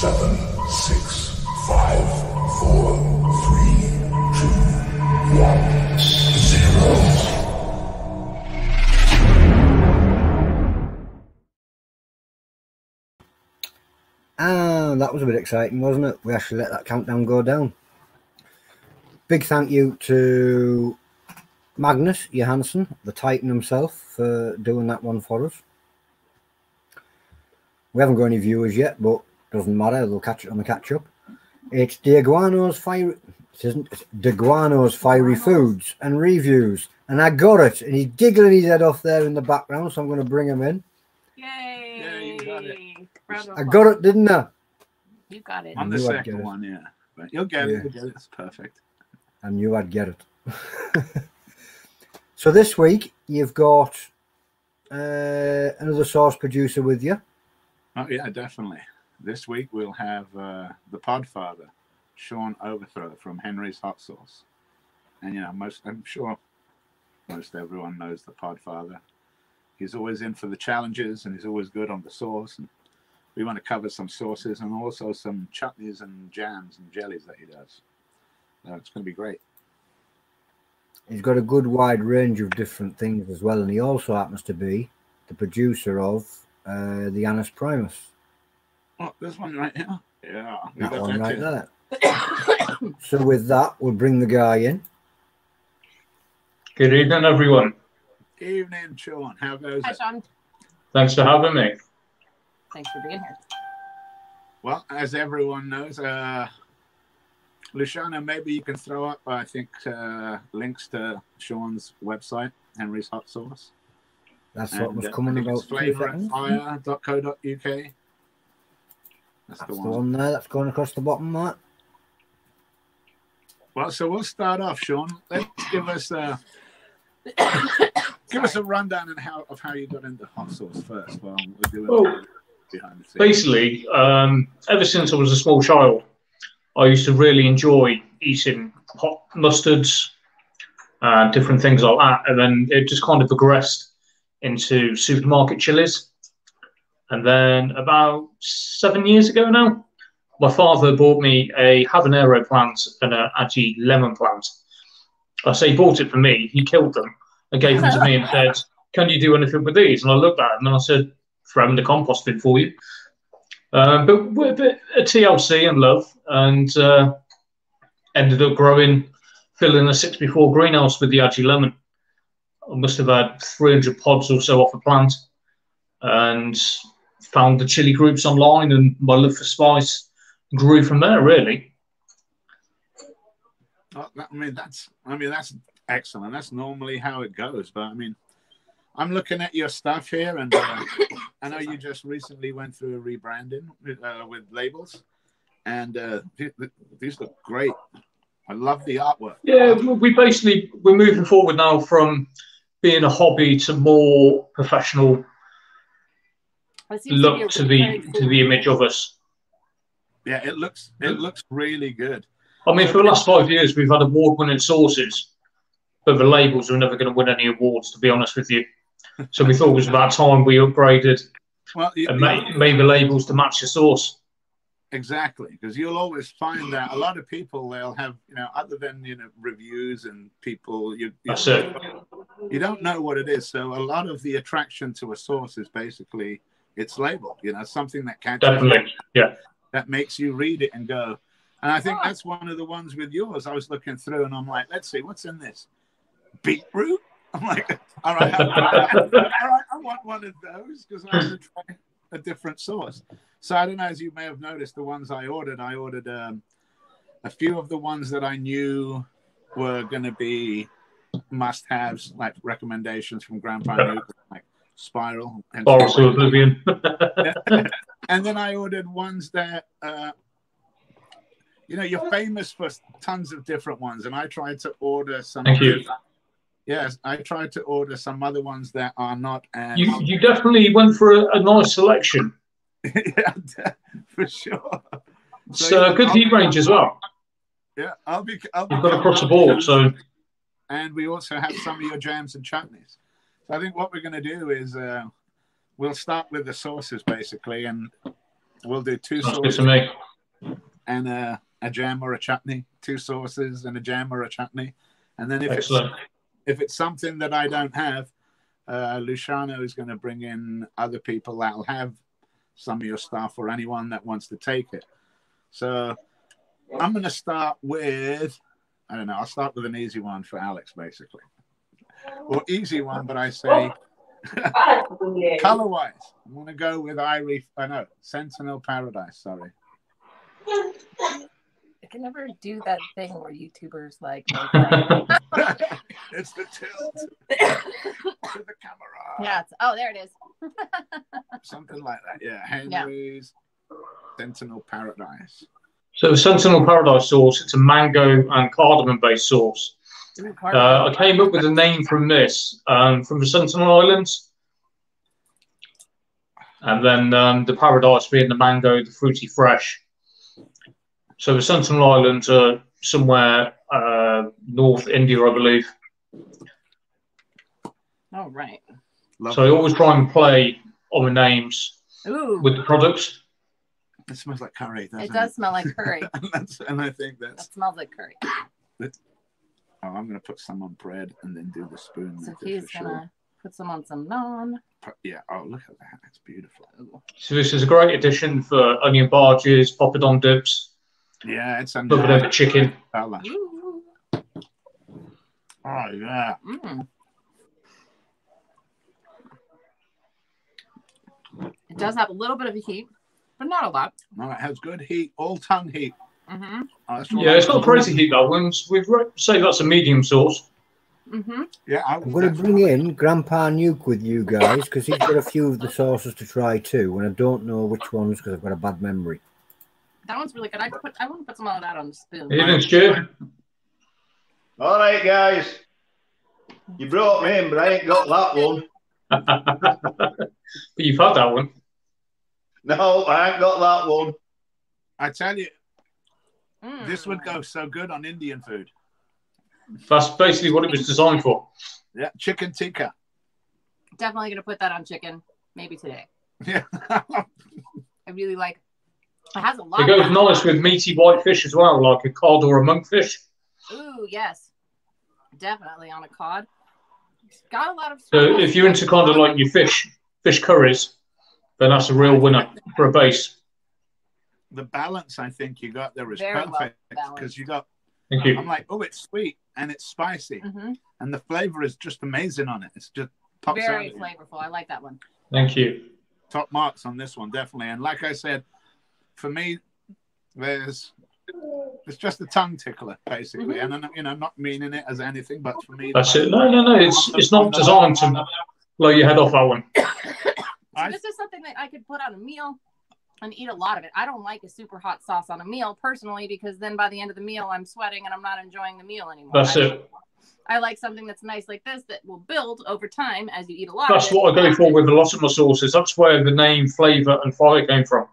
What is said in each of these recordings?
7, 6, 5, 4, 3, 2, 1, 0. And that was a bit exciting, wasn't it? We actually let that countdown go down. Big thank you to Magnus Johansson, the Titan himself, for doing that one for us. We haven't got any viewers yet, but doesn't matter. They'll catch it on the catch up. It's Deguano's Fiery. It isn't. It's Deguano's Fiery Foods and Reviews, and I got it. And he's giggling his head off there in the background, so I'm going to bring him in. Yay! Yeah, you got it. I got it, didn't I? You got it. On the second one, yeah. But you'll get it. You'll get it. It's perfect. I knew I'd get it. So this week you've got another sauce producer with you. Oh yeah, definitely. This week we'll have the Podfather, Sean Overthrow from Henry's Hot Sauce, and you know, I'm sure most everyone knows the Podfather. He's always in for the challenges, and he's always good on the sauce. And we want to cover some sauces and also some chutneys and jams and jellies that he does. It's going to be great. He's got a good wide range of different things as well, and he also happens to be the producer of the Annus Primus. Oh, this one right here? Yeah. That one right there. So with that, we'll bring the guy in. Good evening, everyone. Evening, Sean. How goes Hi, it? Sean. Thanks for having me. Thanks for being here. Well, as everyone knows, Luciano, maybe you can throw up, I think, links to Sean's website, Henry's Hot Sauce. That's what was coming about. Flavorandfire.co.uk. That's the one there. That's going across the bottom, Matt. Well, so we'll start off, Sean. Let's give us a rundown of how you got into hot sauce first. Well, we're doing behind the scenes. Basically, ever since I was a small child, I used to really enjoy eating hot mustards, different things like that. And then it just kind of progressed into supermarket chilies. And then about 7 years ago now, my father bought me a habanero plant and an Aji lemon plant. I say he bought it for me. He killed them and gave them to me and said, "Can you do anything with these?" And I looked at them and I said, "Throw them in the compost bin for you." But we're a bit of TLC and love, and ended up filling a 6x4 greenhouse with the Aji lemon. I must have had 300 pods or so off a plant, and found the chili groups online, and my love for spice grew from there, really. I mean, that's excellent. That's normally how it goes. But I mean, I'm looking at your stuff here, and I know you just recently went through a rebranding with labels, and these look great. I love the artwork. Yeah, we're moving forward now from being a hobby to more professional look to the image of us. Yeah, it looks really good. I mean, for the last 5 years, we've had award-winning sauces, but the labels were never going to win any awards, to be honest with you. So we thought it was about time we upgraded and made the labels to match the sauce. Exactly, because you'll always find that a lot of people, they'll have, other than reviews and people, you don't know what it is. So a lot of the attraction to a sauce is basically its label. Something that catches definitely, yeah, that makes you read it and go. And I think that's one of the ones with yours. I was looking through and I'm like, let's see what's in this. Beetroot. I'm like, all right, all right, I want one of those because I want to try a different sauce. So I don't know, as you may have noticed, the ones I ordered a few of the ones that I knew were going to be must-haves, like recommendations from Grandpa Nuke, like Spiral and Oblivion. And then I ordered ones that you're famous for tons of different ones, and I tried to order some. Thank you. Yes, I tried to order some other ones that are not. You definitely went for a nice selection. Yeah, for sure. It's a good heat range as well. Yeah, I'll be You've got across the board, so. And we also have some of your jams and chutneys. So I think what we're going to do is we'll start with the sauces basically, and We'll do two That's good sauces to me. and a jam or a chutney. 2 sauces and a jam or a chutney. And then if Excellent. it's something that I don't have, Luciano is going to bring in other people that'll have some of your stuff or anyone that wants to take it. So I'm going to start with, I don't know, I'll start with an easy one for Alex, basically. Or easy one, but I say color-wise, I'm going to go with Sentinel Paradise, sorry. I can never do that thing where YouTubers like It's the tilt to the camera. yeah. There it is. Something like that. Yeah. Henry's Sentinel Paradise. So Sentinel Paradise sauce, it's a mango and cardamom-based sauce. Ooh, I came up with a name from this, from the Sentinel Islands. And then the Paradise being the mango, the fruity fresh. So the Sentinel Islands are somewhere North India, I believe. Oh, right. So I always try and play on the names with the products. It smells like curry, doesn't it? It does smell like curry. and I think That smells like curry. I'm going to put some on bread and then do the spoon. So method he's for going to put some on some naan. Yeah. Oh, look at that. That's beautiful. Ooh. So this is a great addition for onion barges, poppadom dips, Yeah, it's a little bit of chicken. color. Ooh. Oh, yeah. Mm. It does have a little bit of a heat, but not a lot. No, it has good heat, all tongue heat. Mm-hmm. Oh, that's what Yeah, I it's got like. crazy heat, that one. We'd say that's a medium sauce. Mm-hmm. Yeah, I'm going to bring in Grandpa Nuke with you guys because he's got a few of the sauces to try too, and I don't know which ones because I've got a bad memory. That one's really good. I want to put some of that on the spoon. Evening, Stu. All right, guys. You brought me in, but I ain't got that one. But you've had that one. No, I ain't got that one. I tell you, Mm. this would go so good on Indian food. That's basically what it was designed for. Yeah, chicken tikka. Definitely going to put that on chicken, maybe today. Yeah. I really like it. Has a lot It goes of nice with meaty white fish as well, like a cod or a monkfish. Ooh, yes. Definitely on a cod. It's got a lot of So if you're into kind of like your fish curries, then that's a real winner for a base. The balance I think you got there is Very well perfect balanced. because you got. Thank you. I'm like, oh, it's sweet and it's spicy, Mm-hmm. and the flavor is just amazing on it. It's just pops Very out. flavorful. I like that one. Thank you. Top marks on this one, definitely. And like I said, for me, it's just a tongue tickler, basically. Mm-hmm. And I'm, not meaning it as anything, but for me, That's it. No. It's not designed to blow your head off, that one. So this is something that I could put on a meal and eat a lot of it. I don't like a super hot sauce on a meal personally because then by the end of the meal I'm sweating and I'm not enjoying the meal anymore. That's it. I like something that's nice like this that will build over time as you eat a lot That's of it. what I go for with a lot of my sauces. That's where the name, flavour and fire came from.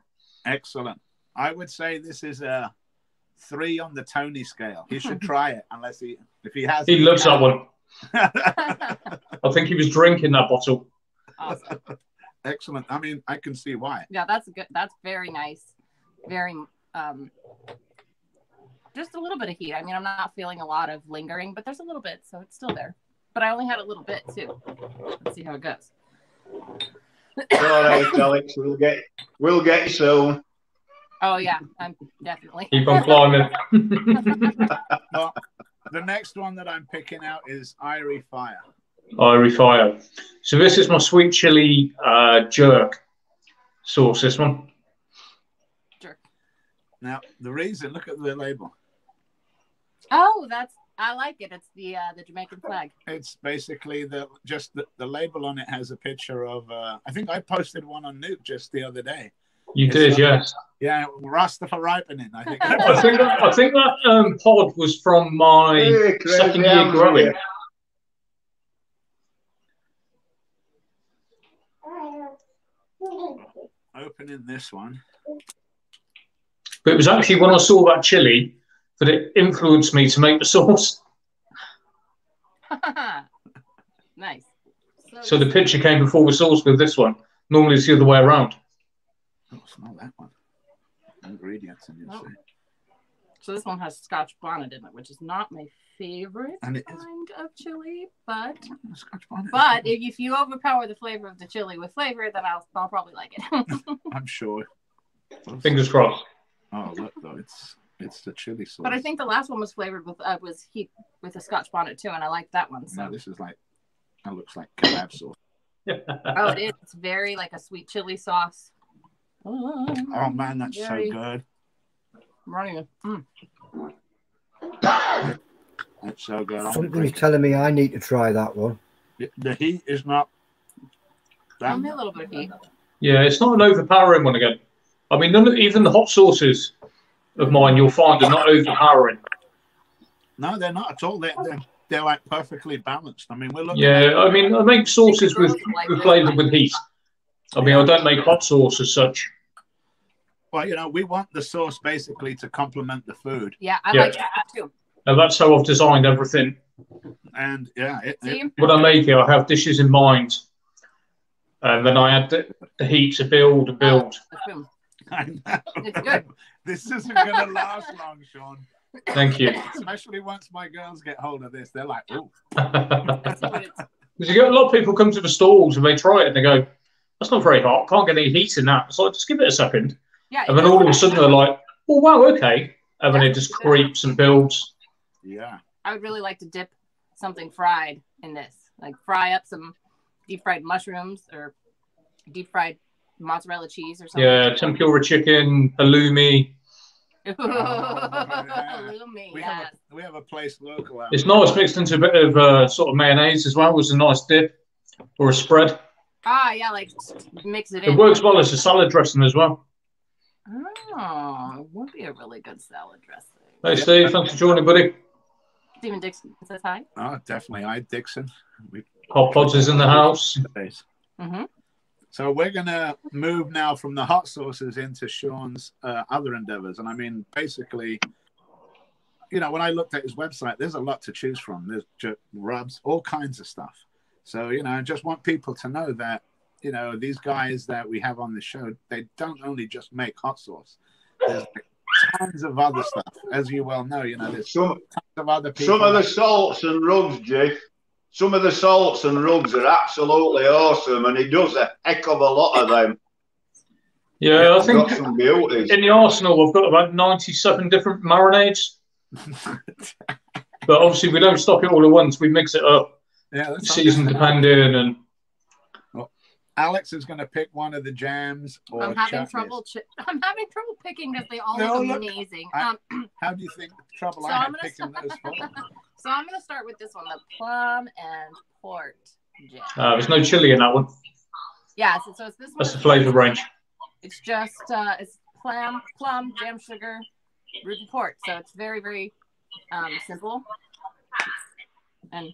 Excellent. I would say this is a 3 on the Tony scale. He should try it if he has. He loves that one. I think he was drinking that bottle. Awesome. Excellent. I mean, I can see why. Yeah, that's good. That's very nice. Very just a little bit of heat. I mean, I'm not feeling a lot of lingering, but there's a little bit, so it's still there. But I only had a little bit too. Let's see how it goes. All right, Alex. We'll get you soon. Oh yeah, I'm definitely. Keep on climbing. Well, the next one that I'm picking out is Irie Fire. Irie Fire. So this is my sweet chili jerk sauce, this one. Jerk. Now, the reason, look at the label. Oh, I like it. It's the Jamaican flag. It's basically the label on it has a picture of. I think I posted one on Nuke just the other day. You did, yes. Yeah, Rasta ripening. I think. I think that pod was from my second year growing. Opening this one. But it was actually when I saw that chili that it influenced me to make the sauce. Nice. So the picture came before the sauce with this one. Normally it's the other way around. Oh, smell that one. ingredients in your So this one has Scotch bonnet in it, which is not my favorite And kind of chili, but Scotch bonnet. if you overpower the flavor of the chili with flavor, then I'll probably like it. I'm sure. Fingers crossed. Oh look though, it's the chili sauce. But I think the last one was flavored with with a Scotch bonnet too, and I liked that one. So No, this is like that looks like kebab sauce. oh, it is. It's very like a sweet chili sauce. Oh man, that's so good. Running. That's so good. Something's telling me I need to try that one. The heat is not. Tell me a little bit of heat. Yeah, it's not an overpowering one again. I mean, even the hot sauces of mine, you'll find are not overpowering. No, they're not at all. They're like perfectly balanced. I mean, we're looking. Yeah, I mean, I make sauces with flavour with heat. I mean, I don't make hot sauce as such. Well, you know, we want the sauce basically to complement the food. Yeah, I like that too. And that's how I've designed everything. And yeah, when I make it, I have dishes in mind, and then I add the heat to build and build. I know. It's good. This isn't going to last long, Sean. Thank you. Especially once my girls get hold of this, they're like, "Oh." Because you get a lot of people come to the stalls and they try it and they go, "That's not very hot. Can't get any heat in that." So I just give it a second. Yeah. And then all of a sudden they're like, "Oh wow, okay." And then it just creeps and builds. Yeah. I would really like to dip something fried in this, like fry up some deep fried mushrooms or deep fried mozzarella cheese or something. Yeah, tempura chicken, halloumi. Halloumi, we have a place local out. It's nice mixed into a bit of sort of mayonnaise as well, with a nice dip or a spread. Ah, yeah, like mix it in. It works well as a salad dressing as well. Oh, it would be a really good salad dressing. Hey, Steve, thanks for joining, buddy. Stephen Dixon says hi. Oh, definitely. Hi, Dixon. Hot Pods is in the house. Mm-hmm. So we're going to move now from the hot sauces into Sean's other endeavors. And I mean, basically, you know, when I looked at his website, there's a lot to choose from. There's rubs, all kinds of stuff. So, you know, I just want people to know that, you know, these guys that we have on the show, they don't only just make hot sauce. There's like tons of other stuff. As you well know, you know, there's tons of other people. Some of the salts and rubs, Jeff. Some of the salts and rubs are absolutely awesome, and he does a heck of a lot of them. Yeah, I think got some beauties. In the arsenal, we've got about 97 different marinades. But obviously, we don't stock it all at once. We mix it up, season depending. And well, Alex is going to pick one of the jams. Or I'm having trouble picking because they all look amazing. How do you think trouble I had picking those for? So I'm going to start with this one, the plum and port jam. There's no chili in that one. Yeah, so it's this one. That's the flavour range. It's just it's plum, jam sugar, root and port. So it's very, very simple. And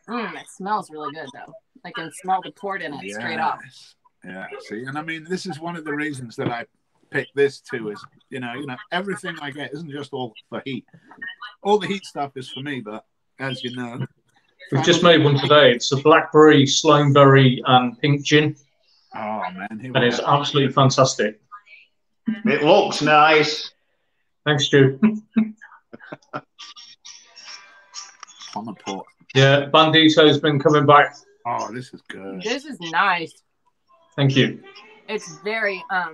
it smells really good though. I can smell the port in it straight off. Yeah. See, and I mean, this is one of the reasons that I picked this too. Is you know, everything I get isn't just all for heat. All the heat stuff is for me, but as you know, we've just made one today. It's a blackberry, sloneberry, and pink gin. Oh man, and it's absolutely fantastic. It looks nice. Thanks, Stu. Common port. Yeah, Bandito's been coming back. Oh, this is good. This is nice. Thank you. It's very I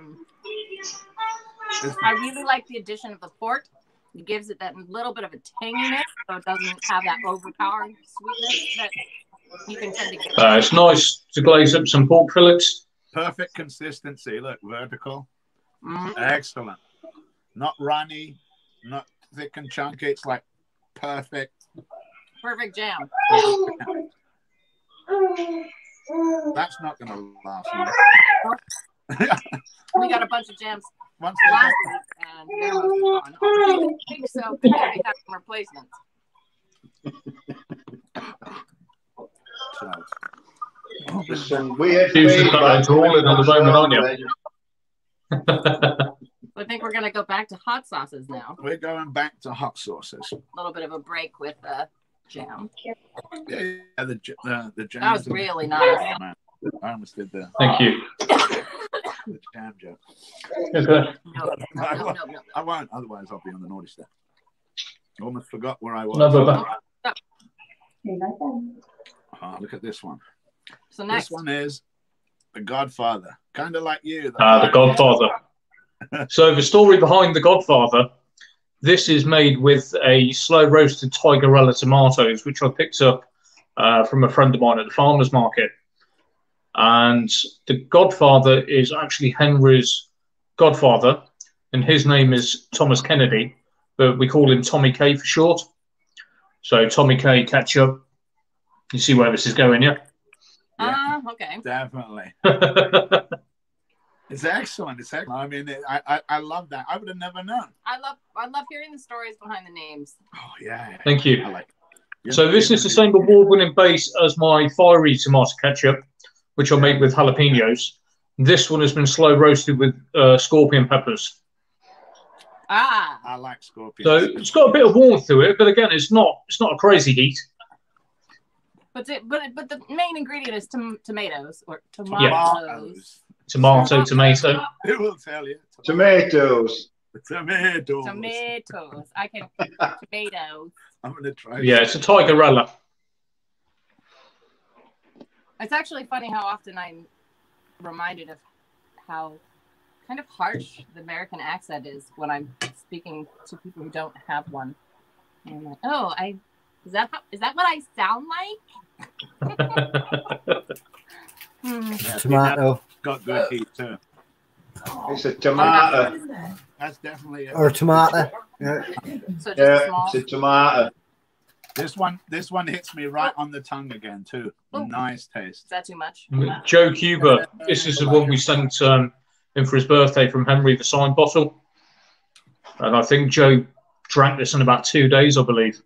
really like the addition of the port. It gives it that little bit of a tanginess, so it doesn't have that overpowering sweetness that you can tend to get. It's nice to glaze up some pork fillets. Perfect consistency. Look, vertical. Excellent. Not runny, not thick and chunky. It's like perfect. Perfect jam. That's not going to last long. We got a bunch of jams last week, and they're mostly gone. I think so. We have some replacements. There's some weird drooling at the moment, aren't you? I think we're going to go back to hot sauces now. We're going back to hot sauces. A little bit of a break with jam. Yeah, the jam. That was really nice. Oh, man. I almost did that. Thank you. the jam joke. Okay. No. I won't. Otherwise, I'll be on the naughty stuff. Almost forgot where I was. No, but Oh, look at this one. So next. This one is The Godfather. Kind of like you. The Godfather. So the story behind The Godfather, this is made with a slow roasted Tigerella tomatoes, which I picked up from a friend of mine at the farmer's market. And The Godfather is actually Henry's godfather, and his name is Thomas Kennedy, but we call him Tommy K for short. So Tommy K ketchup. You see where this is going, yeah? Okay. Definitely. It's excellent. It's excellent. I mean, I love that. I would have never known. I love hearing the stories behind the names. Oh yeah. Thank you. I like it. So this is the same award-winning base as my Firey tomato ketchup, which I make with jalapenos. This one has been slow roasted with scorpion peppers. I like scorpions. So it's got a bit of warmth to it, but again, it's not a crazy heat. But the main ingredient is tomatoes or tomatoes. Tomato. It will tell you. Tomatoes. Tomatoes. I can tomatoes. I'm gonna try. Yeah, it's a Tigerella. It's actually funny how often I'm reminded of how kind of harsh the American accent is when I'm speaking to people who don't have one. And I'm like, oh, is that what I sound like? Tomato. Got good heat too. It's a tomato. That's definitely it. Or a tomato. Yeah. So just a small. It's a tomato. This one hits me right on the tongue again too. Nice taste. Is that too much? Joe Cuba. This is the one we sent in for his birthday from Henry, the signed bottle. And I think Joe drank this in about 2 days, I believe.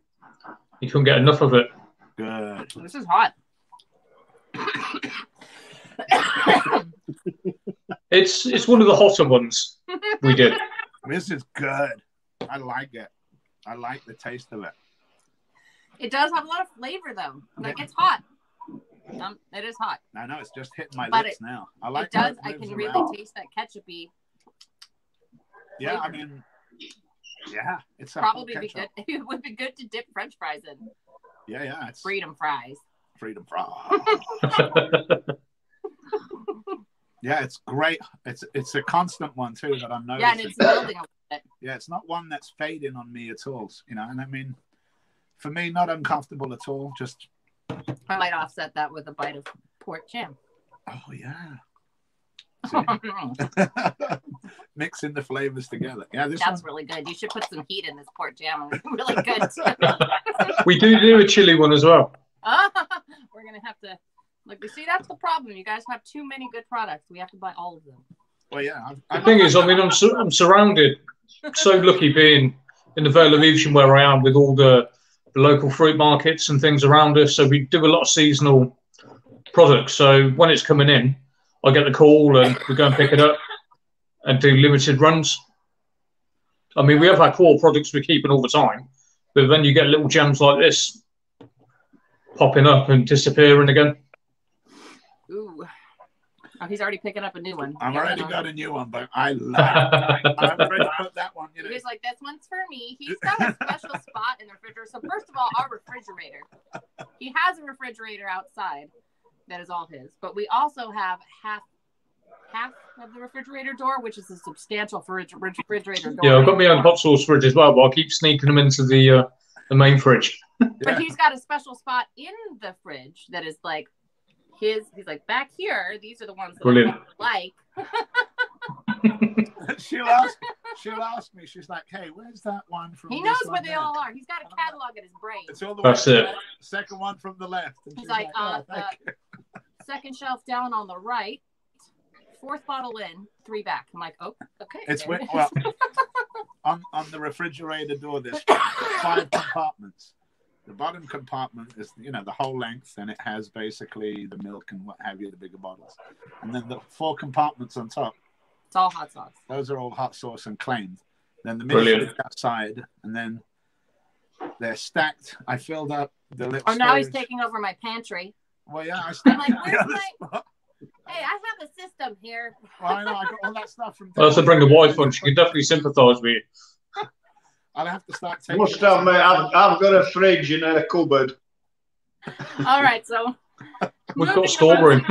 He couldn't get enough of it. Good. This is hot. It's one of the hotter ones we did. This is good. I like it. I like the taste of it. It does have a lot of flavor though. Like it's hot. It is hot. I know it's just hitting my But lips now. I like it does. how I moves can around. really taste that ketchupy. Yeah, flavor. I mean, yeah, it's Probably a be good. It would be good to dip French fries in. Yeah, it's Freedom fries. freedom fries. Yeah, it's great. It's a constant one too that I'm noticing. Yeah, and it's building a little bit. Yeah, it's not one that's fading on me at all. You know, and I mean, for me, not uncomfortable at all. Just I might offset that with a bite of pork jam. oh yeah. Mixing the flavors together. Yeah, That's really good. You should put some heat in this pork jam. It's really good. We do a chili one as well. We're gonna have to look. You see, that's the problem. You guys have too many good products. We have to buy all of them. Well, yeah. The thing is, I mean, I'm surrounded. So lucky being in the Vale of Evesham where I am with all the local fruit markets and things around us. So we do a lot of seasonal products. So when it's coming in, I get the call and we go and pick it up and do limited runs. I mean, we have our core products we're keeping all the time, but then you get little gems like this popping up and disappearing again. Ooh. Oh, he's already picking up a new one. I've already got a new one, but I love it. I've already put that one. You know. He's like, this one's for me. He's got a special spot in the refrigerator. So first of all, our refrigerator. He has a refrigerator outside that is all his. But we also have half of the refrigerator door, which is a substantial refrigerator door. Yeah, I've got my own Hotsauce fridge as well, but I keep sneaking them into the main fridge. But he's got a special spot in the fridge that is like he's like, back here, these are the ones that Brilliant. I like. She'll ask me. She's like, "Hey, where's that one from?" He this knows one where they there?" all are. He's got a catalog in his brain. It's all the That's way it. to the second one from the left. And He's she's like, "Oh, thank you." second shelf down on the right, fourth bottle in, 3 back. I'm like, oh, okay. It's there it well is. on the refrigerator door. There's 5 compartments. The bottom compartment is, the whole length, and it has basically the milk and what have you, the bigger bottles. And then the 4 compartments on top, It's all hot sauce. those are all hot sauce and claimed. Then the middle Brilliant. is outside, and then they're stacked. I filled up the lip. Oh, now he's storage. taking over my pantry. Well, yeah, I I'm stacked like, it on the where's other my... spot. Hey, I have a system here. Well, I know I got all that stuff from. I'll have to bring the wife on. She can definitely sympathise with you. I'll have to start taking. Must have, mate. I've got a fridge in a cupboard. All right, so We've got moving storeroom.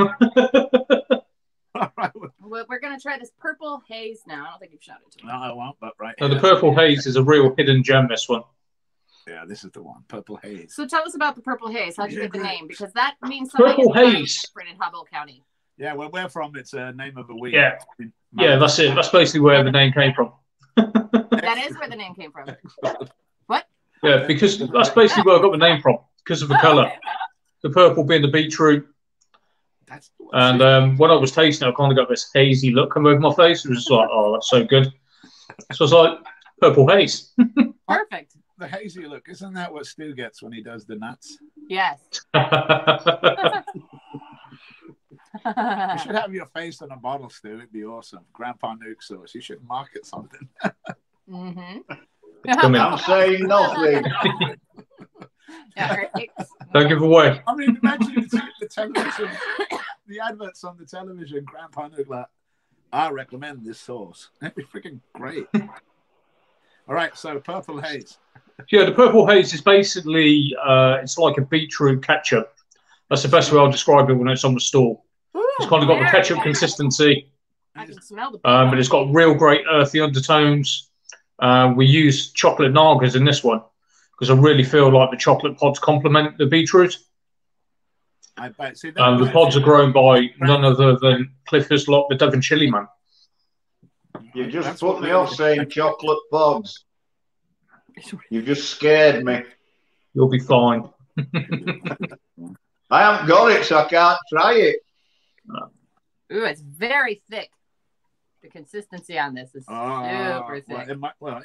All right. we're gonna try this purple haze now. I don't think you've shouted to me. No, I won't. But right. No, the here. purple haze is a real hidden gem. This one. Yeah, this is the one. Purple haze. So tell us about the purple haze. How'd you get the name? Because that means something Purple very haze. different in Hubble County. Yeah, where we're from, it's a name of a weed. Yeah. Yeah, that's it. That's basically where the name came from. That is where the name came from. What? Yeah, because that's basically where I got the name from, because of the colour. Okay. The purple being the beetroot. That's And when I was tasting it, I kind of got this hazy look come over my face. It was just like, oh, that's so good. So it's like purple haze. Perfect. the hazy look. Isn't that what Stu gets when he does the nuts? Yes. You should have your face on a bottle, Stu. It'd be awesome. Grandpa Nuke sauce. You should market something. Mm-hmm. I'm saying nothing. Yeah, Don't give away. I mean, imagine the television, the adverts on the television. Grandpa Nuke like, I recommend this sauce. That'd be freaking great. All right, so purple haze. Yeah, the purple haze is basically it's like a beetroot ketchup. That's the best way I'll describe it when it's on the stall. It's kind of got the ketchup consistency, I can smell the but it's got real great earthy undertones. We use chocolate nagers in this one because I really feel like the chocolate pods complement the beetroot. I bet. See, The pods are grown by none other than Cliff Hislop, the Devon Chili man. You just That's put what me they off do. saying chocolate pods. You've just scared me. You'll be fine. I haven't got it, so I can't try it. Ooh, it's very thick. The consistency on this is super thick.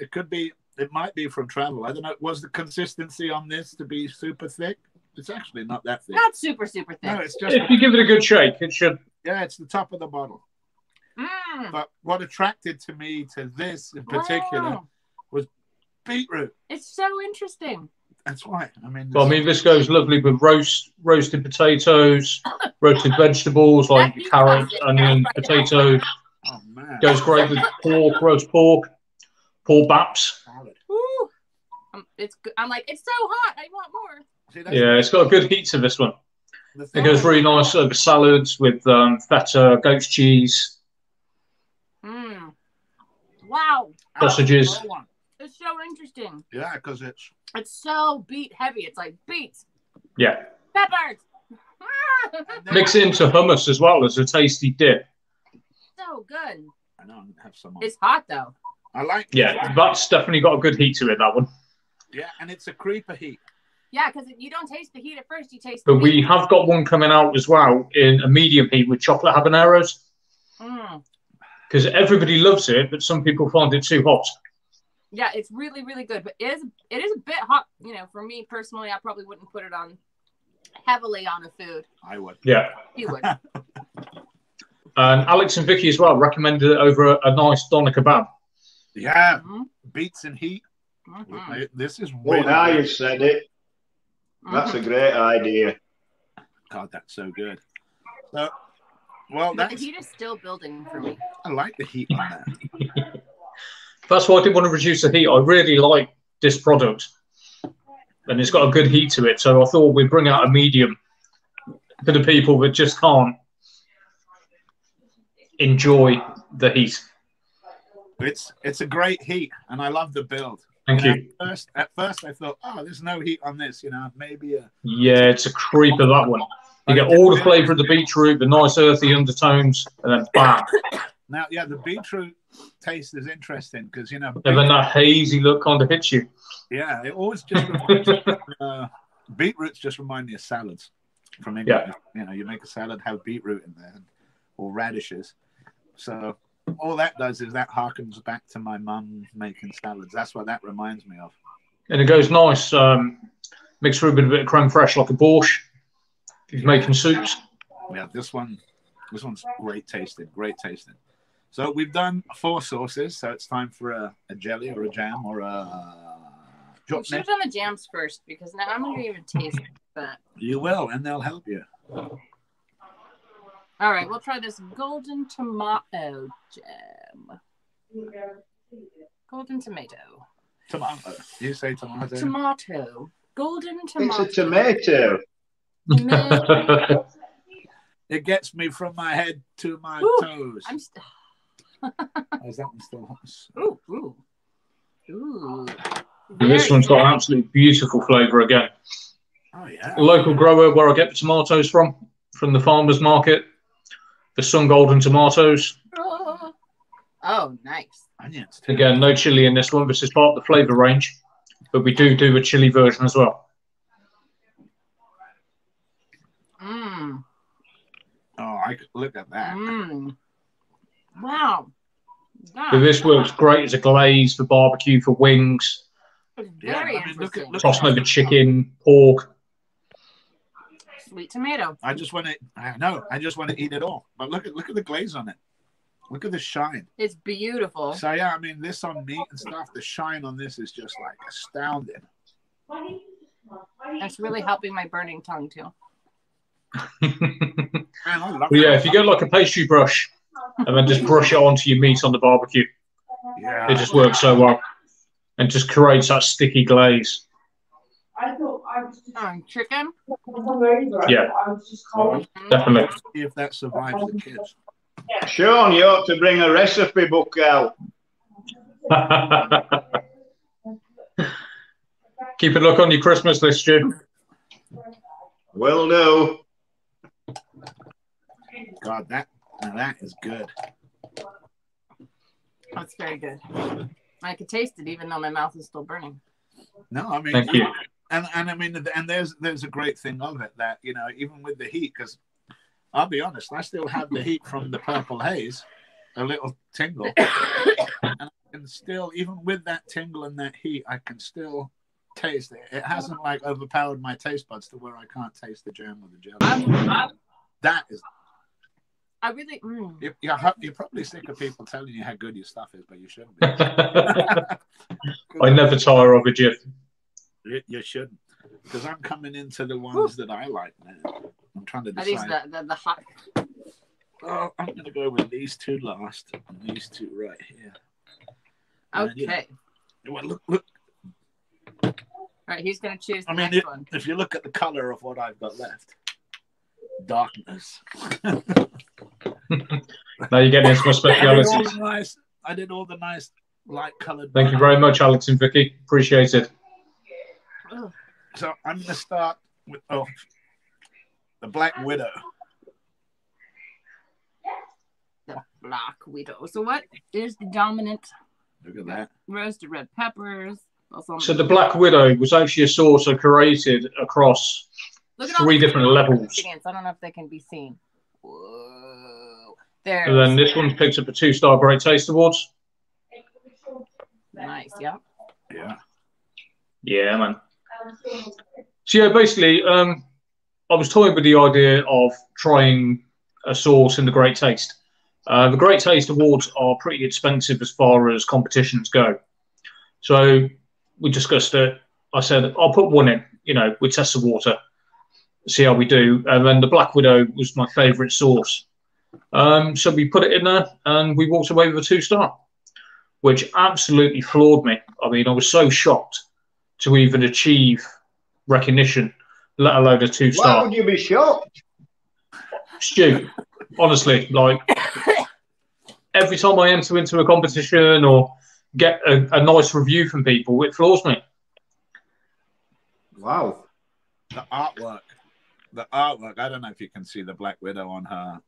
It could be. It might be from travel. I don't know. Was the consistency on this to be super thick? It's actually not that thick. Not super thick. No, it's just. If you give it a good shake, it should. Yeah, it's the top of the bottle. Mm. But what attracted to me to this in particular Wow. was beetroot. It's so interesting. That's why. I mean, Well, I mean, this goes lovely with roasted potatoes, roasted vegetables like That carrot, beef onion, right now. potatoes. oh man, Goes great with pork, roast pork, baps. salad. Ooh. I'm like, it's so hot. I want more. See, that's Yeah, it's got a good heat to this one. the It thing. goes really nice over salads with feta, goat's cheese, Mm. Wow. sausages. Another one. It's so interesting. Yeah, because it's It's so beet heavy. It's like beets, Yeah. peppers. Mix it into hummus as well as a tasty dip. So good. I know I'm gonna have some. On. It's hot though. I like. Yeah, that's definitely got a good heat to it, that one. Yeah, and it's a creeper heat. Yeah, because you don't taste the heat at first. You taste. But the we beet. have got one coming out as well in a medium heat with chocolate habaneros Mm. because everybody loves it, but some people find it too hot. Yeah, it's really, really good. But it is a bit hot. You know, for me personally, I probably wouldn't put it on heavily on a food. I would. Yeah. You would. And Alex and Vicky as well recommended it over a nice doner kebab. Yeah, Mhm. beets and heat. Mhm. This is Well, really now good. you've said it. That's a great idea. God, that's so good. So, well, But the that's heat is still building for me. I like the heat on that. That's why I didn't want to reduce the heat. I really like this product. And it's got a good heat to it. So I thought we'd bring out a medium for the people that just can't enjoy the heat. It's a great heat, and I love the build. Thank you. At first, I thought, oh, there's no heat on this. You know, maybe a. Yeah, it's a creeper, that one. You get all the flavour of the beetroot, the nice earthy undertones, and then bam. Now, yeah, the beetroot taste is interesting because you know. And then that hazy look kind of hits you. Yeah, it always just reminds me beetroots just remind me of salads from England. Yeah. You know, you make a salad, have beetroot in there, or radishes. So all that does is that harkens back to my mum making salads. That's what that reminds me of. And it goes nice, mixed with a bit of creme fraiche like a borscht. If you're making soups. Yeah, this one's great tasting, So we've done 4 sauces, so it's time for a jelly or a jam or a We should have done the jams first because now I'm not even taste that. You will, and they'll help you. All right, we'll try this golden tomato jam. Golden tomato. Tomato. You say tomato. Tomato. Golden tomato. It's a tomato. Tomato. It gets me from my head to my toes. I'm Oh, is that one still hot? ooh, ooh. Ooh. This one's got absolutely beautiful flavour again. Oh, yeah. A local grower where I get the tomatoes from the farmer's market. The Sun Golden tomatoes. Oh, nice. Onions, too. Again, no chili in this one. This is part of the flavour range. But we do a chili version as well. Mmm. Oh, look at that. Mmm. Wow. So this works great as a glaze for barbecue, for wings, It's very Yeah, I mean, interesting. tossing over chicken, pork. Sweet tomato. I just want to. I know. I just want to eat it all. But look at the glaze on it. Look at the shine. It's beautiful. So yeah, I mean, this on meat and stuff. The shine on this is just like astounding. It's really helping my burning tongue too. Man, I love But yeah, it. if you get like a pastry brush and then just brush it onto your meat on the barbecue, Yeah. it just works so well and just creates that sticky glaze. Chicken. Yeah, definitely. See if that survives the kids. Sean, you ought to bring a recipe book out. Keep a look on your Christmas list, Stu. Will do. God, that is good. That's very good. I could taste it even though my mouth is still burning. No, I mean, Thank you. And I mean, and there's a great thing of it that, you know, even with the heat, because I'll be honest, I still have the heat from the purple haze, a little tingle, and I can still, even with that tingle and that heat, I can still taste it. It hasn't like overpowered my taste buds to where I can't taste the jam or the jelly. That is. I really. You're probably sick of people telling you how good your stuff is, but you shouldn't be. I never tire of it, Jeff. You shouldn't, because I'm coming into the ones that I like now. I'm trying to Are these decide. the hot? Oh, I'm going to go with these two last and these two right here. And, Okay. Well, look. All right, he's gonna choose the I mean, next one. if you look at the color of what I've got left, darkness. Now you're getting into my specialities. I did all the nice light colored. Thank you very much, Alex and Vicky. Appreciate it. So I'm going to start with the Black Widow. The Black Widow. So what is the dominant? Look at that. Roasted red peppers. So the Black Widow was actually a sauce created across Look at all 3 the different levels. ingredients. I don't know if they can be seen. Whoa. There. And then this one picked up a 2-star Great Taste Awards. Nice. Yeah. Yeah. Yeah, man. So yeah, basically, I was toying with the idea of trying a sauce in the Great Taste. The Great Taste Awards are pretty expensive as far as competitions go. So we discussed it. I said, I'll put one in, you know, we test the water, see how we do. And then the Black Widow was my favourite sauce. So we put it in there and we walked away with a 2-star, which absolutely floored me. I mean, I was so shocked to even achieve recognition, let alone a 2-star. Why would you be shocked? Stu, honestly, like every time I enter into a competition or get a nice review from people, it floors me. Wow. The artwork. I don't know if you can see the Black Widow on her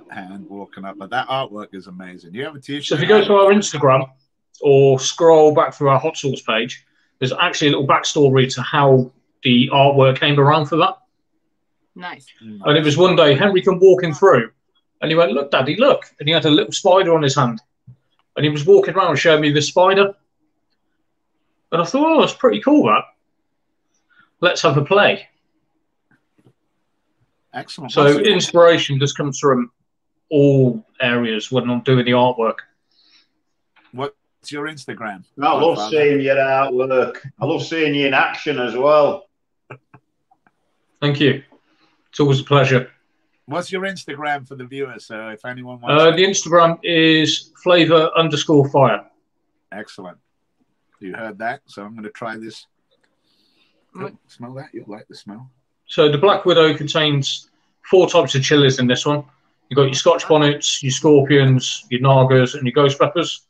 hand walking up, but that artwork is amazing. You have a t-shirt. So if you go to our Instagram or scroll back through our Hotsauce page, there's actually a little backstory to how the artwork came around for that. Nice. And it was one day Henry come walking through and he went, "Look, Daddy, look." And he had a little spider on his hand. And he was walking around showing me this spider. And I thought, oh, that's pretty cool, that. Let's have a play. Excellent. So inspiration just comes from all areas when I'm doing the artwork. What's your Instagram? I love seeing your artwork. I love seeing you in action as well. Thank you. It's always a pleasure. What's your Instagram for the viewers? So if anyone wants The Instagram is flavor_fire. Excellent. You heard that? So I'm going to try this. Oh, smell that? You'll like the smell. So the Black Widow contains 4 types of chilies in this one. You've got your Scotch bonnets, your scorpions, your nagas, and your ghost peppers.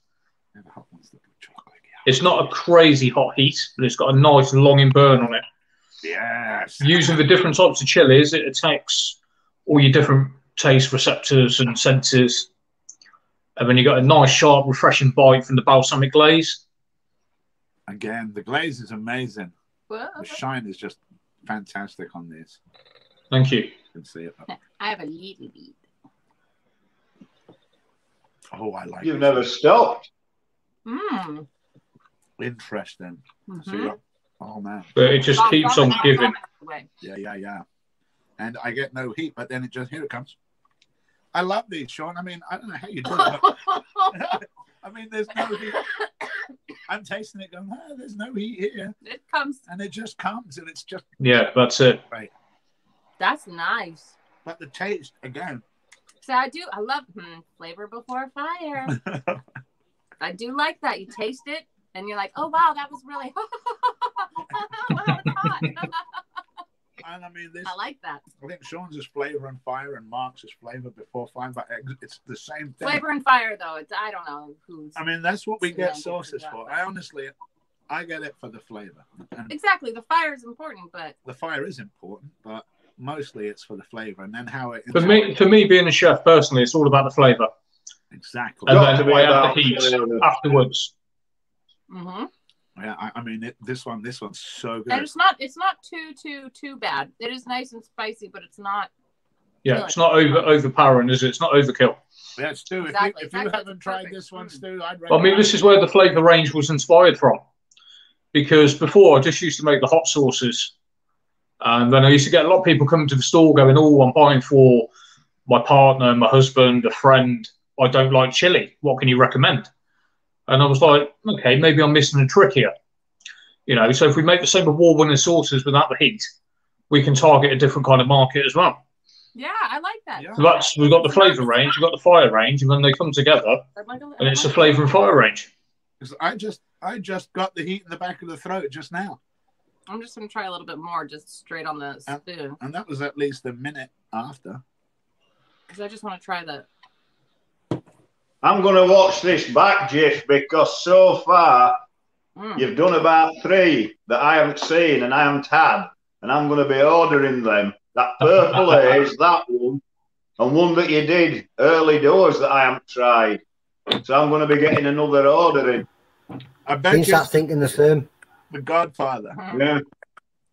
It's not a crazy hot heat, but it's got a nice longing burn on it. Yes. Using the different types of chilies, it attacks all your different taste receptors and senses. And then you got a nice, sharp, refreshing bite from the balsamic glaze. Again, the glaze is amazing. Whoa. The shine is just fantastic on this. Thank you. You can see it. I have a little bit. Oh, I like You've it. never stopped. Mmm. Interesting. So you're, oh, man. But it just keeps on giving. Yeah. And I get no heat, but then it just, here it comes. I love these, Sean. I mean, I don't know how you do it. But, I mean, there's no heat. I'm tasting it going, there's no heat here. It comes. And it just comes, and it's just... Yeah, that's it. Right. That's nice. But the taste, again. So I love flavor before fire. I do like that. You taste it, and you're like, oh, wow, that was really... wow, it's hot. And I mean, this... I like that. I think Sean's is flavor and fire, and Mark's is flavor before fire, but it's the same thing. Flavor and fire, though. It's I don't know who's. I mean, that's what we get sauces that, for. but... I get it for the flavor. And exactly, the fire is important, but the fire is important, but mostly it's for the flavor, and then how it. For me, being a chef personally, it's all about the flavor. Exactly. And then I add the heat afterwards. Mm-hmm. Yeah, I mean, this one's so good. And it's not too bad. It is nice and spicy, but it's not. Yeah, it's not overpowering, is it? It's not overkill. Yeah, Stu, exactly. if you haven't tried this one, Stu, I'd recommend. I mean, this is where the flavor range was inspired from. Because before, I just used to make the hot sauces. And then I used to get a lot of people coming to the store going, oh, I'm buying for my partner, my husband, a friend. I don't like chili. What can you recommend? And I was like, okay, maybe I'm missing a trick here. You know, so if we make the same award-winning sauces without the heat, we can target a different kind of market as well. Yeah, I like that. Yeah. So we've got the flavour range, we've got the fire range, and then they come together, and it's a flavour and fire range. I just got the heat in the back of the throat just now. I'm just going to try a little bit more, just straight on the spoon. And that was at least a minute after. Because I just want to try the... I'm going to watch this back, Jeff, because so far you've done about 3 that I haven't seen and I haven't had, and I'm going to be ordering them. That purple haze, that one, and one that you did early doors that I haven't tried. So I'm going to be getting another order in. I bet you start thinking the same. The Godfather. Yeah.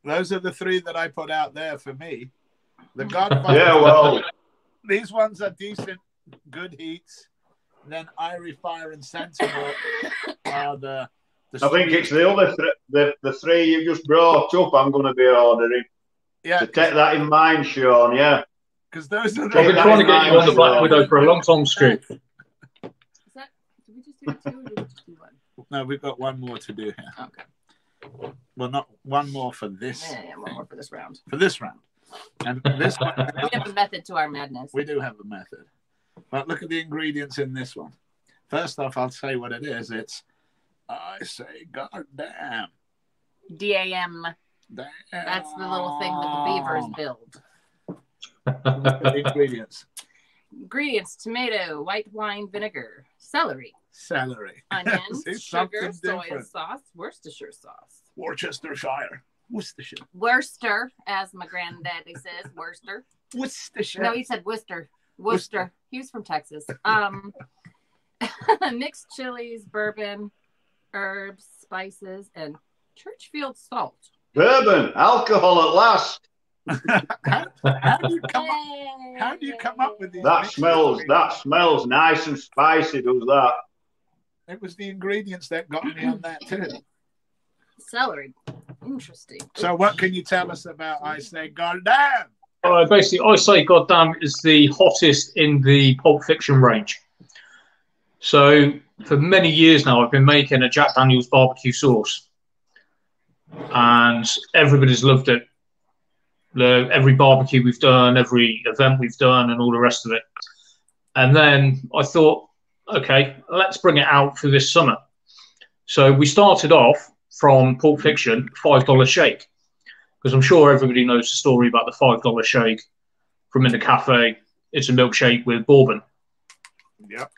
Those are the 3 that I put out there for me. The Godfather. Yeah, well. These ones are decent, good heats. Then Irie, Fire, and Sentinel are the I think it's the other the 3 you just brought up. I'm going to be ordering. Yeah. So take that in mind, Sean. Yeah. Because those are. I've been trying to get you on the Black Widow for a long time, Scoop. Did we just do 2 or did we just do 1? No, we've got one more to do here. Okay. Well, not one more for this. Yeah, one more for this round. For this round. And this one. We have a method to our madness. We do have a method. But look at the ingredients in this one. First off, I'll say what it is. It's, I say, God damn. DAM. Damn. That's the little thing that the beavers build. Look at the ingredients. Ingredients: tomato, white wine vinegar, celery, onions, sugar, soy sauce, Worcestershire sauce. Worcestershire. Worcester, as my granddaddy says, Worcester. Worcestershire. No, he said Worcester. Worcester. He was from Texas. Mixed chilies, bourbon, herbs, spices, and Churchfield salt. Bourbon, alcohol at last. How do you come up with these? That smells nice and spicy, does that? It was the ingredients that got me on that too. Celery. Interesting. So what can you tell us about I Say Goddamn? Basically, I Say Goddamn is the hottest in the Pulp Fiction range. So for many years now, I've been making a Jack Daniel's barbecue sauce. And everybody's loved it. every barbecue we've done, every event we've done, and all the rest of it. And then I thought, okay, let's bring it out for this summer. So we started off from Pulp Fiction, $5 shake, because I'm sure everybody knows the story about the $5 shake from in the cafe. It's a milkshake with bourbon. Yep.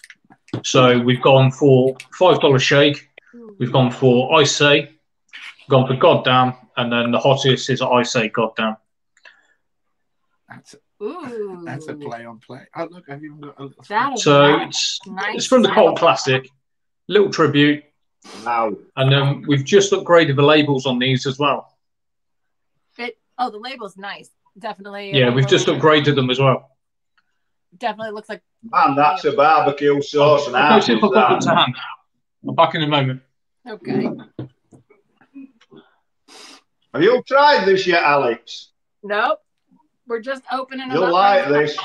So we've gone for $5 shake. We've gone for I Say, gone for Goddamn, and then the hottest is I Say Goddamn. That's a play on play. Oh, look, I've even got a little... So it's from the cult classic, little tribute. Wow. And then we've just upgraded the labels on these as well. The label's nice. Definitely. Yeah, we've just upgraded them as well. Definitely looks like... Man, that's a barbecue sauce and I'll half. see if I've got them to hand. I'm back in a moment. Okay. Have you tried this yet, Alex? Nope. We're just opening them You'll up like right this.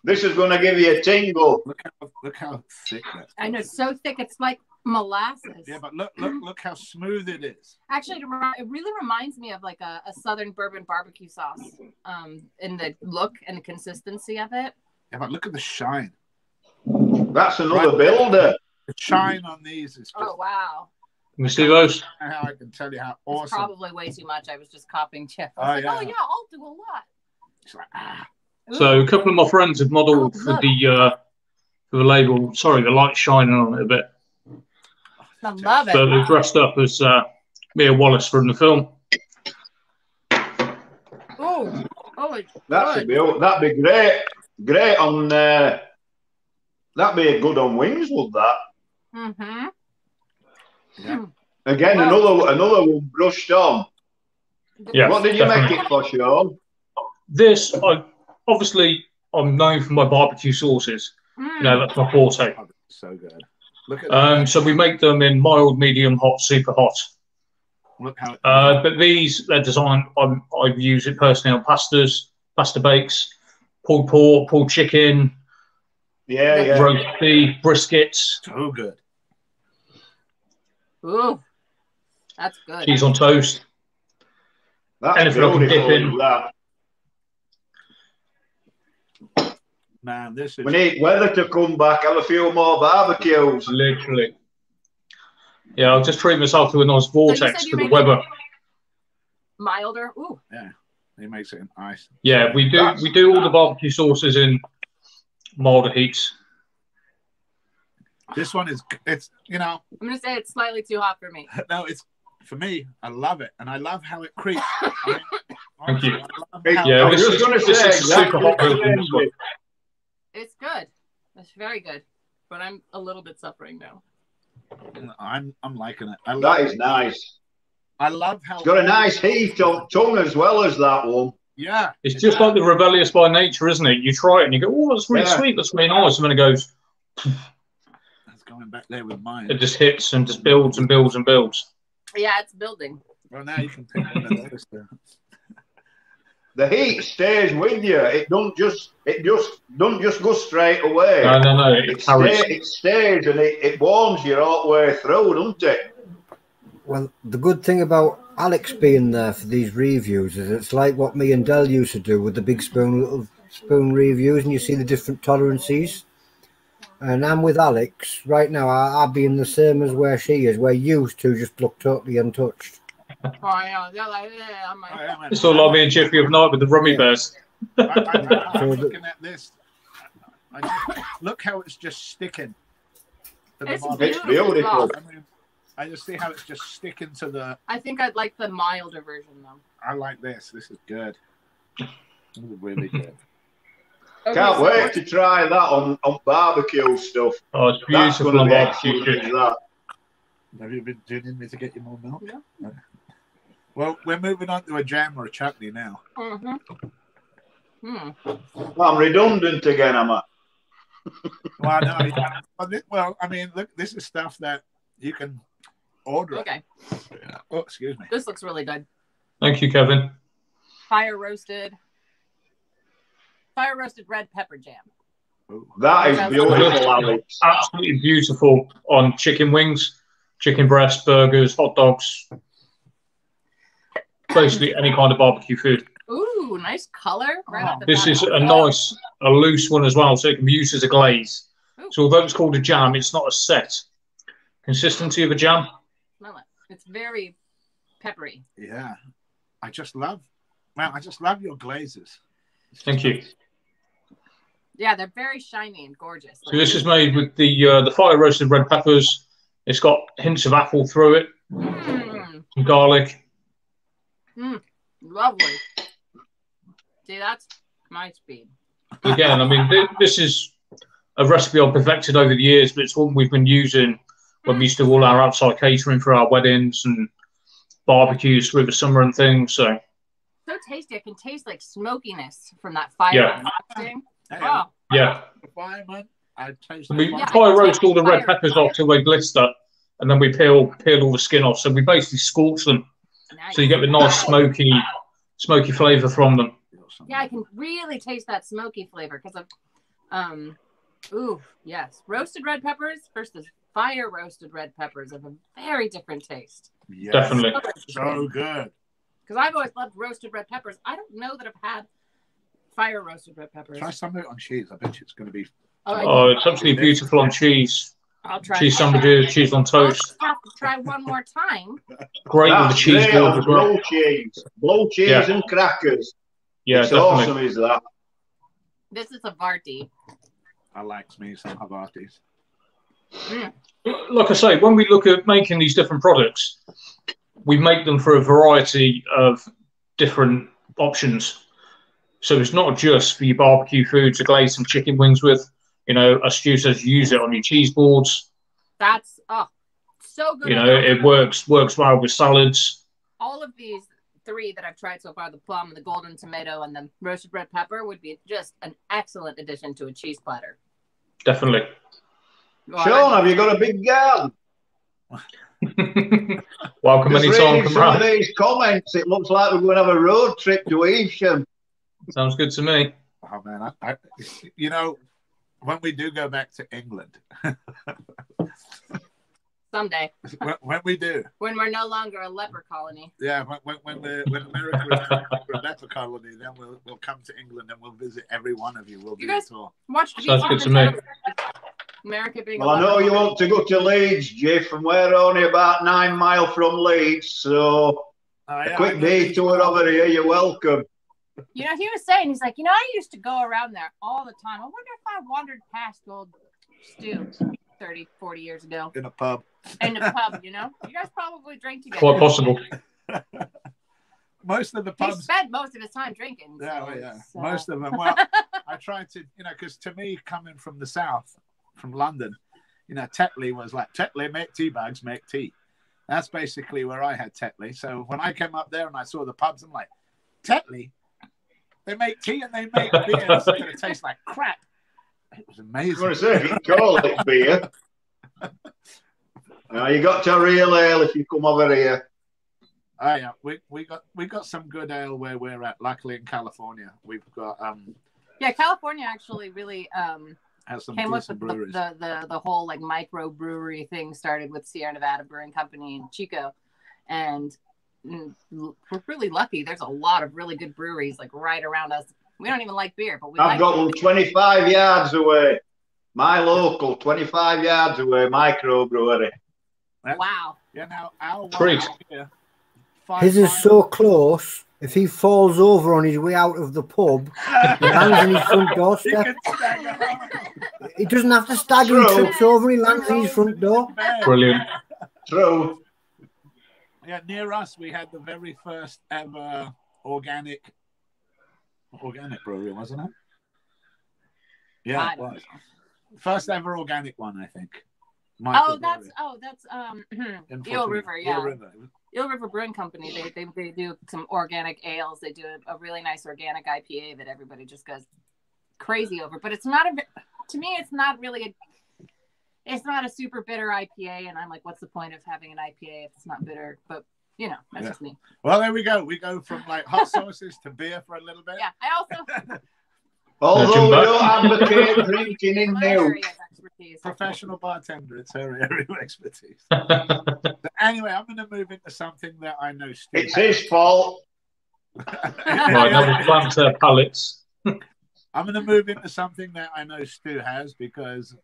This is going to give you a tingle. Look how thick that is. I know, it's so thick. It's like molasses. Yeah, but look how smooth it is. Actually, it really reminds me of like a Southern bourbon barbecue sauce in the look and the consistency of it. Yeah, but look at the shine. That's another builder. The shine on these is just... Oh, wow. Can we see those? How I can tell you how It's awesome. probably way too much. I was just copying Jeff. Oh, I was yeah. like, oh, yeah, I'll do a lot. It's like, So a couple of my friends have modelled for the label. Sorry, the light's shining on it a bit. I love it. So they're dressed up as Mia Wallace from the film. Oh, That'd be great. Great on. That'd be good on wings, would that? Mm-hmm. yeah. Again, another one brushed on. Yeah. What did you make it for, Sean? This, I'm known for my barbecue sauces. You know, that's my forte. Oh, so good. Look at that. So we make them in mild, medium, hot, super hot. Look how. But they're designed. I've used it personally on pastas, pasta bakes, pulled pork, pulled chicken, Yeah. roast beef, briskets, So good. Ooh, that's good. cheese on toast. That's Anything I can dip beautiful. in. That. Man, this is. We need weather to come back. Have a few more barbecues. Literally. Yeah, I'll just treat myself to a nice vortex you for the make weather. Milder. Ooh. Yeah, he makes it nice. Yeah, we do all the barbecue sauces in milder heats. This one is. It's I'm gonna say it's slightly too hot for me. no, it's for me. I love it, and I love how it creeps. Thank you. Yeah, I was just going to this say is super hot exactly version, this one. It's good. It's very good. But I'm a little bit suffering now. I'm liking it. That is nice. I love how It's got a nice heat on tongue as well as that one. Yeah, It's just like the rebellious by nature, isn't it? You try it and you go, oh, that's really Yeah. sweet, that's really nice. And then it goes, That's going back there with mine. it just hits and just builds and builds and builds. Yeah, it's building. Well, now you can pick one of those. The heat stays with you. It don't just go straight away. No. It carries. It stays and it warms you all the way through, doesn't it? Well, the good thing about Alex being there for these reviews is it's like what me and Del used to do with the big spoon, little spoon reviews, and you see the different tolerances. And I'm with Alex right now. I'll be in the same as where she is, where you two just look totally untouched. Oh, yeah, I'm like, It's all like me and Jeff the other night with the rummy bears. I'm looking at this. Look how it's just sticking. To the It's bottom. It's beautiful. I mean, I just see how it's just sticking to the. I think I'd like the milder version though. I like this. This is good. This is really good. Okay, Can't so wait to try that on barbecue stuff. Oh, it's That's beautiful going to on be barbecue. excellent. That. Have you been doing me to get you more milk? Yeah. Well, we're moving on to a jam or a chutney now. I'm redundant again, am I? Well, no, well, I mean, look, this is stuff that you can order. Okay, Oh, excuse me. this looks really good. Thank you, Kevin. Fire roasted red pepper jam. That is beautiful, Alex. Absolutely beautiful on chicken wings, chicken breast, burgers, hot dogs. Basically any kind of barbecue food. Ooh, nice color. Right off the This bat. is a loose one as well, so it can be used as a glaze. Ooh. So although it's called a jam, it's not a set consistency of a jam. Smell it. It's very peppery. Yeah. I just love your glazes. Thank you. Yeah, they're very shiny and gorgeous. So this is made with the fire roasted red peppers. It's got hints of apple through it, some garlic. Lovely. See, that's my speed. Again, I mean, this is a recipe I've perfected over the years, but it's one we've been using when we used to do all our outside catering for our weddings and barbecues through the summer and things. So tasty. I can taste like smokiness from that fire. Yeah. Oh. Yeah. Fireman, I taste We Yeah, fire roast all the fire. red peppers off till they blister, and then we peel all the skin off. So we basically scorch them, Nice. so you get the nice smoky flavour from them. Yeah, I can really taste that smoky flavor because of, ooh, yes, roasted red peppers versus fire roasted red peppers have a very different taste. Yes. Definitely. So good. Because I've always loved roasted red peppers. I don't know that I've had fire roasted red peppers. Try some of it on cheese. I bet you it's going to be. Oh, it's absolutely beautiful on cheese. I'll try. Cheese sandwiches, cheese on I'll toast. just have to try one more time. Great with the That's cheese great board on as well. blue cheese Yeah. and crackers. Yeah, It's definitely. awesome, is that? This is a Varti. I like me some Havartis. Like I say, when we look at making these different products, we make them for a variety of different options. So it's not just for your barbecue food to glaze some chicken wings with. You know, as Stu says, use it on your cheese boards. That's so good. You know, it works well with salads. All of these three that I've tried so far, the plum, the golden tomato, and the roasted red pepper, would be just an excellent addition to a cheese platter. Definitely. Well, Sean, have you got a big garden? Welcome Just anytime. reading Come some of round. these comments, it looks like we're going to have a road trip to Evesham. Sounds good to me. Oh man, you know, when we do go back to England, someday, when we do, when we're no longer a leper colony. yeah, when America is no longer a leper colony, then we'll come to England and we'll visit every one of you. We'll do You guys a tour. watch Sounds good to me. America being Well, a I know leper you colony. want to go to Leeds, Jeff, and we're only about 9 miles from Leeds, so a quick detour over here, you're welcome. You know, he was saying, he's like, you know, I used to go around there all the time. I wonder if I wandered past old Stu 30, 40 years ago In a pub. in the pub, you know? You guys probably drink together. Quite possible. Most of the He pubs. spent most of his time drinking. Yeah, so well, yeah. it's, Most of them. Well, I tried to, you know, because to me, coming from the south, from London, you know, Tetley was like, Tetley, make tea bags, make tea. That's basically where I had Tetley. So when I came up there and I saw the pubs, I'm like, Tetley? They make tea and they make beer. This is going to taste like crap. It was I amazing. was going to say, you can call it beer. You got to real ale if you come over here. Oh yeah, we got some good ale where we're at. Luckily in California, we've got yeah, California actually really has some came with decent the breweries. the whole like micro brewery thing started with Sierra Nevada Brewing Company in Chico, and we're really lucky. There's a lot of really good breweries like right around us. We don't even like beer, but we I've like got one 25 yards away. My local, 25 yards away, microbrewery. Wow. Yeah, now our Treat. one here, His is so close. If he falls over on his way out of the pub, he lands in his front He doorstep. can stagger home. He doesn't have to stagger. He trips over. He lands in his front door. Brilliant. True. Yeah, near us we had the very first ever organic brewery, wasn't it? Yeah, I it don't was. First ever organic one, I think. Microbrewery That's in Eel Fort River, Eel yeah. River. Eel River Brewing Company. They do some organic ales. They do a really nice organic IPA that everybody just goes crazy over. But it's not to me, it's not really it's not a super bitter IPA. And I'm like, what's the point of having an IPA if it's not bitter? But you know, that's just me. Well, there we go. We go from like hot sauces to beer for a little bit. Yeah, I also Although we don't advocate drinking in my milk. area of expertise. Professional bartender, it's her area of expertise. So anyway, I'm going to move into something that I know Steve. It's his fault. Right, now we'll plant their pallets. I'm going to move into something that I know Stu has because,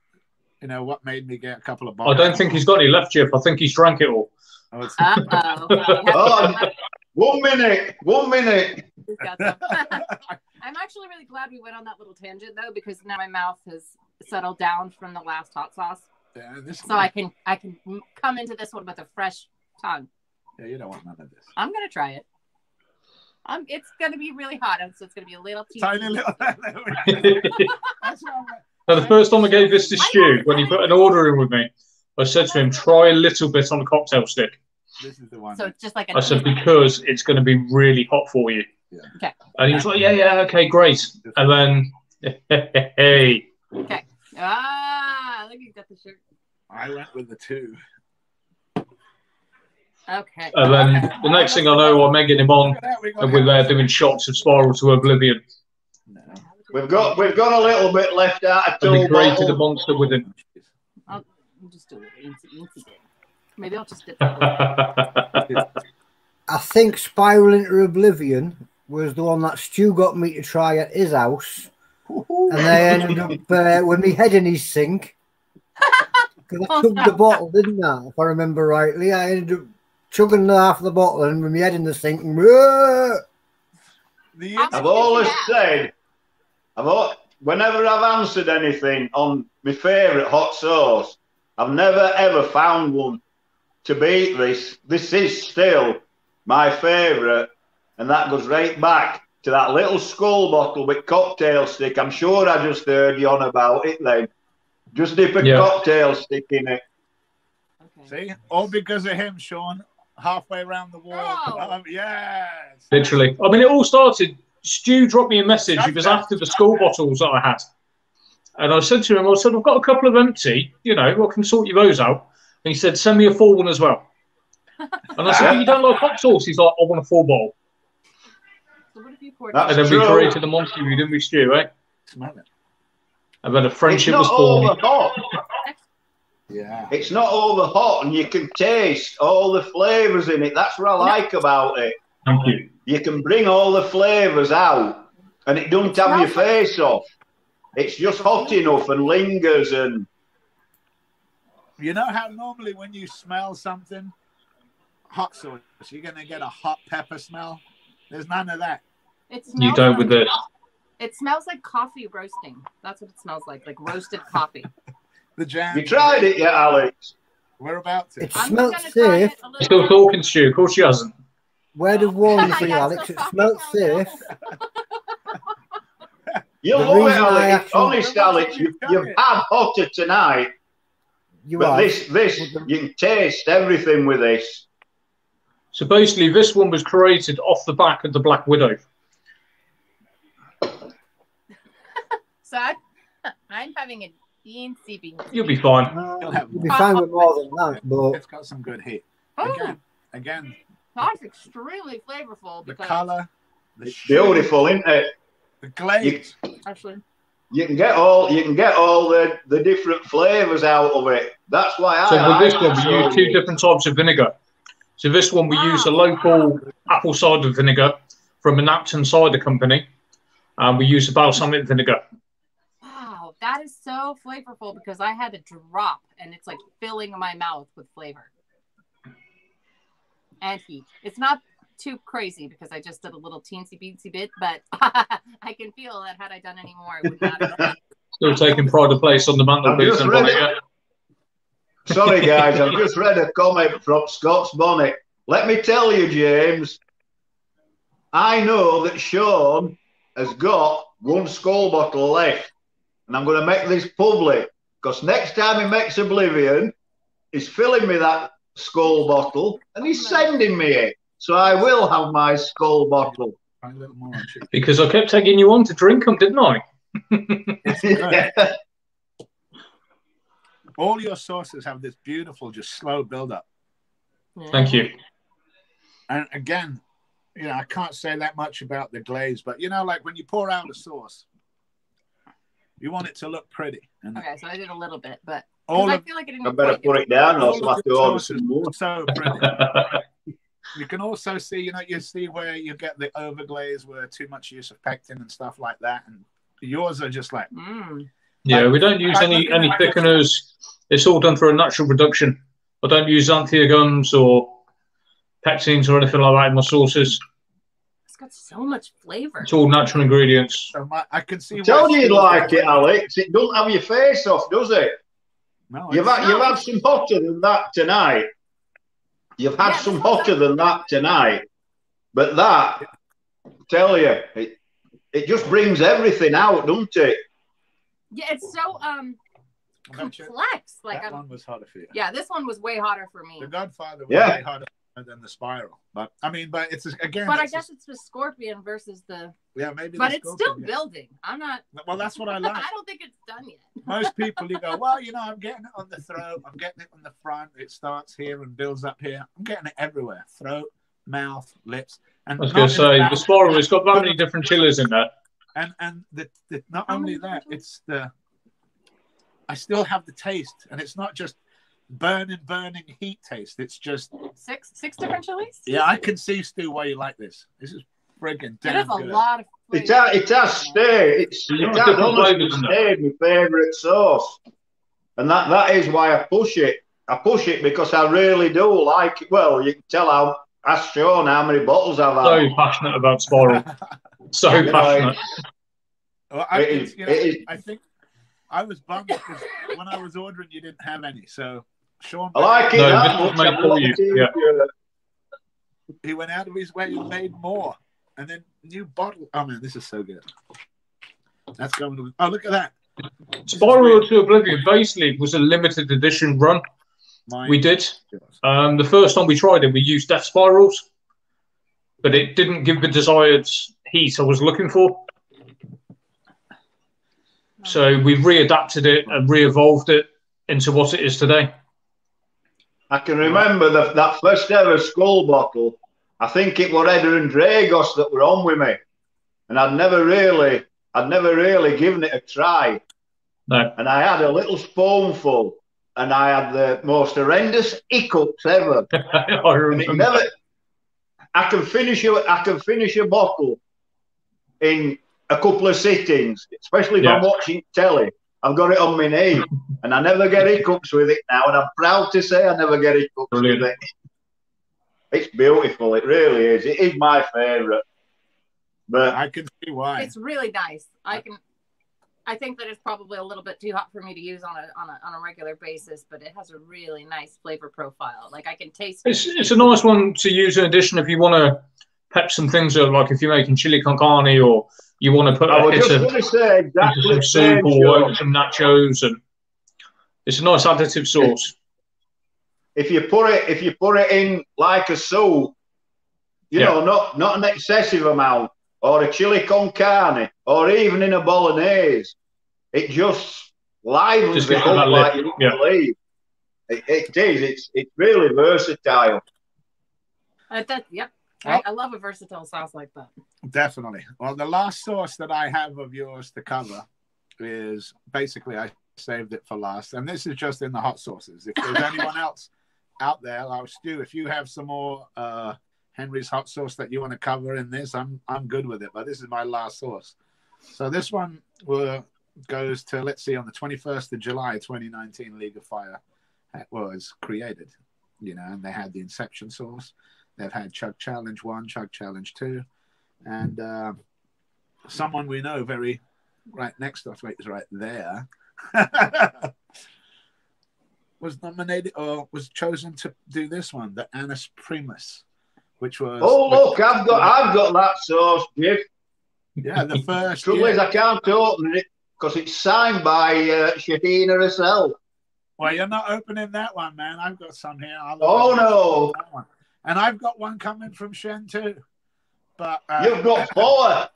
you know, what made me get a couple of I boxes. don't think he's got any left, Jeff. I think he's drank it all. Oh, it's... Oh, 1 minute. 1 minute. He's got some. I'm actually really glad we went on that little tangent though, because now my mouth has settled down from the last hot sauce. Yeah, so I can come into this one with a fresh tongue. Yeah, you don't want none of this. I'm gonna try it. It's gonna be really hot, so it's gonna be a little tiny little. Now, the first time I gave this to Stu, when he put an order in with me, I said to him, "Try a little bit on a cocktail stick." This is the one. So it's just like I said, because it's going to be really hot for you. Yeah. Okay. And he was like, yeah, okay, great. And then, hey. Okay. Ah, look, you got the shirt. I went with the 2. Okay. And then the next thing I know, I'm egging him on, and we're there doing shots of Spiral to Oblivion. No. We've got a little bit left out of And we two created a bottles. monster with him. I'll just do it. Easy. Maybe I'll just dip I think Spiral into Oblivion was the one that Stu got me to try at his house. And they ended up with me head in his sink. Because I chugged the bottle, didn't I? If I remember rightly. I ended up chugging half the bottle and with my head in the sink. And, I've always said, whenever I've answered anything on my favourite hot sauce, I've never ever found one to beat this. This is still my favourite, and that goes right back to that little skull bottle with cocktail stick. I'm sure I just heard you on about it then. Just dip a cocktail stick in it. Okay. See? All because of him, Sean. Halfway around the wall. Oh. Yes. Literally. I mean, it all started, Stu dropped me a message. It was after the skull bottles that I had. And I said to him, I've got a couple of empty, you know, I can sort you those out. And he said, send me a full one as well. And I said, well, you don't like hot sauce? He's like, I want a full bowl. So what if you poured That's and then true. we created a monster, we didn't we, Stu, eh? Smell it. And then a friendship It's was not born. over hot. Yeah. It's not over hot, and you can taste all the flavours in it. That's what I like about it. Thank you. You can bring all the flavours out, and it doesn't have your face off. It's just hot enough and lingers. And You know how normally when you smell something, hot sauce, you're going to get a hot pepper smell? There's none of that. You don't with this. It smells like coffee roasting. That's what it smells like roasted coffee. The jam. you tried it yet, Alex? We're about to. It I'm smelt gonna try safe. it a little Still bit. talking, Stu. Of course she hasn't. Word of warning for you, Yeah, Alex. so It far. smelt safe. You'll The love it, reason I Alex. actually- Honest, Alex, you've had hotter tonight. But This you can taste everything with this. So basically, this one was created off the back of the Black Widow. So I'm having a bean. You'll be fine. You'll be fine with more than that, but It's got some good heat. Oh, Again, that's extremely flavorful. the Because colour, the It's beautiful, isn't it? the glaze. actually, You can get all the different flavours out of it. That's why So I with this like one, it we so use two much. different types of vinegar. So this one, we use a local apple cider vinegar from a Napton cider company. And we use a balsamic vinegar. wow, that is so flavorful because I had a drop and it's like filling my mouth with flavor and heat. It's not too crazy because I just did a little teensy bit, but I can feel that had I done any more, it would not have. Still taking pride of place on the mantelpiece. just And ready. yeah. Sorry, guys, I've just read a comment from Scott's Bonnet. Let me tell you, James, I know that Sean has got one skull bottle left, and I'm going to make this public because next time he makes Oblivion, he's filling me that skull bottle and he's sending me it. So I will have my skull bottle. Try a little more on chicken. Because I kept taking you on to drink them, didn't I? All your sauces have this beautiful, just slow build up. Thank you. And again, you know, I can't say that much about the glaze, but you know, like when you pour out a sauce, you want it to look pretty. And Okay, so I did a little bit, but all I of feel like I didn't. I better quite put it down, or all I'll have of to the order sauces some more. are so pretty. You can also see, you see where you get the overglaze where too much use of pectin and stuff like that, and yours are just like. Yeah, we don't use any thickeners. It's all done for a natural production. I don't use xanthia gums or pectins or anything like that in my sauces. It's got so much flavor. It's all natural ingredients. So I can see. I told you you'd like it, Alex. It doesn't have your face off, does it? No, you've had some hotter than that tonight. You've had some hotter than that tonight. But that, I tell you, it just brings everything out, doesn't it? Yeah, it's so complex. Like that one was hotter for you. Yeah, this one was way hotter for me. The Godfather was way hotter than the Spiral, but it's again. But I guess it's the Scorpion versus the. Yeah, maybe. But it's still building. I'm not. Well, that's what I like. I don't think it's done yet. Most people, you go, well, I'm getting it on the throat. I'm getting it on the front. It starts here and builds up here. I'm getting it everywhere: throat, mouth, lips. And I was going to say the Spiral. It's got that many different chilies in there. And not only that, it's I still have the taste, and it's not just burning heat taste. It's just six different chilies. Yeah, I can see, Stu, why you like this. This is friggin' damn good. It has a lot of flavor. It has stayed. It has honestly stayed my favourite sauce, and that is why I push it. I push it because I really do like it. Well, you can tell I've shown how many bottles I've had. So passionate about Spiral. So passionate. Well, I think I was bummed because when I was ordering, you didn't have any. So Sean, I like it. Yeah. He went out of his way and made more, and then new bottle. Oh man, this is so good. That's going to. Oh, look at that. Spiral to Oblivion basically was a limited edition run. We did. The first time we tried it, we used death spirals, but it didn't give the desired heat I was looking for. So we readapted it and re-evolved it into what it is today. I can remember that first ever skull bottle. I think it was Edda and Dragos that were on with me, and I'd never really given it a try. No. And I had a little spoonful, and I had the most horrendous hiccups ever. I remember. I can finish a bottle in a couple of sittings, especially if I'm watching telly. I've got it on my knee, and I never get hiccups with it now, and I'm proud to say I never get hiccups with it. It's beautiful. It really is. It is my favourite. But I can see why. It's really nice. I think that it's probably a little bit too hot for me to use on a regular basis, but it has a really nice flavor profile. Like I can taste it. It's a nice one to use in addition if you want to pep some things up, like if you're making chili con carne or you want to put some soup or some nachos, and it's a nice additive sauce. If you put it in like a soup, you know, not an excessive amount, or a chili con carne, or even in a bolognese, it just livens it up like you wouldn't believe. It is. It's really versatile. I love a versatile sauce like that. Definitely. Well, the last sauce that I have of yours to cover is basically I saved it for last, and this is just in the hot sauces. If there's anyone else out there, like Stu, if you have some more Henry's hot sauce that you want to cover in this, I'm good with it. But this is my last sauce. So this one goes to, let's see, on the 21st of July, 2019, League of Fire was created. You know, and they had the Inception sauce. They've had Chug Challenge 1, Chug Challenge 2, and someone we know very right next to us, is right there, was nominated or was chosen to do this one, the Annus Primus, which was. Oh look, I've got that sauce, Jeff. Yeah, the first. Trouble is, I can't open it because it's signed by Shahina herself. Well, you're not opening that one, man. I've got some here. Oh no. And I've got one coming from Shen too. But you've got 4.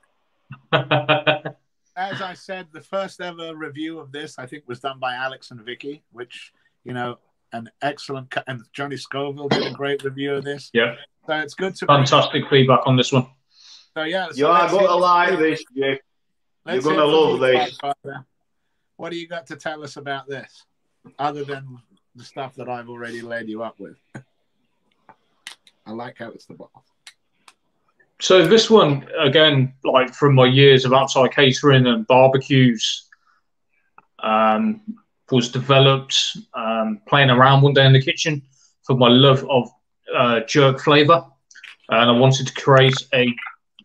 As I said, the first ever review of this, I think, was done by Alex and Vicky, which, you know, an excellent and Johnny Scoville did a great review of this. Yeah. So it's good to fantastic feedback on this one. So yeah, you are going to like this, Jeff. You're going to love this. What do you got to tell us about this, other than the stuff that I've already laid you up with? I like how it's the bottle. So this one, again, like from my years of outside catering and barbecues, was developed playing around one day in the kitchen for my love of jerk flavour. And I wanted to create a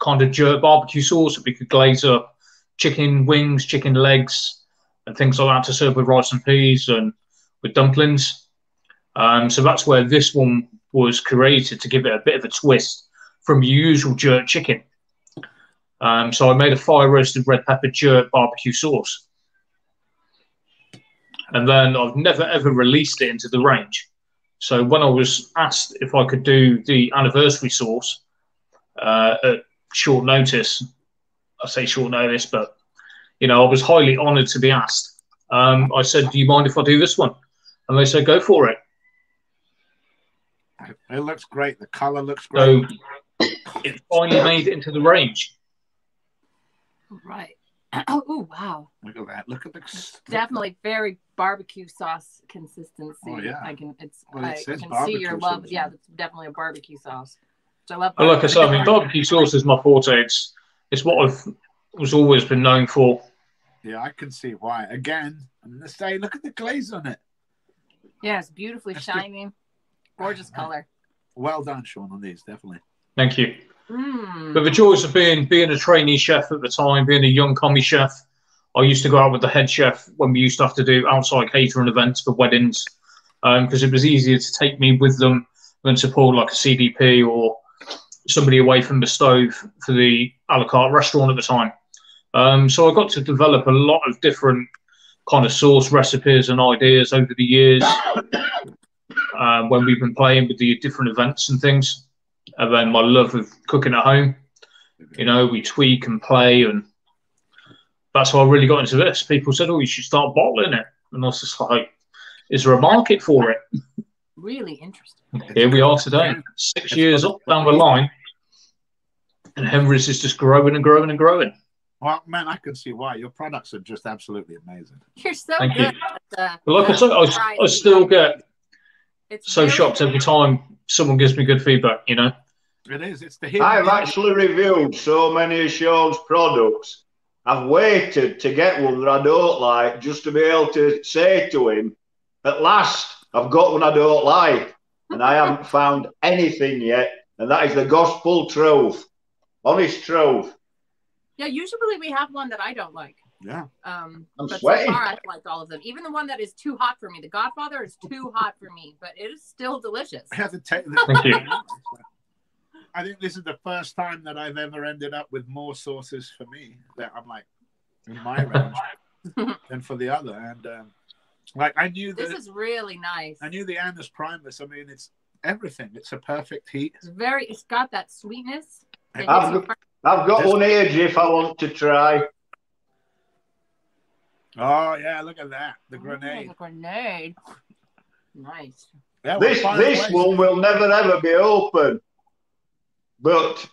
kind of jerk barbecue sauce that we could glaze up chicken wings, chicken legs, and things like that to serve with rice and peas and with dumplings. So that's where this one was created, to give it a bit of a twist from your usual jerk chicken. So I made a fire-roasted red pepper jerk barbecue sauce. And then I've never, ever released it into the range. So when I was asked if I could do the anniversary sauce at short notice, I say short notice, but, you know, I was highly honoured to be asked. I said, do you mind if I do this one? And they said, go for it. It looks great. The colour looks great. So it finally made it into the range. Right. Oh, wow. Look at that. Look at the... Definitely very barbecue sauce consistency. Oh, yeah. I can barbecue see your love. sauce. Yeah, it's definitely a barbecue sauce. So I love But like I said, I mean, barbecue sauce is my forte. It's what I've was always been known for. Yeah, I can see why. Again, I'm going to say, look at the glaze on it. Yeah, it's beautifully shiny. Gorgeous color. Well done, Sean, on these, definitely. Thank you. But the joys of being a trainee chef at the time, being a young commie chef, I used to go out with the head chef when we used to have to do outside catering events for weddings, because it was easier to take me with them than to pull like a CDP or somebody away from the stove for the a la carte restaurant at the time. So I got to develop a lot of different kind of sauce recipes and ideas over the years when we've been playing with the different events and things. And then my love of cooking at home, you know, we tweak and play, and that's how I really got into this. People said, oh, you should start bottling it. And I was just like, is there a market for it? Really interesting. Here we are today, 6 years up down the line, and Henry's is just growing and growing and growing. Well, man, I can see why. Your products are just absolutely amazing. You're so Thank good. you. But like I said, I still get so shocked every time someone gives me good feedback, you know. It is. It's the hidden. I've actually reviewed so many of Sean's products. I've waited to get one that I don't like just to be able to say to him, at last, I've got one I don't like. And I haven't found anything yet. And that is the gospel truth. Honest truth. Yeah, usually we have one that I don't like. Yeah. But sweating. so far I've liked all of them. Even the one that is too hot for me. The Godfather is too hot for me, but it is still delicious. I have to take Thank you. I think this is the first time that I've ever ended up with more sauces for me that I'm like in my range than for the other. And like I knew that this is really nice. I knew the Annus Primus. I mean, it's everything. It's a perfect heat. It's got that sweetness. I've got one here, if I want to try. Oh yeah, look at that. The grenade. The grenade. Nice. Yeah, This one will never ever be open. But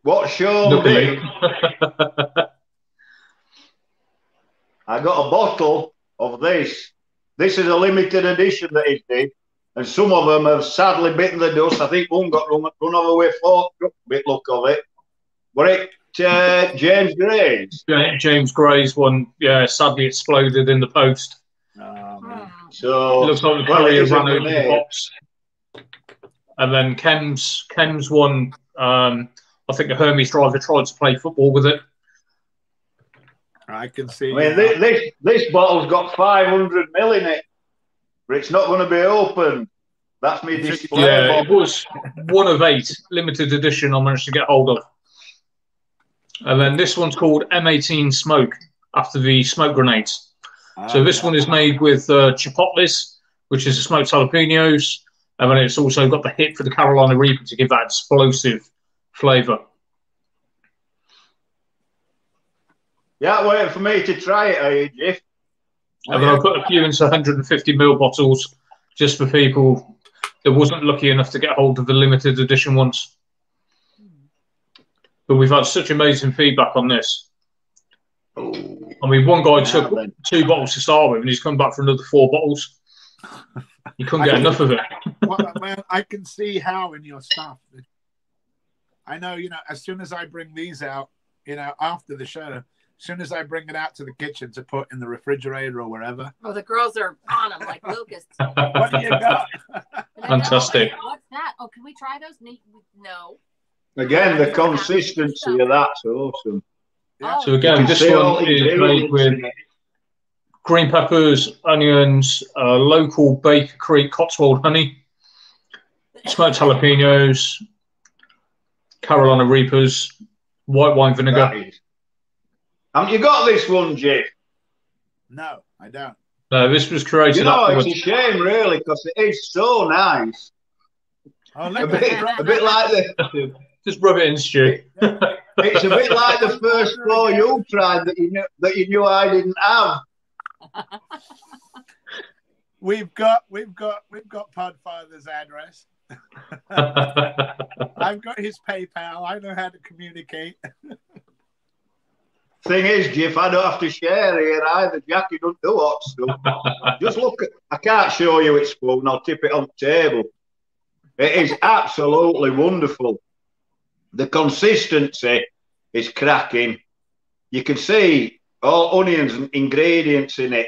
what Sean did, I got a bottle of this. This is a limited edition that he did. And some of them have sadly bitten the dust. I think one got run over with fork, bit look of it. But it, James Gray's. James Gray's one, yeah, sadly exploded in the post. So it looks like the courier ran over the box. And then Ken's one, I think the Hermes driver tried to play football with it. I can see. I mean, this bottle's got 500 ml in it, but it's not going to be opened. That's me display. Yeah, it was one of 8, limited edition. I managed to get hold of. And then this one's called M18 Smoke, after the smoke grenades. So this one is made with chipotles, which is the smoked jalapenos, and then it's also got the hit for the Carolina Reaper to give that explosive flavour. Yeah, waiting for me to try it, are you, Jeff? And then I put a few into 150ml bottles just for people that wasn't lucky enough to get hold of the limited edition ones. But we've had such amazing feedback on this. I mean, one guy took 2 bottles to start with, and he's come back for another 4 bottles. You couldn't get enough of it. Well, man, I can see how in your stuff. I know, as soon as I bring these out, after the show, as soon as I bring it out to the kitchen to put in the refrigerator or wherever. Oh, the girls are on them like locusts. What do you got? Fantastic. What's that? Oh, can we try those? No. Again, the consistency of that's awesome. Yeah. So again, this one is made with green peppers, onions, local Baker Creek Cotswold honey, smoked jalapenos, Carolina Reapers, white wine vinegar. Haven't you got this one, Jake? No, I don't. No, this was created it's a shame, really, because it is so nice. Oh, a bit like the... Just rub it in, Stu. It's a bit like the first four you tried that you knew I didn't have. We've got Podfather's address. I've got his PayPal. I know how to communicate. Thing is, Jiff, I don't have to share here either. Jackie don't do hot stuff. Just look I can't show you its spoon. I'll tip it on the table. It is absolutely wonderful. The consistency is cracking. You can see all onions and ingredients in it.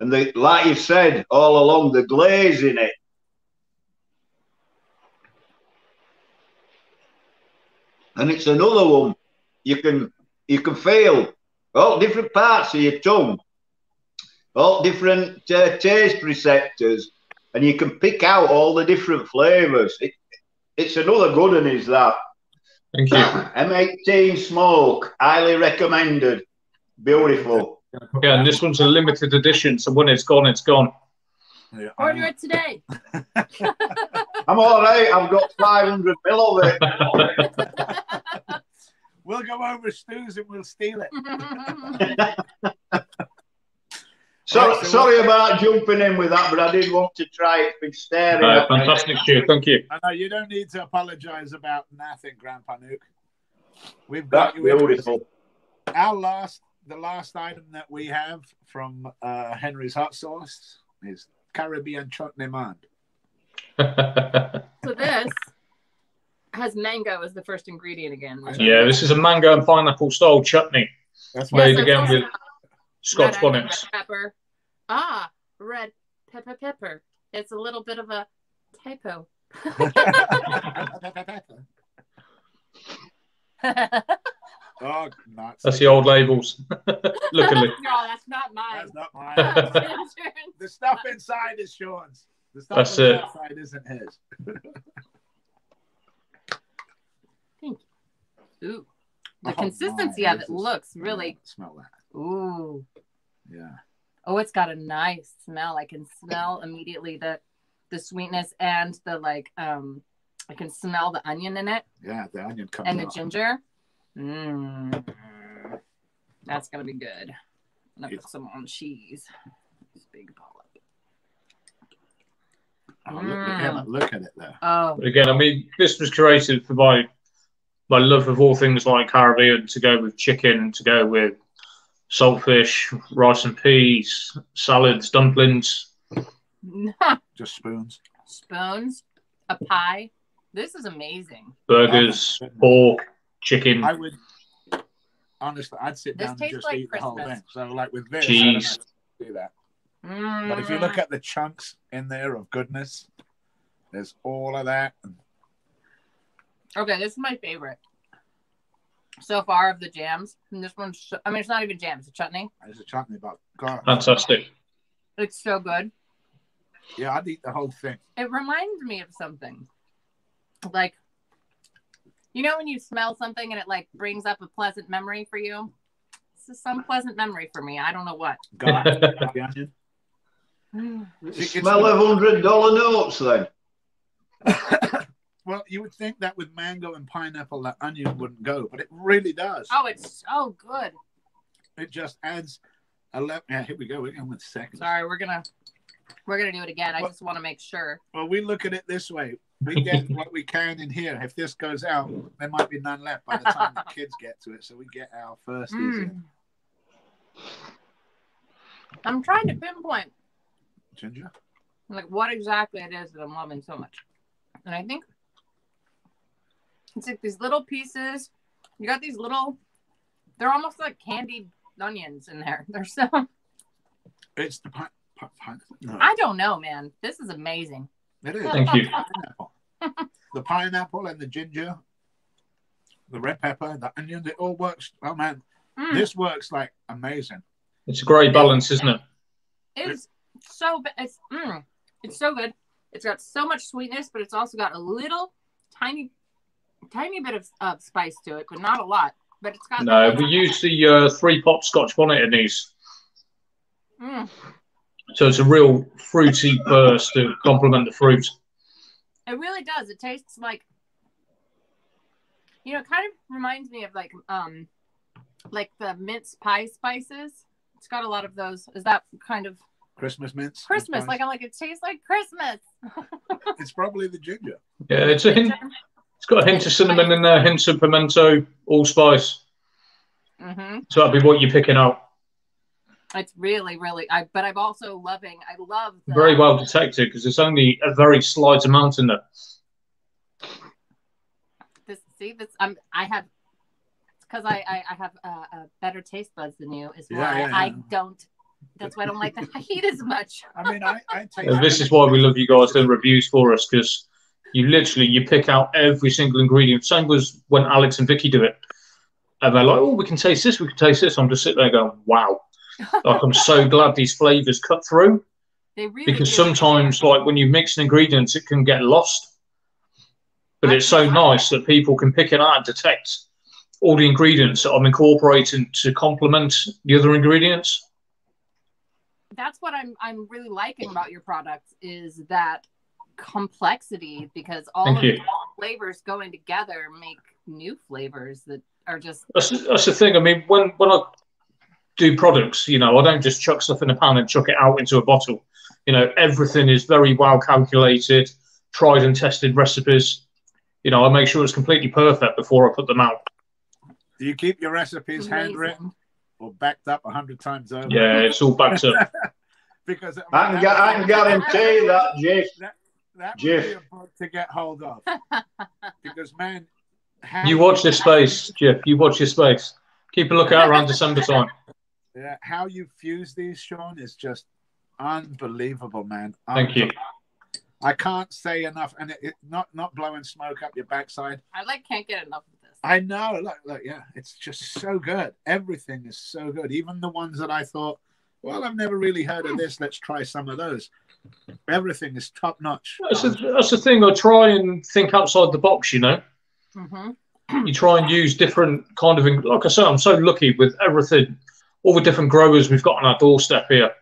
And like you said, all along the glaze in it. And it's another one. You can feel all different parts of your tongue, all different taste receptors, and you can pick out all the different flavours. It's another good one, is that. Thank you. M18 smoke, highly recommended. Beautiful. Yeah, and this one's a limited edition, so when it's gone, it's gone. Yeah, Order it today. I'm all right. I've got 500 mil of it. We'll go over Stu's and we'll steal it. Sorry about jumping in with that, but I did want to try it. Been staring at me. Fantastic, Stu. Thank you. I know you don't need to apologise about nothing, Grandpa Nuke. We've got you. Beautiful. The last item that we have from Henry's Hot Sauce is Caribbean chutney man. So this has mango as the first ingredient again. Yeah, this is a mango and pineapple style chutney. That's made again with Scotch bonnets. Red pepper. Red pepper. It's a little bit of a typo. Oh, nuts. That's the old labels. Luckily. No, that's not mine. That's not mine. The stuff inside is Sean's. The stuff That's it. outside isn't his. Thank you. Ooh. The consistency of it looks really... Smell that. Ooh. Yeah. Oh, it's got a nice smell. I can smell immediately the sweetness and the I can smell the onion in it. Yeah, the onion comes and the out. ginger. That's gonna be good. I'm gonna put some on cheese. This big polyp. Oh, look at it though. Oh. But again, I mean, this was created for my love of all things like Caribbean, to go with chicken, to go with saltfish, rice and peas, salads, dumplings. Just spoons. Spoons, a pie. This is amazing. Burgers, pork, chicken. I would honestly, I'd sit down and just like eat the whole Christmas. thing. So, like with this, Cheese. I don't do that. But if you look at the chunks in there of goodness, there's all of that. Okay, this is my favorite so far of the jams. And this one's, I mean, it's not even jam, it's a chutney. There's a chutney, but God, Fantastic. It's so good. yeah, I'd eat the whole thing. It reminds me of something. Like, you know when you smell something and it like brings up a pleasant memory for you? This is some pleasant memory for me. I don't know what. God, Smell of $100 notes then. Well, you would think that with mango and pineapple, that onion wouldn't go, but it really does. Oh, it's so good. It just adds a level. Yeah, here we go. We're going with seconds. Sorry, we're gonna do it again. I just want to make sure. Well, we look at it this way. We get what we can in here. If this goes out, there might be none left by the time the kids get to it. So we get our firsties in. I'm trying to pinpoint. Ginger? like what exactly it is that I'm loving so much. And I think it's like these little pieces. You got these little, they're almost like candied onions in there. They're so. It's the no. I don't know, man. This is amazing. It is. Thank you. The pineapple and the ginger, the red pepper, the onion, it all works. Oh, man. This works like amazing. It's a great balance, isn't it? It's so it's so good. It's got so much sweetness, but it's also got a little tiny bit of spice to it, but not a lot. But it's got no. We use the 3-pop Scotch bonnet in these, so it's a real fruity burst to complement the fruit. It really does. It tastes like, you know, it kind of reminds me of like the mince pie spices. It's got a lot of those. Is that kind of Christmas mince? Christmas. Like, I'm like, it tastes like Christmas. It's probably the ginger. Yeah, it's a hint. It's got a hint of cinnamon in there, hints of pimento, allspice. So that'd be what you're picking out. It's really, really. But I'm also loving. I love. Very well detected because it's only a very slight amount in there. I have. Because I have a better taste buds than you, is why I don't. That's why I don't like the heat as much. I mean, I taste. This is why we love you guys doing reviews for us, because you pick out every single ingredient. Same as when Alex and Vicky do it, and they're like, "Oh, we can taste this. We can taste this." I'm just sitting there going, "Wow!" Like, I'm so glad these flavors cut through. They really because do. sometimes, like when you mix ingredients, it can get lost. But it's so nice that people can pick it out and detect all the ingredients that I'm incorporating to complement the other ingredients. That's what I'm really liking about your products, is that complexity, because all of the flavors going together make new flavors that are just. That's the thing. I mean, when I do products, you know, I don't just chuck stuff in a pan and chuck it out into a bottle. You know, everything is very well calculated, tried and tested recipes. You know, I make sure it's completely perfect before I put them out. Do you keep your recipes handwritten or backed up 100 times over? Yeah, it's all backed up. Because I can guarantee that, Jeff. That would be a book to get hold of. Because, man, you watch this space, Jeff. You watch your space. Keep a lookout around December time. Yeah, how you fuse these, Sean, is just unbelievable, man. Thank you. I can't say enough, and it not blowing smoke up your backside. I can't get enough of this. I know, look, yeah, it's just so good. Everything is so good. Even the ones that I thought, well, I've never really heard of this. Let's try some of those. Everything is top notch. That's the thing. I try and think outside the box. You know, you try and use different kind of. Like I said, I'm so lucky with everything, all the different growers we've got on our doorstep here.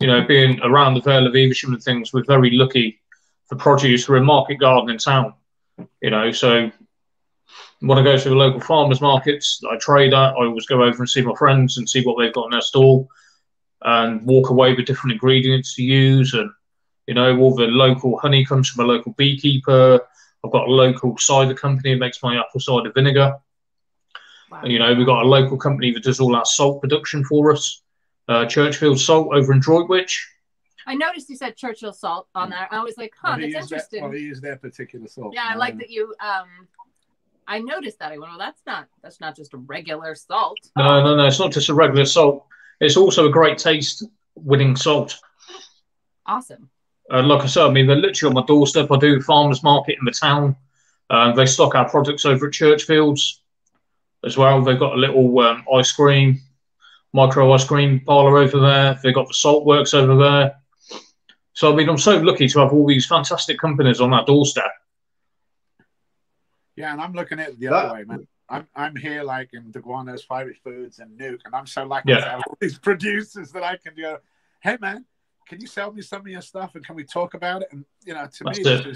You know, being around the Vale of Evesham and things, we're very lucky for produce. We're a market garden in town. You know, so when I go to the local farmers markets I trade at, I always go over and see my friends and see what they've got in their stall and walk away with different ingredients to use. And, you know, all the local honey comes from a local beekeeper. I've got a local cider company that makes my apple cider vinegar. Wow. And, you know, we've got a local company that does all our salt production for us. Churchfield Salt over in Droitwich. I noticed you said Churchill Salt on there. I was like, that's interesting. They use their particular salt. Yeah, I like that you. I noticed that. I went, well, that's not just a regular salt. No, it's not just a regular salt. It's also a great taste-winning salt. Awesome. Like I said, I mean, they're literally on my doorstep. I do farmers market in the town. They stock our products over at Churchfields as well. They've got a little micro ice cream parlour over there. They've got the salt works over there. So, I mean, I'm so lucky to have all these fantastic companies on our doorstep. Yeah, and I'm looking at it the other way, man. I'm here like in Deguano's, Firey Foods, and Nuke, and I'm so lucky to have all these producers that I can go, hey, man, can you sell me some of your stuff, and can we talk about it? And, you know, to me,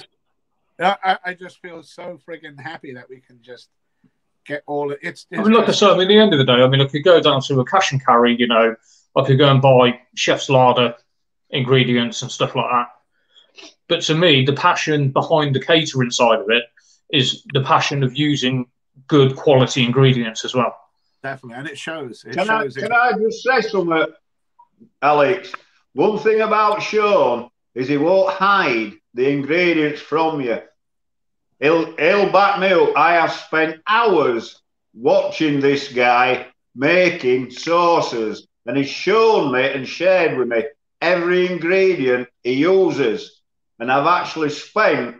I just feel so friggin' happy that we can just get all it. I mean, like I said, I mean, at the end of the day, I mean, I could go down to a cash and carry, you know, I could go and buy chef's larder ingredients and stuff like that. But to me, the passion behind the catering side of it is the passion of using good quality ingredients as well. Definitely, and it shows. Can I just say something, Alex? One thing about Sean, is he won't hide the ingredients from you. He'll back me up. I have spent hours watching this guy making sauces, and he's shown me and shared with me every ingredient he uses. And I've actually spent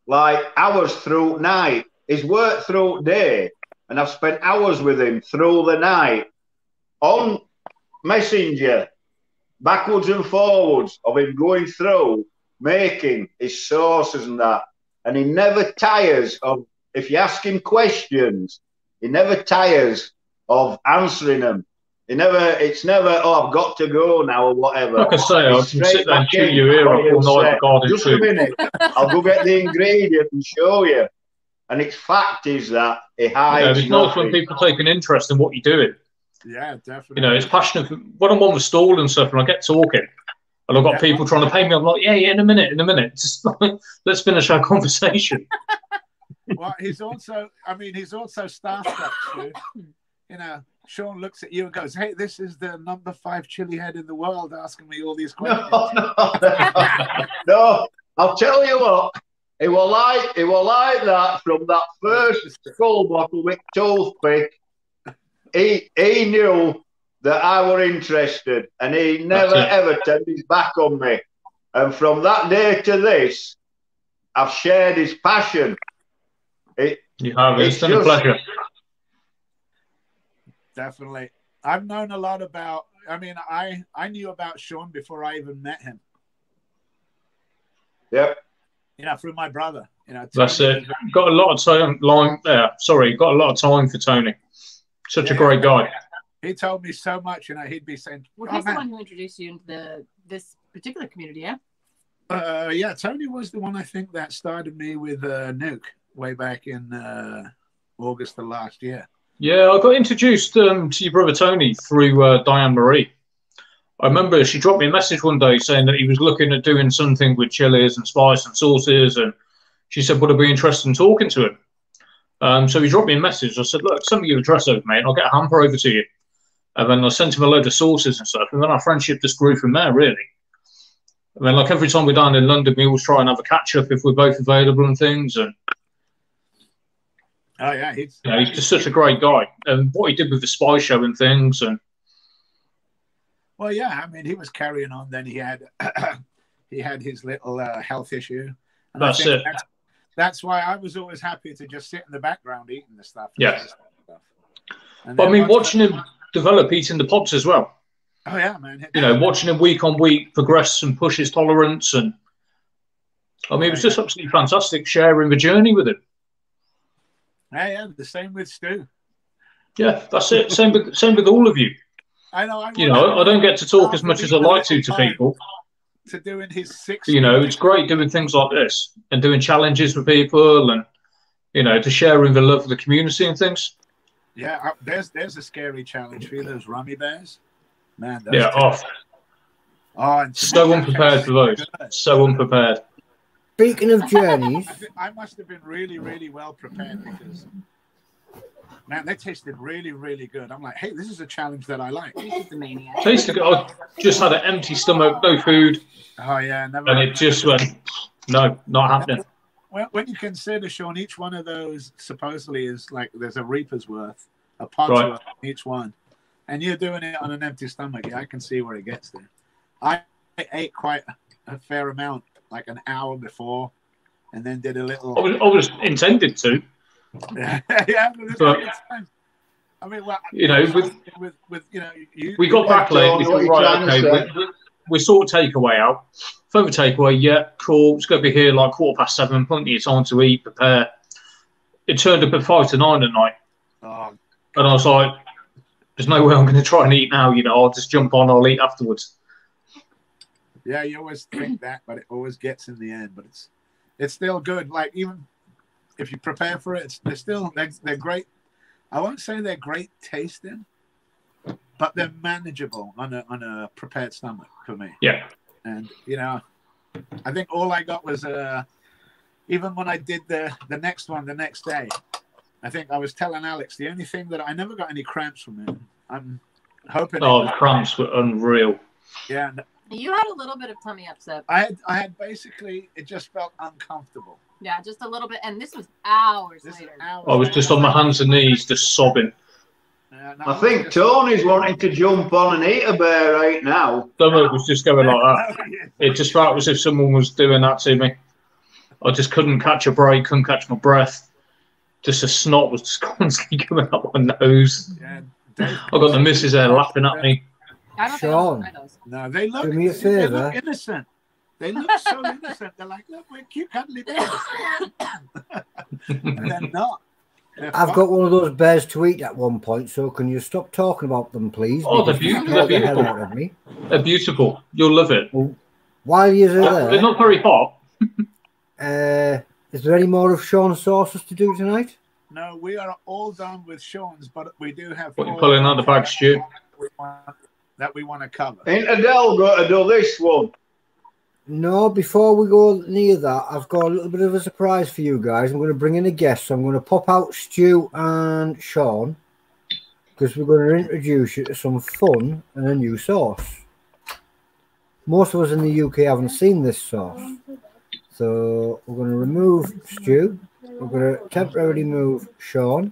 like hours through night. He's worked through day, and I've spent hours with him through the night on Messenger, backwards and forwards of him going through making his sauces and that. And he never tires of, if you ask him questions, he never tires of answering them. It's never, oh, I've got to go now or whatever. Like I say, I can sit there and chew your ear off all night regarding just food. a minute, I'll go get the ingredient and show you. And its fact is that he hides. It's nice when people take an interest in what you're doing. Yeah, definitely. You know, it's passionate. When I'm on the stall and stuff and I get talking and I've got people trying to pay me, I'm like, yeah, in a minute. Just like, let's finish our conversation. Well, he's also starstruck, Stu. You know, Sean looks at you and goes, hey, this is the number 5 chili head in the world asking me all these questions. No, I'll tell you what, it was like that from that first skull bottle with toothpick. He knew that I were interested, and he never ever turned his back on me. And from that day to this, I've shared his passion. You have. It's been a pleasure. Definitely. I've known a lot about, I knew about Sean before I even met him. Yep. You know, through my brother. You know, that's it. Got a lot of time. Got a lot of time for Tony. Such a great guy. He told me so much, you know. He'd be saying, "Well, he's the one who introduced you into this particular community, yeah." Yeah, Tony was the one I think that started me with Nuke way back in August of last year. Yeah, I got introduced to your brother Tony through Diane Marie. I remember she dropped me a message one day saying that he was looking at doing something with chilies and spice and sauces, and she said, would I be interested in talking to him? So he dropped me a message. I said, look, send me your address over, mate, and I'll get a hamper over to you. And then I sent him a load of sauces and stuff, and then our friendship just grew from there, really. And then, like, every time we're down in London, we always try and have a catch-up if we're both available and things. And oh, yeah. He's just such a great guy. And what he did with the spy show and things. And well, yeah, I mean, he was carrying on. Then he had his little health issue. And that's it. That's why I was always happy to just sit in the background eating the stuff. Yeah. But I mean, watching him develop eating the pops as well. Oh, yeah, man. You know, watching him week on week progress and push his tolerance. And I mean, it was just absolutely fantastic sharing the journey with him. Yeah, the same with Stu. Yeah, that's it. Same with all of you. I know. I don't get to talk as much as I like to people. To doing his 6. You know, it's great doing things like this and doing challenges with people, and to sharing the love of the community and things. Yeah, there's a scary challenge for you, those rummy bears, man. Yeah, off. Oh, and so unprepared for those. So unprepared. Speaking of journeys, I must have been really, really well prepared because, man, they tasted really, really good. I'm like, hey, this is a challenge that I like. This is the maniac. Tasted good. I just had an empty stomach, no food. Oh yeah, never. And it just went, no, not happening. Well, when you consider, Sean, each one of those supposedly is like there's a reaper's worth, a pod's worth each one, and you're doing it on an empty stomach. Yeah, I can see where it gets there. I ate quite a fair amount, like an hour before, and then did a little. I was intended to. Yeah, but, I mean, well, with we got back late. We thought, right, okay, we sort of takeaway out. Further takeaway, yeah, cool. It's going to be here like 7:15. Plenty of time to eat, prepare. It turned up at 5 to 9 at night, and I was like, "There's no way I'm going to try and eat now. I'll just jump on. I'll eat afterwards." Yeah, you always think that, but it always gets in the end. But it's still good. Like even if you prepare for it, they're great. I won't say they're great tasting, but they're manageable on a prepared stomach for me. Yeah. And I think all I got was even when I did the next one the next day, I think I was telling Alex the only thing that I never got any cramps from it. I'm hoping. Oh, the cramps were unreal. Yeah, You had a little bit of tummy upset. I had basically, it just felt uncomfortable. Yeah, just a little bit. And this was hours later. I was just on my hands and knees, just sobbing. No, I think Tony's wanting to jump on and eat a bear right now. Stomach was just going like that. It just felt as if someone was doing that to me. I just couldn't catch a break, couldn't catch my breath. Just a snot was just constantly coming up my nose. Yeah, I got the missus there laughing at me. I don't Sean. think I'll try those. No, they look, Do me a they favour. look innocent. They look so innocent. They're like, look, we're cute, cuddly bears. And they're not. I've got one of those bears to eat at one point, so can you stop talking about them, please? Oh, they're Because you beautiful. They're scared the hell beautiful. out of me. They're beautiful. You'll love it. Well, while you're They're there, not very hot. is there any more of Sean's sauces to do tonight? No, we are all done with Sean's, but we do have What you pulling out the bag, Stu? that we want to cover. Ain't Adele got to do this one? No, before we go near that, I've got a little bit of a surprise for you guys. I'm going to bring in a guest. So I'm going to pop out Stu and Sean because we're going to introduce you to some fun and a new sauce. Most of us in the UK haven't seen this sauce. So we're going to remove Stu. We're going to temporarily move Sean.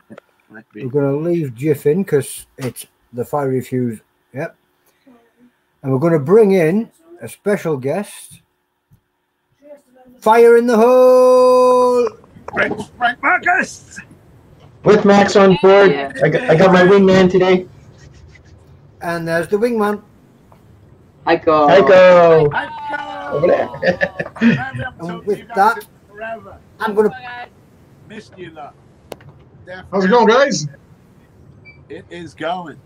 We're going to leave Jiff in because it's the Firey Fuse. Yep. And we're going to bring in a special guest. Fire in the hole! Frank Marcus! With Max on board, Yeah. I got my wingman today. And there's the wingman. Hi, go. Over there. And with that, I'm going to... Missed you, lot. How's it going, guys? It is going.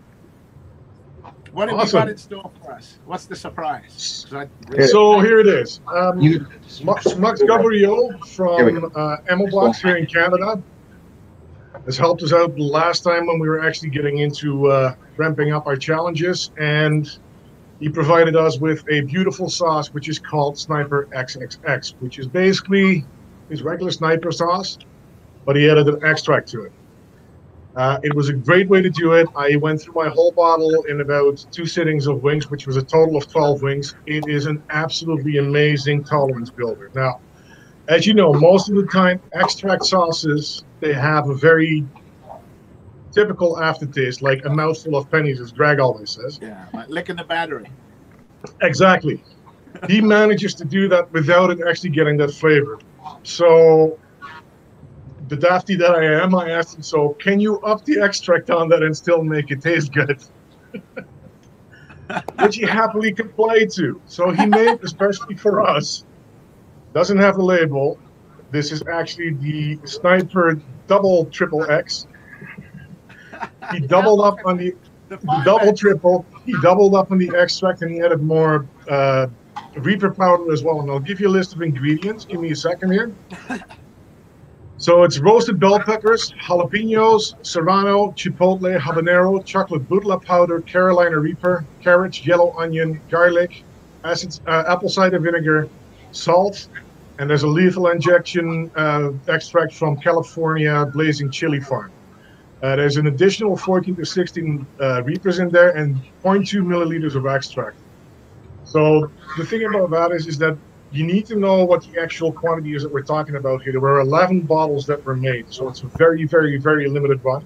What have Awesome. you got in store for us? What's the surprise? So here it is. You- Max Gabriel from Ammo Blocks here in Canada has helped us out last time when we were actually getting into ramping up our challenges, and he provided us with a beautiful sauce which is called Sniper XXX, which is basically his regular sniper sauce, but he added an extract to it. It was a great way to do it. I went through my whole bottle in about 2 sittings of wings, which was a total of 12 wings. It is an absolutely amazing tolerance builder. Now, as you know, most of the time, extract sauces, they have a very typical aftertaste, like a mouthful of pennies, as Greg always says. Yeah, like licking the battery. Exactly. He manages to do that without it actually getting that flavor. So the dafty that I am, I asked him, so can you up the extract on that and still make it taste good? Which he happily complied to. So he made, especially for us, doesn't have the label. This is actually the Sniper double triple X. He doubled up on the double triple. He doubled up on the extract and he added more Reaper powder as well. And I'll give you a list of ingredients. Give me a second here. So it's roasted bell peppers, jalapenos, serrano, chipotle, habanero, chocolate butla powder, Carolina Reaper, carrots, yellow onion, garlic, apple cider vinegar, salt, and there's a lethal injection extract from California Blazing Chili Farm. There's an additional 14 to 16 Reapers in there and 0.2 milliliters of extract. So the thing about that is that you need to know what the actual quantity is that we're talking about here. There were 11 bottles that were made, so it's a very, very, very limited run.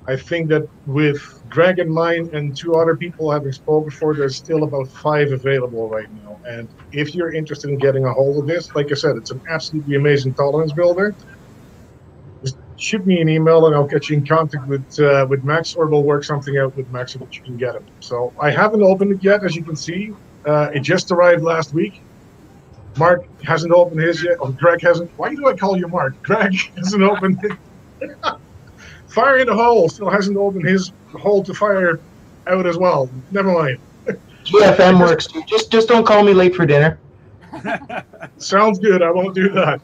I think that with Greg and mine and 2 other people having spoken for, there's still about 5 available right now. And if you're interested in getting a hold of this, like I said, it's an absolutely amazing tolerance builder. Just shoot me an email and I'll get you in contact with Max, or we'll work something out with Max so that you can get it. So I haven't opened it yet, as you can see. It just arrived last week. Mark hasn't opened his yet. Oh, Greg hasn't. Why do I call you Mark? Greg hasn't opened it. Fire in the hole still hasn't opened his hole to fire out as well. Never mind. GFM works too. Just don't call me late for dinner. Sounds good. I won't do that.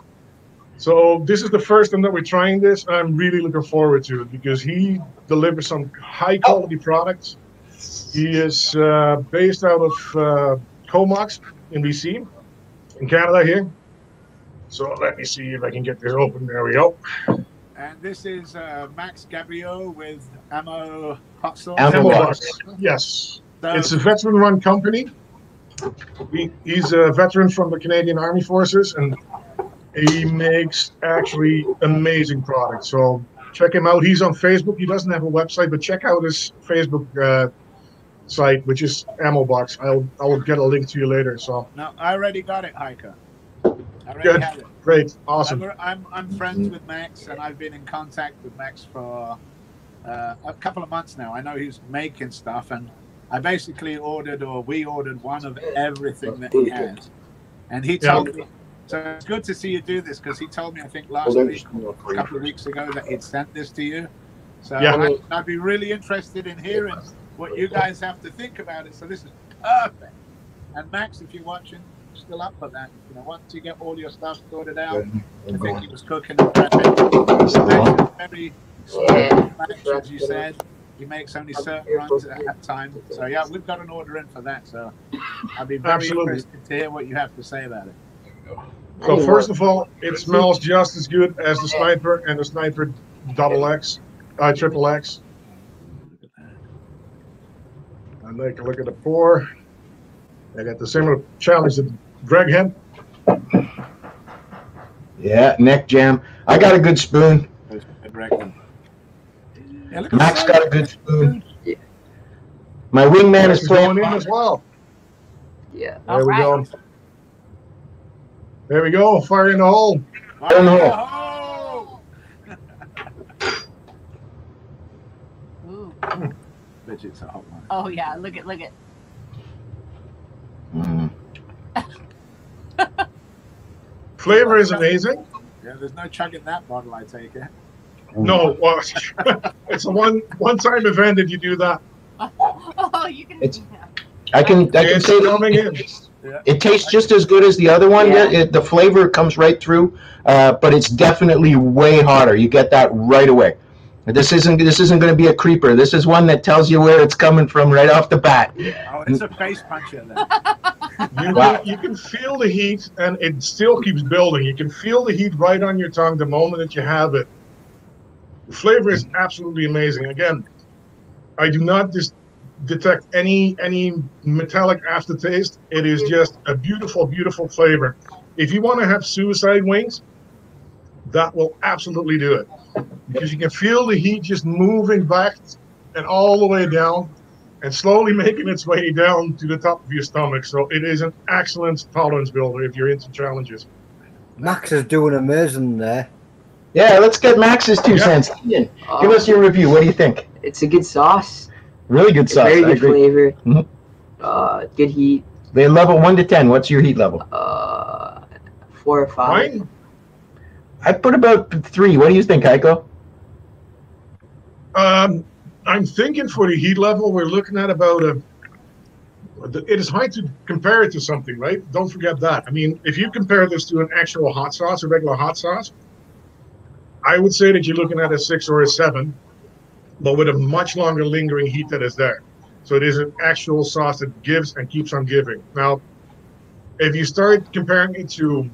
So this is the first time that we're trying this. I'm really looking forward to it because he delivers some high quality products. He is based out of Comox in BC. In Canada here. So let me see if I can get this open. There we go. And this is Max Gabriel with Ammo Hotsauce. Ammo Box. Yes. So, It's a veteran-run company. He's a veteran from the Canadian Army Forces, and he makes actually amazing products. So check him out. He's on Facebook. He doesn't have a website, but check out his Facebook site, which is Ammo Box. I'll get a link to you later. So no, I already got it, Heike. I already have it. Great, awesome. I'm friends with Max, and I've been in contact with Max for a couple of months now. I know he's making stuff, and I basically we ordered one of everything that he has, and he told me. So it's good to see you do this, because he told me, I think last week, a couple of weeks ago, that he'd sent this to you. So I'd be really interested in hearing what you guys have to think about it. So this is perfect. And Max, if you're watching, still up for that. You know, once you get all your stuff sorted out, I think he was cooking and prepping. Very small batch, as you said. He makes only certain runs at that time. So yeah, we've got an order in for that. So I'd be very interested to hear what you have to say about it. So first of all, it smells just as good as the Sniper and the Sniper Triple X. And take a look at the pour. I got the similar challenge that Greg had. Yeah, neck jam. I got a good spoon. Max got a good spoon. Yeah. My wingman is playing in as well. Yeah. There we go. There we go. Fire in the hole. Fire in the hole. Ooh. Bet it's a hot one. Oh yeah, look it. Flavor is amazing. Yeah, there's no chugging that bottle, I take it. No, well, it's a one-time event that you do that. Oh, you can. I can say coming in. It tastes just as good as the other one. Yeah. The flavor comes right through, but it's definitely way hotter. You get that right away. This isn't going to be a creeper. This is one that tells you where it's coming from right off the bat. Oh, it's a face puncher then. You can feel the heat, and it still keeps building. You can feel the heat right on your tongue the moment that you have it. The flavor is absolutely amazing. Again, I do not detect any metallic aftertaste. It is just a beautiful, beautiful flavor. If you want to have suicide wings, that will absolutely do it, because you can feel the heat just moving back and all the way down and slowly making its way down to the top of your stomach. So it is an excellent tolerance builder if you're into challenges. Max is doing amazing there. Yeah, let's get Max's 2 cents. Give us your review. What do you think? It's a good sauce. Really good sauce. Very good flavor. Mm-hmm. Good heat. They level 1 to 10. What's your heat level? 4 or 5. Mine? I put about 3. What do you think, Heiko? I'm thinking for the heat level, we're looking at about it is hard to compare it to something, right? Don't forget that. I mean, if you compare this to an actual hot sauce, a regular hot sauce, I would say that you're looking at a 6 or a 7, but with a much longer lingering heat that is there. So it is an actual sauce that gives and keeps on giving. Now, if you start comparing it to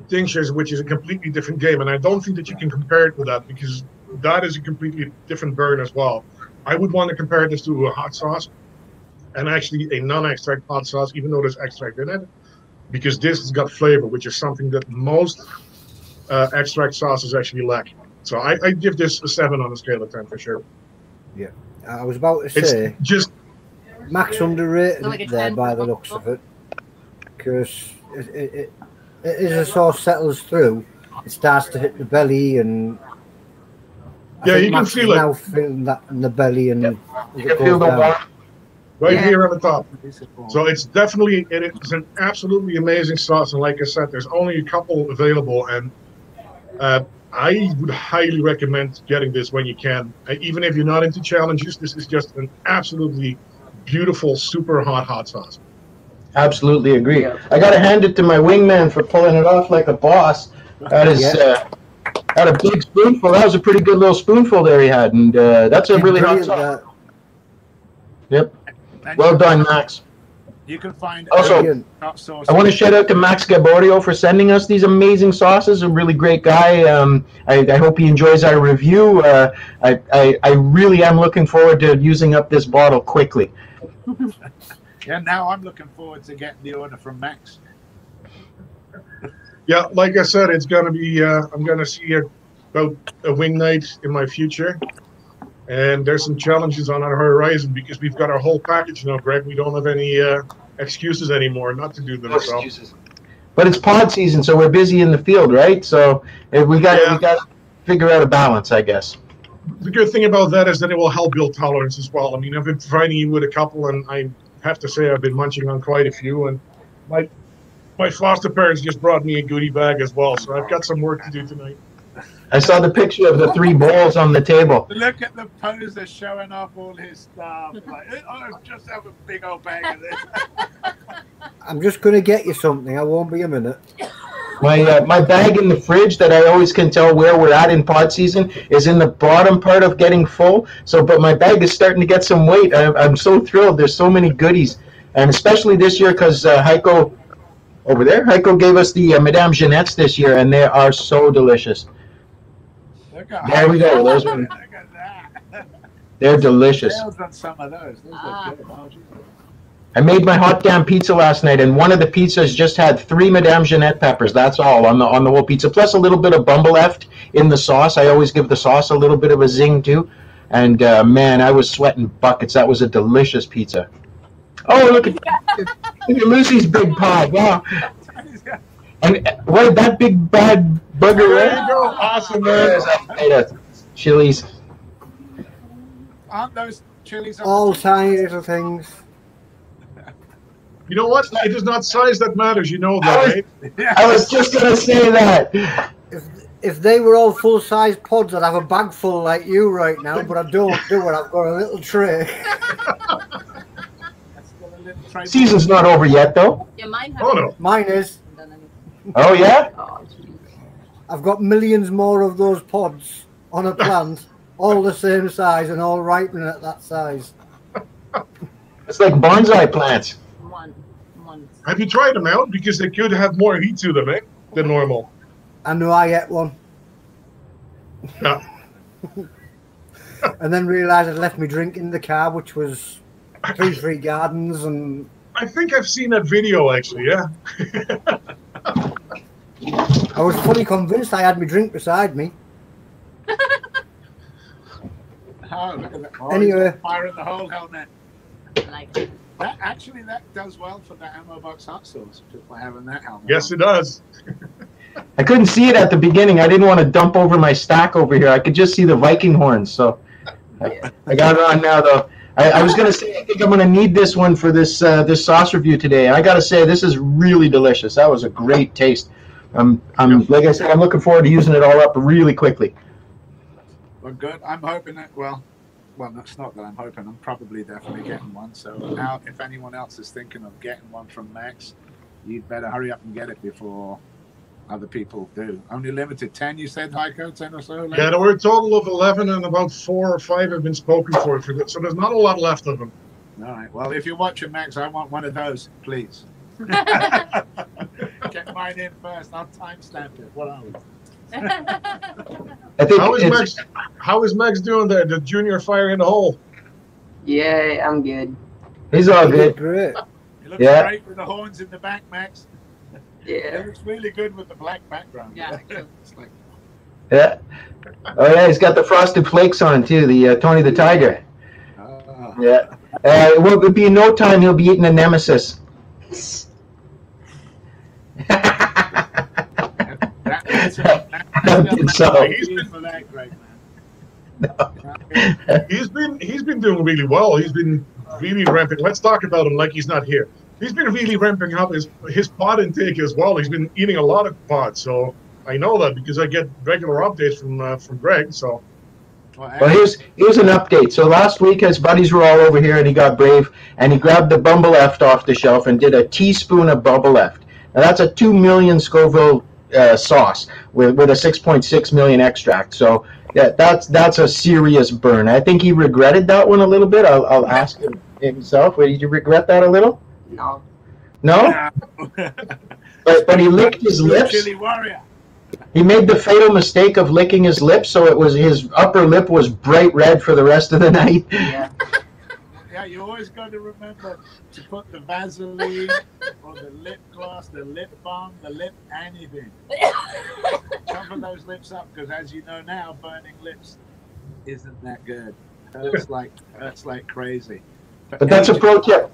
tinctures, which is a completely different game, and I don't think that you can compare it with that, because that is a completely different burn as well. I would want to compare this to a hot sauce, and actually a non-extract hot sauce, even though there's extract in it, because this has got flavor, which is something that most extract sauces actually lack. So I give this a 7 on a scale of 10 for sure. Yeah, I was about to say, it's just Max underrated So like a there 10 by the looks of it, because it as the sauce settles through, it starts to hit the belly, and I think you can Max feel is it now feeling that in the belly, and You can feel the warmth. right here on the top. So it is an absolutely amazing sauce, and like I said, there's only a couple available, and I would highly recommend getting this when you can. Even if you're not into challenges, this is just an absolutely beautiful, super hot sauce. Absolutely agree. I got to hand it to my wingman for pulling it off like a boss. That is had a big spoonful. That was a pretty good little spoonful there he had, and that's a really hot sauce. Yep. Well done, Max. You can find also. hot sauce. I want to shout out to Max Gaborio for sending us these amazing sauces. A really great guy. I hope he enjoys our review. I really am looking forward to using up this bottle quickly. Yeah, now I'm looking forward to getting the order from Max. Yeah, like I said, it's gonna be. I'm gonna see about a wing night in my future, and there's some challenges on our horizon because we've got our whole package now, Greg. We don't have any excuses anymore not to do them. No So. excuses. But it's pod season, so we're busy in the field, right? So we got to figure out a balance, I guess. The good thing about that is that it will help build tolerance as well. I mean, I've been providing you with a couple, and I have to say I've been munching on quite a few. And my foster parents just brought me a goodie bag as well, so I've got some work to do tonight. I saw the picture of the 3 bowls on the table. Look at the poser showing off all his stuff. Like, I just have a big old bag of this. I'm just going to get you something. I won't be a minute. My bag in the fridge that I always can tell where we're at in pod season is in the bottom part of getting full. So, but my bag is starting to get some weight. I'm so thrilled. There's so many goodies, and especially this year because Heiko over there, Heiko gave us the Madame Jeanette's this year, and they are so delicious. There we go. Those one. Look at that. They're delicious. Sales on some of those. Those look good. Oh, geez. I made my hot damn pizza last night, and one of the pizzas just had 3 Madame Jeanette peppers. That's all on the whole pizza, plus a little bit of bumble eft in the sauce. I always give the sauce a little bit of a zing too. And man, I was sweating buckets. That was a delicious pizza. Oh, look at Lucy's big pod! Wow. And what that big bad bugger? There you go. Awesome, man. Chili's. Aren't those chilies? All tiny little things. You know what? It is not size that matters. You know that, right? I was just going to say that. If they were all full-size pods, I'd have a bag full like you right now, but I don't do it. I've got a little tray. Season's not over yet, though. Yeah, mine Oh, no. Mine is. Oh, yeah? I've got millions more of those pods on a plant, all the same size and all ripening at that size. It's like bonsai plants. One. Have you tried them out? Because they could have more heat to them, than normal. I know I get one. Yeah. And then realised I'd left my drink in the car, which was free gardens, and I think I've seen that video, actually, yeah. I was fully convinced I had my drink beside me. Oh, look at that. Oh, Anyway. Fire in the hole helmet. Like That does well for the ammo box hot sauce, just by having that helmet. Yes, it does. I couldn't see it at the beginning. I didn't want to dump over my stack over here. I could just see the Viking horns, so I got it on now, though. I was going to say, I think I'm going to need this one for this this sauce review today. I got to say, this is really delicious. That was a great taste. Like I said, I'm looking forward to using it all up really quickly. Well, good. I'm hoping that, well, it's not that I'm hoping. I'm probably definitely getting one. So now, if anyone else is thinking of getting one from Max, you'd better hurry up and get it before other people do. Only limited 10, you said, Heiko? 10 or so? Yeah, there were a total of 11, and about 4 or 5 have been spoken for. So there's not a lot left of them. All right. Well, if you're watching, Max, I want one of those, please. Get mine in first. I'll timestamp it. What are we? I think how is Max doing there? The junior fire in the hole? Yeah, I'm good. He's all good. Great. It looks great with the horns in the back, Max. Yeah. It looks really good with the black background. Yeah. It's like, Yeah. Oh, yeah, he's got the frosted flakes on, too, the Tony the Tiger. Yeah. It will be no time he'll be eating a nemesis. He's been doing really well. He's been really ramping. Let's talk about him like he's not here. He's been really ramping up his pod intake as well. He's been eating a lot of pods, so I know that because I get regular updates from Greg. So, well, here's an update. So last week his buddies were all over here, and he got brave, and he grabbed the Bumble Eft off the shelf and did a teaspoon of Bumble Eft. Now that's a 2 million Scoville sauce with a 6.6 million extract. So yeah, that's a serious burn. I think he regretted that one a little bit. I'll ask him himself. Did you regret that a little? No. No? But he licked his lips. Chili warrior. He made the fatal mistake of licking his lips, so it was his upper lip was bright red for the rest of the night. Yeah. Yeah, You always got to remember to put the Vaseline or the lip gloss, the lip balm, the lip anything. Cover those lips up, because as you know now, burning lips isn't that good. Hurts like crazy. But that's a pro tip.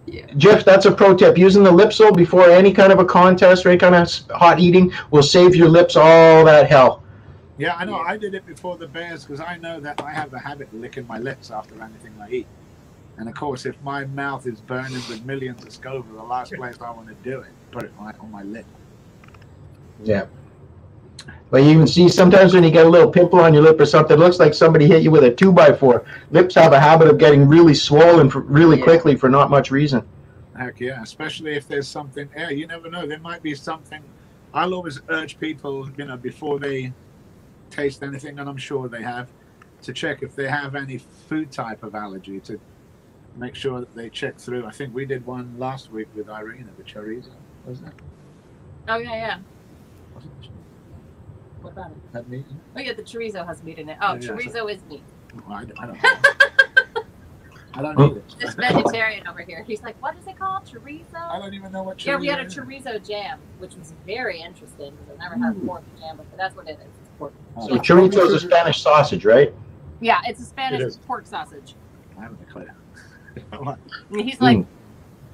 Yeah. Jeff, that's a pro tip. Using the Lipsol before any kind of a contest or any kind of hot eating will save your lips all that hell. Yeah, I know. I did it before the bears because I know that I have a habit of licking my lips after anything I eat. And of course, if my mouth is burning with millions of Scoville, the last place I want to do it, put it right on my lip. Yeah. But you can see sometimes when you get a little pimple on your lip or something, it looks like somebody hit you with a 2x4. Lips have a habit of getting really swollen really quickly for not much reason. Heck yeah, especially if there's something. Yeah, you never know. There might be something. I'll always urge people, before they taste anything, and I'm sure they have, to check if they have any food type of allergy, to make sure that they check through. I think we did one last week with Irina, the chorizo, wasn't it? Oh yeah. Was it? What about it? Had meat in it? Oh yeah, the chorizo has meat in it. Oh, Yeah, chorizo is meat. Well, I don't know. I don't need it. This vegetarian over here. He's like, what is it called? Chorizo? I don't even know what chorizo Yeah, we had a is. chorizo jam, which was very interesting because I've never had pork jam before. That's what it is. It's pork. So chorizo is a Spanish sausage, right? Yeah, it's a It Spanish is. pork sausage. I haven't a clue. And he's like,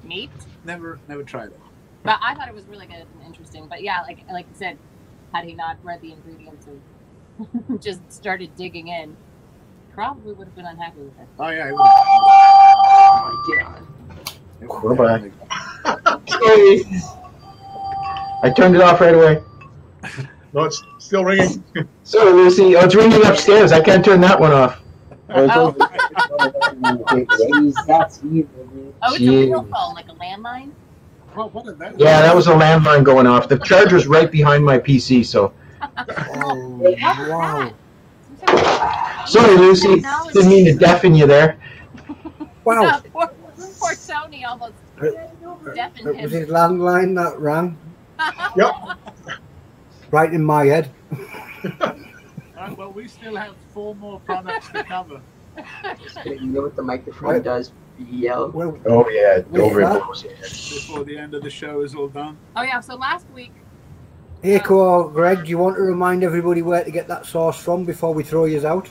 meat? Never tried it. But I thought it was really good and interesting. But yeah, like you said, had he not read the ingredients and just started digging in, probably would have been unhappy with it. Oh yeah, it Oh would. my god. Goodbye. I turned it off right away. No, it's still ringing. Sorry, Lucy. Oh, it's ringing upstairs. I can't turn that one off. Oh, That's evil, dude. oh, it's a real phone, like a landline? Well, what is that? Yeah, that was a landline going off. The charger's right behind my PC, so. Oh, wow. Sorry, Lucy. Didn't mean to deafen you there. Wow. Poor Tony almost deafened It was him. his landline that rang Yep. right in my head. Well, we still have 4 more products to cover. You know what the microphone does? Yell. Well, Oh, yeah. Over that? it goes. Before the end of the show is all done. Oh yeah, so last week, Aiko, Greg, do you want to remind everybody where to get that sauce from before we throw you out?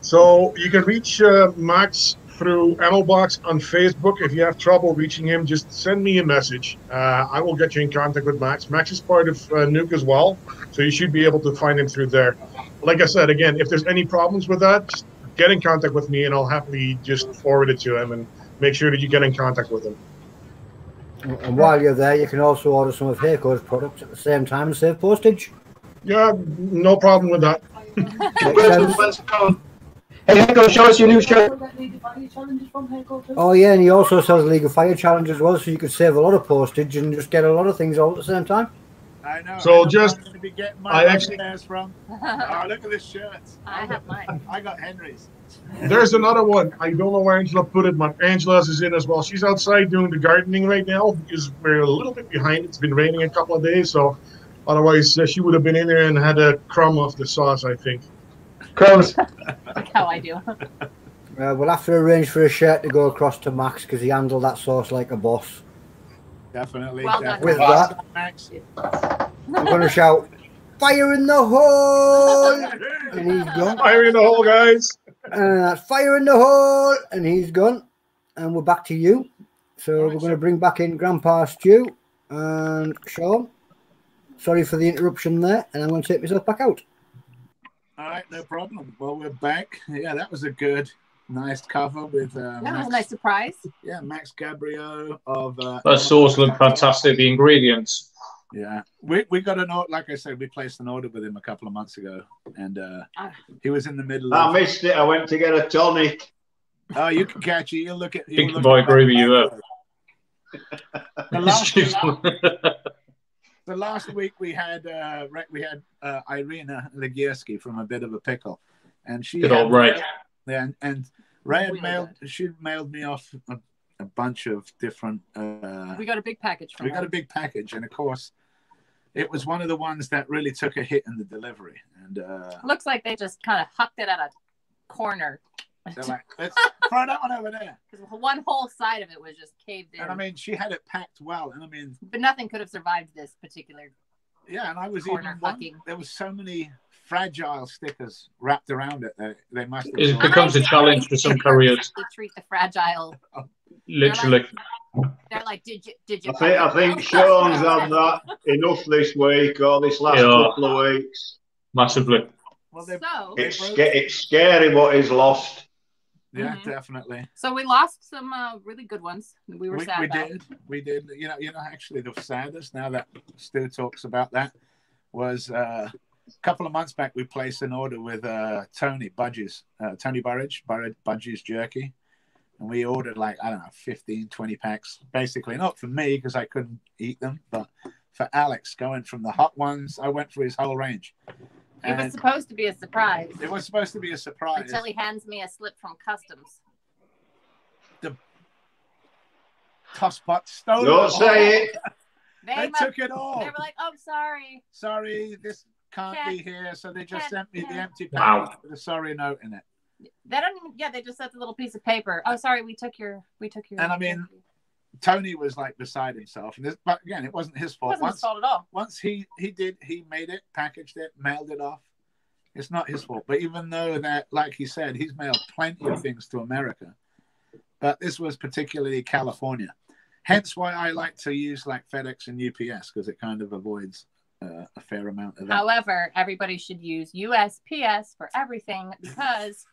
So you can reach Max through Ammo Box on Facebook. If you have trouble reaching him, just send me a message. I will get you in contact with Max. Max is part of Nuke as well, so you should be able to find him through there. Like I said, again, if there's any problems with that, just get in contact with me, and I'll happily just forward it to him and make sure that you get in contact with him. And while you're there, you can also order some of Heiko's products at the same time and save postage. Yeah, no problem with that. Makes sense. Hey, Heiko, show us your new shirt. Oh yeah, and he also sells League of Fire Challenge as well, so you could save a lot of postage and just get a lot of things all at the same time. I know. So I know just- where I'm going to be getting I my actually- shares from. Oh, look at this shirt. I have mine. I got Henry's. There's another one. I don't know where Angela put it, but Angela's is in as well. She's outside doing the gardening right now because we're a little bit behind. It's been raining a couple of days, so otherwise she would have been in there and had a crumb of the sauce, I think. Crumbs. Like how I do. We'll have to arrange for a shirt to go across to Max because he handled that sauce like a boss. Definitely. Well done. With definitely. that, Max. I'm going to shout, "Fire in the hole!" And he's gone. Fire in the hole, guys. And that's "Fire in the hole!" And he's gone. And we're back to you. So we're going to bring back in Grandpa Stu and Sean. Sorry for the interruption there. And I'm going to take myself back out. All right, no problem. Well, we're back. Yeah, that was a good, nice cover with That was Max, a nice surprise. yeah, Max Gabriel of. That sauce looked fantastic. The ingredients. Yeah, we got an order. Like I said, we placed an order with him a couple of months ago, and he was in the middle. I of... missed it. I went to get a tonic. Oh, you can catch it. You'll look at. I think I agree with you. The last week we had Irina Legierski from A Bit of a Pickle, and she Good old Ray. Yeah, and Ray mailed me off a bunch of different. We got a big package from We got her. a big package, and of course, it was one of the ones that really took a hit in the delivery. And Looks like they just kind of hucked it at a corner They're like, let's throw that one over there. Because one whole side of it was just caved in. And I mean, she had it packed well. And I mean, but nothing could have survived this particular. Yeah, and I was corner even there was so many fragile stickers wrapped around it that they must have. It becomes a challenge for some couriers. To treat the fragile. Literally. They're like, did you? I think Sean's had that enough this week or this last couple of weeks. Massively. Well, it's scary what is lost. Yeah, definitely. So we lost some really good ones. We were sad about. We did. You know. Actually, the saddest, now that Stu talks about that, was a couple of months back. We placed an order with Tony Budges, Tony Budges Jerky, and we ordered like, I don't know, 15, 20 packs. Basically, not for me because I couldn't eat them, but for Alex, going from the hot ones. I went for his whole range. It was supposed to be a surprise. It was supposed to be a surprise. Until he hands me a slip from customs. The tosspot stole it. Don't say it. They took it all. They were like, "Oh, sorry. Sorry, this can't be here." So they just sent me the empty package with a sorry note in it. They don't even. Yeah, they just sent a little piece of paper. Oh, sorry, we took your. And I mean, Tony was like beside himself, and but again, it wasn't his fault. It wasn't his fault at all. Once he made it, packaged it, mailed it off. It's not his fault. But even though that, like he said, he's mailed plenty of things to America, but this was particularly California. Hence why I like to use like FedEx and UPS, because it kind of avoids a fair amount of that. However, everybody should use USPS for everything because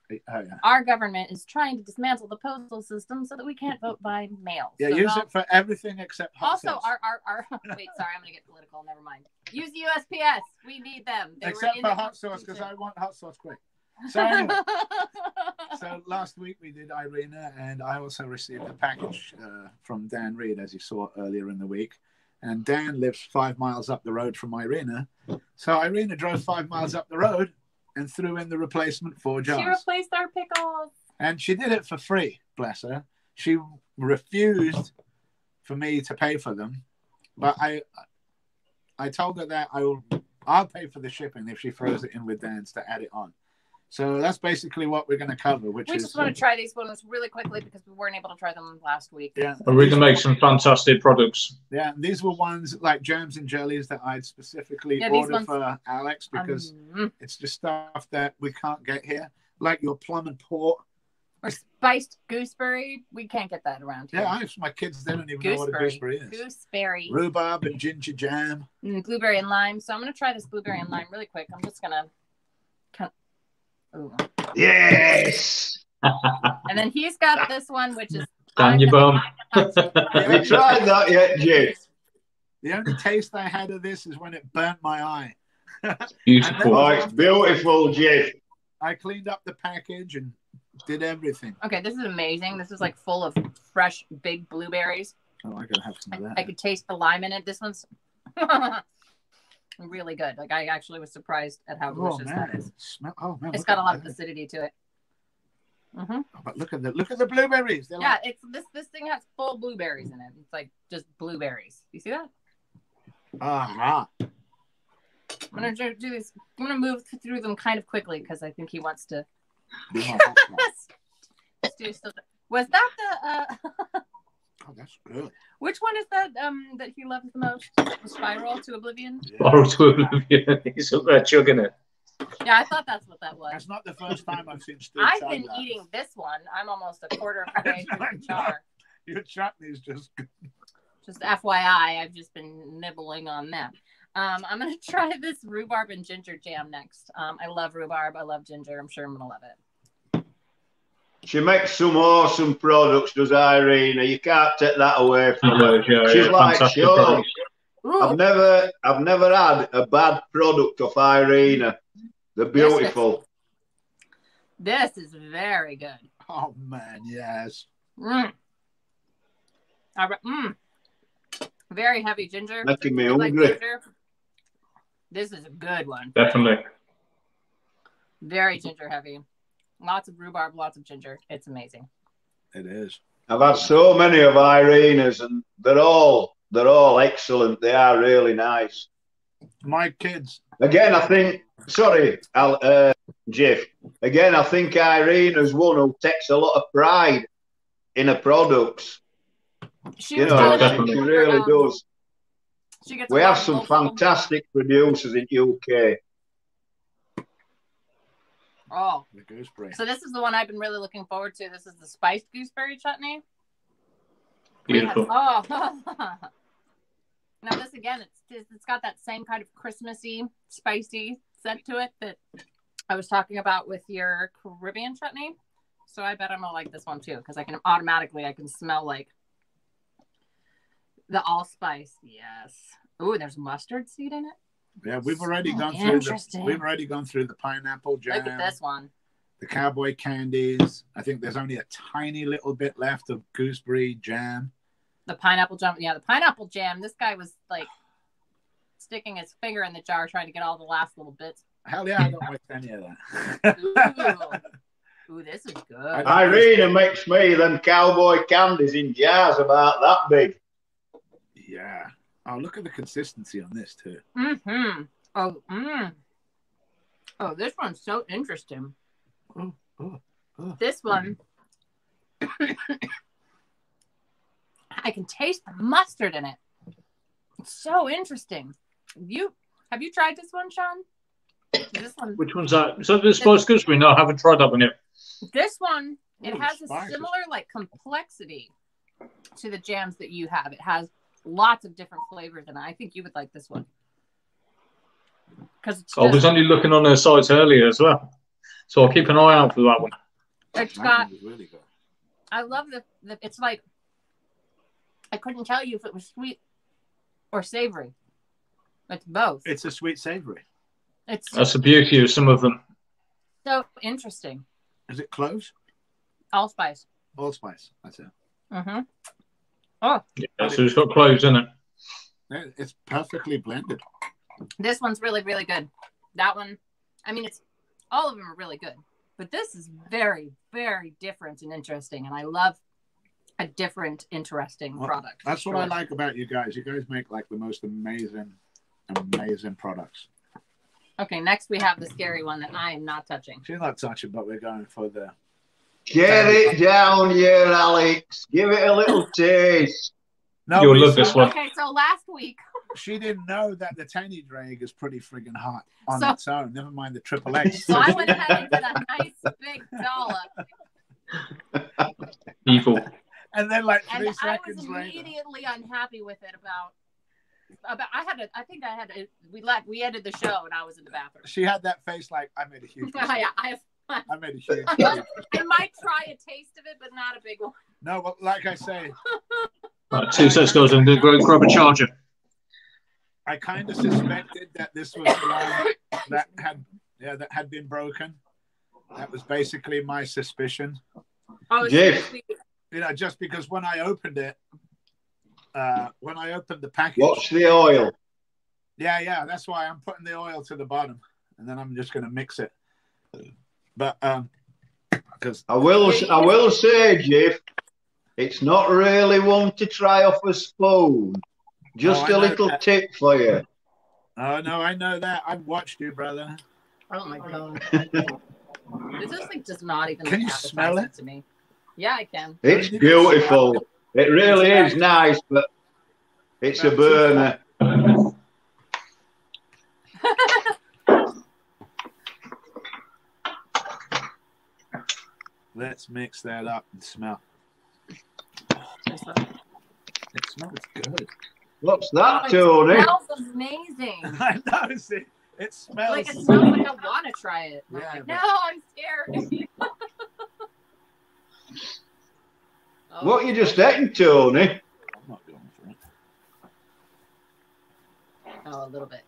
our government is trying to dismantle the postal system so that we can't vote by mail. Yeah, so use it for everything except Hotsauce. Also, our wait, sorry, I'm gonna get political. Never mind. Use USPS. We need them. Except for Hotsauce, because I want Hotsauce quick. So anyway, so last week we did Irina, and I also received a package from Dan Reed, as you saw earlier in the week. And Dan lives 5 miles up the road from Irina. So Irina drove 5 miles up the road and threw in the replacement 4 jars. She replaced our pickles. And she did it for free, bless her. She refused for me to pay for them. But I told her that I'll pay for the shipping if she throws it in with Dan's to add it on. So that's basically what we're going to cover. We just want to try these ones really quickly because we weren't able to try them last week. Yeah, and we can make some fantastic products. Yeah, these were ones like jams and jellies that I'd specifically ordered for Alex because it's just stuff that we can't get here, like your plum and port. Or spiced gooseberry. We can't get that around here. Yeah, my kids, they don't even know what a gooseberry is. Gooseberry. Rhubarb and ginger jam. Blueberry and lime. So I'm going to try this blueberry and lime really quick. I'm just going to... Ooh. Yes. And then he's got this one, which is down your bum. Have you tried that yet, Jay? The only taste I had of this is when it burnt my eye. Beautiful. Oh, it's beautiful, Jay. I cleaned up the package and did everything. Okay, this is amazing. This is like full of fresh, big blueberries. Oh, I gotta have some of that. I could taste the lime in it. This one's really good. Like I actually was surprised at how delicious that is. It's got a lot of acidity to it. Oh, but look at the blueberries. They're this thing has full blueberries in it. It's like just blueberries. You see that? I'm gonna do this. I'm gonna move through them kind of quickly because I think he wants to. Was that the? Oh, that's good. Which one is that that he loves the most? The Spiral to Oblivion? Spiral to Oblivion. He's up there chugging it. Yeah, I thought that's what that was. That's not the first time I've seen Stu. I've been eating this one. I'm almost a quarter of the way through the jar. Your chutney is just good. Just FYI, I've just been nibbling on that. I'm going to try this rhubarb and ginger jam next. I love rhubarb. I love ginger. I'm sure I'm going to love it. She makes some awesome products, does Irina. You can't take that away from her. She's like, sure. I've never had a bad product of Irina. They're beautiful. This is very good. Oh man, yes. Very heavy ginger. Making me hungry. This is a good one. Definitely. Very ginger heavy. Lots of rhubarb, lots of ginger. It's amazing. It is. I've had so many of Irina's, and they're all excellent. They are really nice. My kids. Again, I think. Sorry, Jeff. Again, I think Irene is one who takes a lot of pride in her products. She You was know, telling she us, really does. she gets We a lot have of some multiple- fantastic producers in UK. Oh, The gooseberry. so this is the one I've been really looking forward to. This is the spiced gooseberry chutney. Beautiful. Oh, now this again, it's got that same kind of Christmassy, spicy scent to it that I was talking about with your Caribbean chutney. So I bet I'm gonna like this one too, because I can smell like the allspice. Yes. Ooh, there's mustard seed in it. Yeah, we've already gone through the pineapple jam. Look at this one. The cowboy candies. I think there's only a tiny little bit left of gooseberry jam. The pineapple jam. Yeah, the pineapple jam. This guy was like sticking his finger in the jar trying to get all the last little bits. Hell yeah, I don't waste any of that. Ooh, this is good. Irene makes me them cowboy candies in jars about that big. Yeah. Oh, look at the consistency on this too. Mm-hmm. Oh, this one's so interesting. This one, I can taste the mustard in it. It's so interesting. Have you tried this one, Sean? This one. Which one's that? So the spiced gooseberry? No, I haven't tried that one yet. This one, it has a spices. similar like complexity to the jams that you have. It has lots of different flavors, and I think you would like this one. Because I was only looking on their sites earlier as well, so I'll keep an eye out for that one. It's got. Really good. I love the. It's like. I couldn't tell you if it was sweet or savory. It's both. It's a sweet savory. That's the beauty of some of them. So interesting. Is it cloves? Allspice. Allspice. That's it. Mm-hmm. Oh. Yeah, so it's got cloves in it. Yeah, it's perfectly blended. This one's really, really good. That one, I mean, all of them are really good, but this is very, very different and interesting, and I love a different, interesting product. That's what I like about you guys. You guys make like the most amazing products. Okay, next we have the scary one that I am not touching. She's not touching, but we're going for the... Get it down here, Alex. Give it a little taste. No, you'll love this one. Okay, so last week... She didn't know that the Tenny Drag is pretty friggin' hot on its own. Never mind the triple X. So I went ahead and did a nice big dollop. Evil. And then like 3 and seconds I was later. immediately unhappy with it about we ended the show and I was in the bathroom. She had that face like I made a huge Yeah, I made a huge I might try a taste of it, but not a big one. No, but like I say, Right, 2 sets goes and grab a charger. I kind of suspected that this was the one that had been broken. That was basically my suspicion. Oh, Jeff. You know, just because when I opened it, when I opened the package. Watch the oil. Yeah, that's why I'm putting the oil to the bottom, and then I'm just going to mix it. But because I will say, Jeff, it's not really one to try off a spoon. Just a little tip for you. Oh no, I know that. I've watched you, brother. Oh my god. This just like does not even. Can you smell it to me? Yeah, I can. It's beautiful. It really is nice, but it's a burner. Let's mix that up and smell. It smells good. What's that, Tony? It smells amazing. I know. See, it smells like it smells like I want to try it. Yeah, like, no, I'm scared. What you just eating, Tony? I'm not going for it. Oh, a little bit.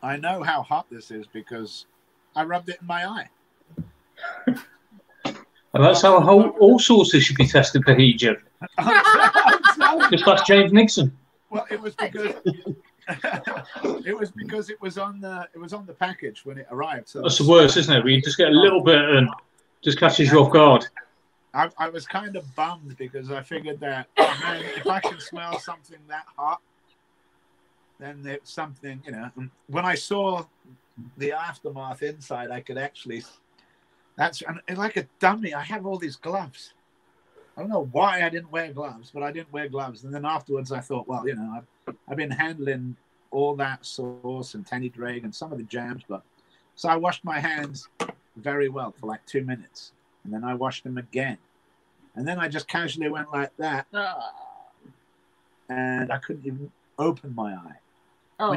I know how hot this is because I rubbed it in my eye. And that's how all sauces should be tested for heat, Jim. Just like James Nixon. Well, it was because it was on the package when it arrived. So that's the worst, isn't it? We just get a little bit and just catches you off guard. I was kind of bummed because I figured that, oh man, if I can smell something that hot, then it's something, you know. And when I saw the aftermath inside, I could actually, and like a dummy, I have all these gloves. I don't know why I didn't wear gloves, but I didn't wear gloves. And then afterwards I thought, well, you know, I've been handling all that sauce and Tenny Drag and some of the jams, so I washed my hands very well for like 2 minutes. And then I washed them again. And then I just casually went like that. And I couldn't even open my eye. Oh,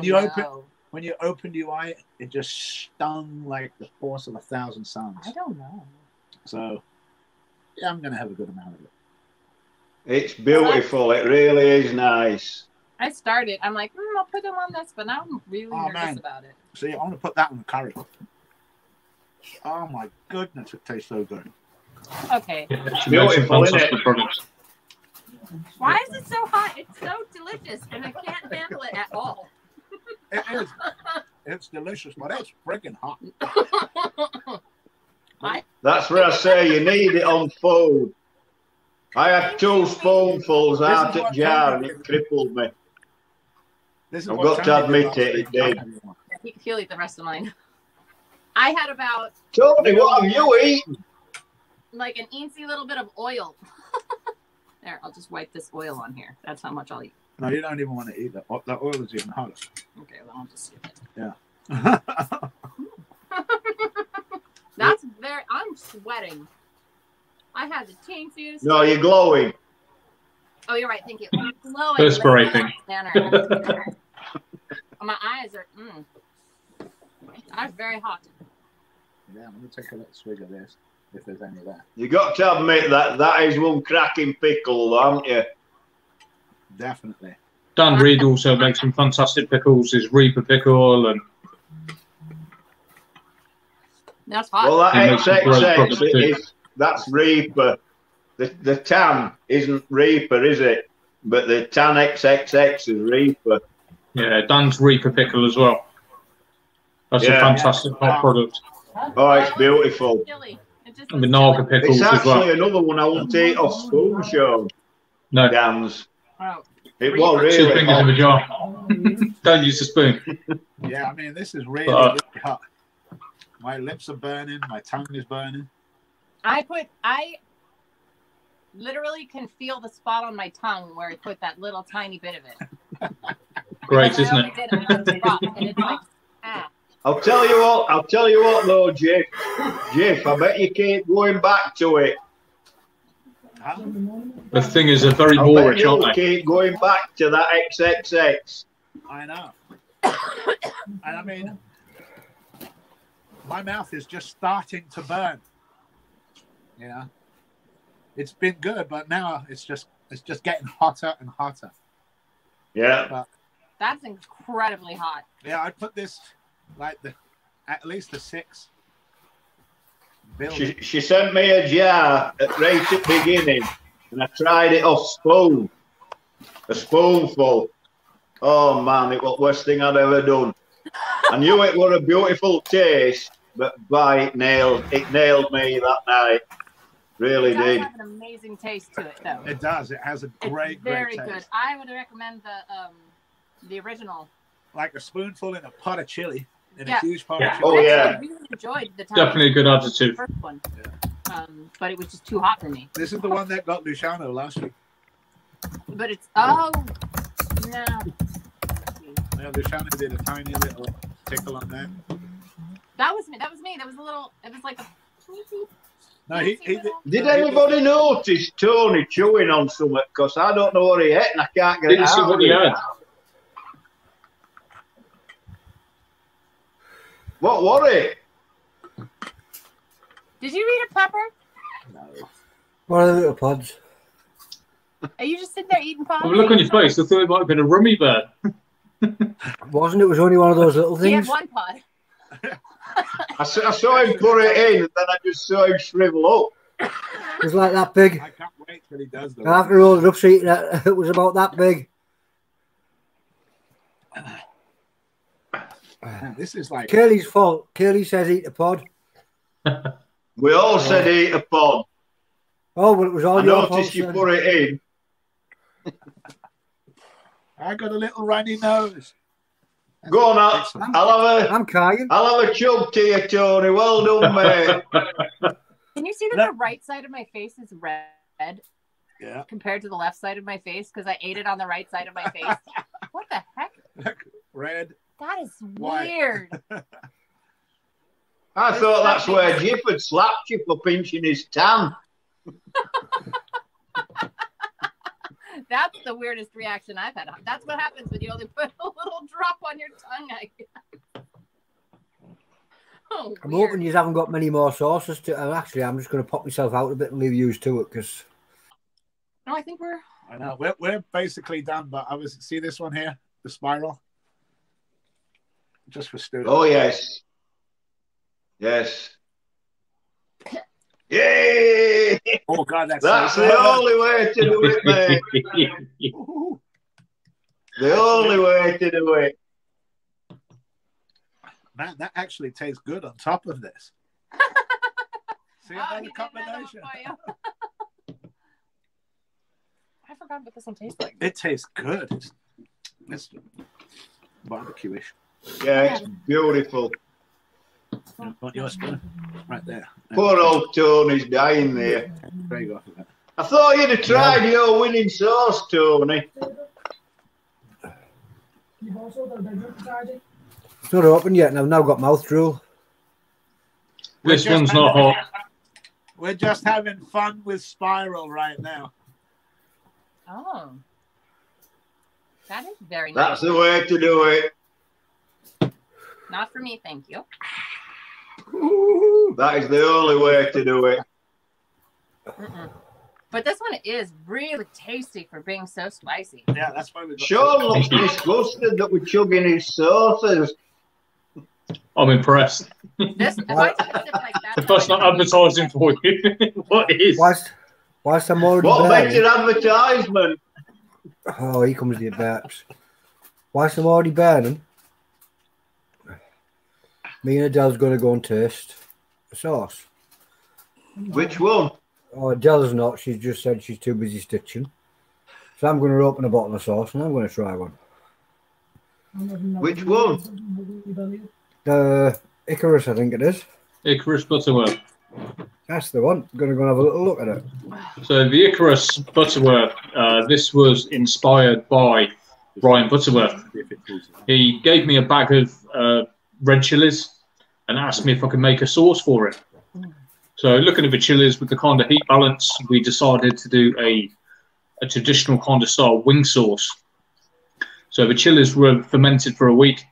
when you opened your eye, it just stung like the force of 1,000 suns. I don't know. So, yeah, I'm going to have a good amount of it. It's beautiful. It really is nice. I started. I'm like, I'll put them on this, but now I'm really nervous about it. See, I want to put that on the curry. Oh my goodness, it tastes so good. Okay. Beautiful, isn't it? Why is it so hot? It's so delicious, and I can't handle it at all. It is. It's delicious, but it's freaking hot. That's where I say you need it on food. I had 2 spoonfuls out at jar and it crippled me. I've got to admit it did. He'll eat the rest of mine. I had about... Tony, what have you eaten? Like an eensy little bit of oil. There, I'll just wipe this oil on here. That's how much I'll eat. No, you don't even want to eat that. That oil is even hotter. Okay, well, I'll just skip it. Yeah. That's very... I'm sweating. I had the teensy... No, you're glowing. Oh, you're right. Thank you. I'm glowing. Perspirating. My eyes are... That's very hot. Yeah, I'm going to take a little swig of this, if there's any there. You got to admit that is one cracking pickle, haven't you? Definitely. Dan Reed also makes some fantastic pickles. His Reaper pickle and... That's hot. Well, that XXX that's Reaper. The tan isn't Reaper, is it? But the tan XXX is Reaper. Yeah, Dan's Reaper pickle as well. That's a fantastic hot product. Oh, it's beautiful. And the Naga pickles it's as well. actually another one I won't eat off spoon, Sean. No. Dan's. Oh. It was really 2 fingers of a jar. Don't use a spoon. Yeah, I mean, this is really, really hot. My lips are burning. My tongue is burning. I literally can feel the spot on my tongue where I put that little tiny bit of it. Great, isn't it? And it's like, I'll tell you what though, Jeff. Jeff, I bet you keep going back to it. The thing is, they're very Moorish, aren't they? Keep going back to that XXX. I know. And I mean, my mouth is just starting to burn. You know, it's been good, but now it's just getting hotter and hotter. Yeah. But, that's incredibly hot. Yeah, I'd put this like at least a 6. She sent me a jar right at the beginning, and I tried it off spoon. A spoonful. Oh man, it was the worst thing I'd ever done. I knew it was a beautiful taste, but it nailed me that night. Really did. It does have an amazing taste to it, though. It does. It has a great very taste. good. I would recommend the original. Like a spoonful in a pot of chili, in a huge pot of chili. Oh yeah. I really enjoyed the time. Definitely a good additive. First one. But it was just too hot for me. This is the one that got Luciano last week. But it's no. Yeah, Luciano did a tiny little tickle on that. That was me. That was a little. It was like a. No, he did anybody notice Tony chewing on something? Because I don't know what he ate and I can't get it out. Didn't see what he had. What was it? Did you eat a pepper? No. What are the little pods? Are you just sitting there eating pods? Well, look on your face. I thought it might have been a rummy bird. Wasn't it? It was only one of those little things. He had one pod. I saw him put it in, and then I just saw him shrivel up. It was like that big. I can't wait till he does though. And after he rolled it up, see, it was about that big. This is like Curly's fault. Curly says eat a pod. We all said eat a pod. Oh, well, it was all I your noticed fault, you son. put it in. I got a little runny nose. Go on, I'll have a chug to you, Tony. Well done, mate. Can you see that the right side of my face is red? Yeah. Compared to the left side of my face, because I ate it on the right side of my face. What the heck? Red. That is white. weird. I thought that's where Jip had slapped you for pinching his tan. That's the weirdest reaction I've had. That's what happens when you only put a little drop on your tongue, I guess. Oh, I'm hoping you haven't got many more sauces to. Actually, I'm just going to pop myself out a bit and leave you to it because. No, I think we're. I know we're basically done, but see this one here, the spiral, just for students. Oh yes, yes. Yay! Oh God, that's the only way to do it, mate. The only way to do it. Man, that actually tastes good on top of this. See another combination. I forgot what this one tastes like. It tastes good. It's barbecue-ish. Yeah, it's beautiful. Want your spoon? Right there. Poor old Tony's dying there. There you go. I thought you'd have tried your winning sauce, Tony. It's not open yet, and I've now got mouth drool. This one's not hot. We're just having fun with spiral right now. Oh. That is very nice. That's the way to do it. Not for me, thank you. That is the only way to do it. But this one is really tasty for being so spicy. Yeah, that's why we got. Sean looks disgusted that we're chugging his sauces. I'm impressed. This, if I took a sip like that, If that's not advertising for you, what is? Whilst I'm already What burning, better advertisement? Oh, here comes the burps. Whilst I'm already burning, me and Adele's going to go and taste the sauce. Which one? Oh, Adele's not. She's just said she's too busy stitching. So I'm going to open a bottle of sauce and I'm going to try one. Which one? The Icarus, I think it is. Icarus Butterworth. That's the one. I'm going to go and have a little look at it. So the Icarus Butterworth, this was inspired by Brian Butterworth. He gave me a bag of red chilies and asked me if I could make a sauce for it. So looking at the chilies with the kind of heat balance, we decided to do a traditional kind of style wing sauce. So the chilies were fermented for a week,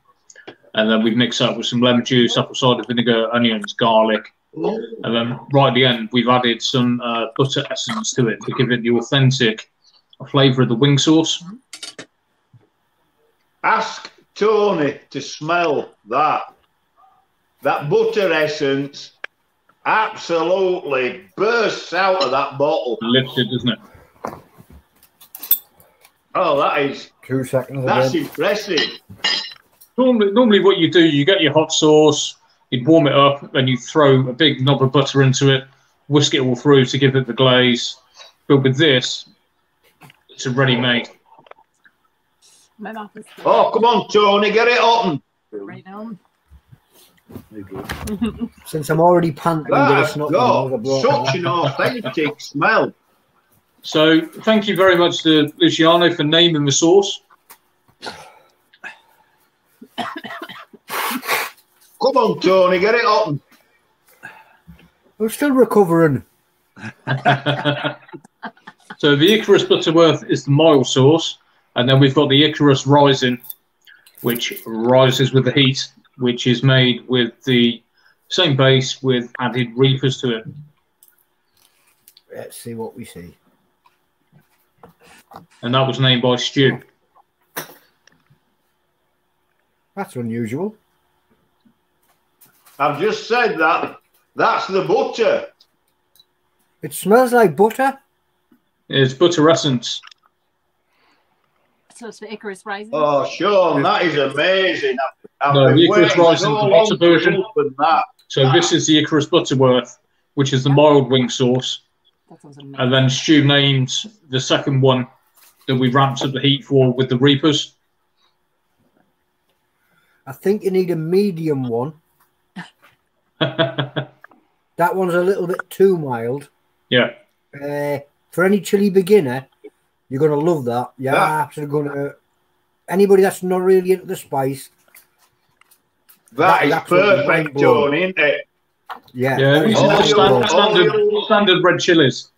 and then we've mixed up with some lemon juice, apple cider vinegar, onions, garlic, and then right at the end we've added some butter essence to it to give it the authentic flavour of the wing sauce. Ask Tony to smell that. That butter essence absolutely bursts out of that bottle. Lifted, isn't it? Oh, that is 2 seconds. That's again. impressive. Normally what you do, you get your hot sauce, you'd warm it up, then you throw a big knob of butter into it, whisk it all through to give it the glaze. But with this, it's a ready-made. My mouth is Oh, come on, Tony, get it open. right now. Since I'm already panting, That's got such an authentic smell. So thank you very much to Luciano for naming the sauce. Come on, Tony, get it open. I'm still recovering. So the Icarus Butterworth is the mild sauce, and then we've got the Icarus Rising, which rises with the heat, which is made with the same base with added reapers to it. Let's see what we see. And that was named by Stu. That's unusual. I've just said that. That's the butter. It smells like butter. It's butter essence. So it's the Icarus Rising. Oh, Sean, that is amazing. No, the Icarus Rising is the butter version. That. So this is the Icarus Butterworth, which is the mild wing sauce. That sounds amazing. And then Stu named the second one that we ramped up the heat for with the reapers. I think you need a medium one. That one's a little bit too mild. Yeah. For any chili beginner, you're going to love that. Yeah, absolutely going to. Anybody that's not really into the spice. That is perfect, Tony, isn't it? Yeah. Standard red chilies.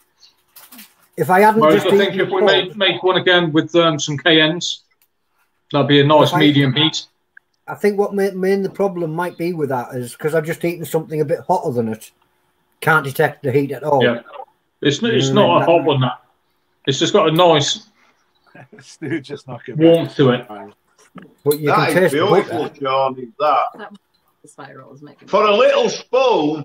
If I hadn't I think if we make one again with some cayennes, that'd be a nice medium heat. I think what the problem might be with that is because I've just eaten something a bit hotter than it. Can't detect the heat at all. Yeah. It's not a hot one, that. It's just got a nice warmth to it. But you that can is taste beautiful, Johnny, that. The spiral is making For a little spoon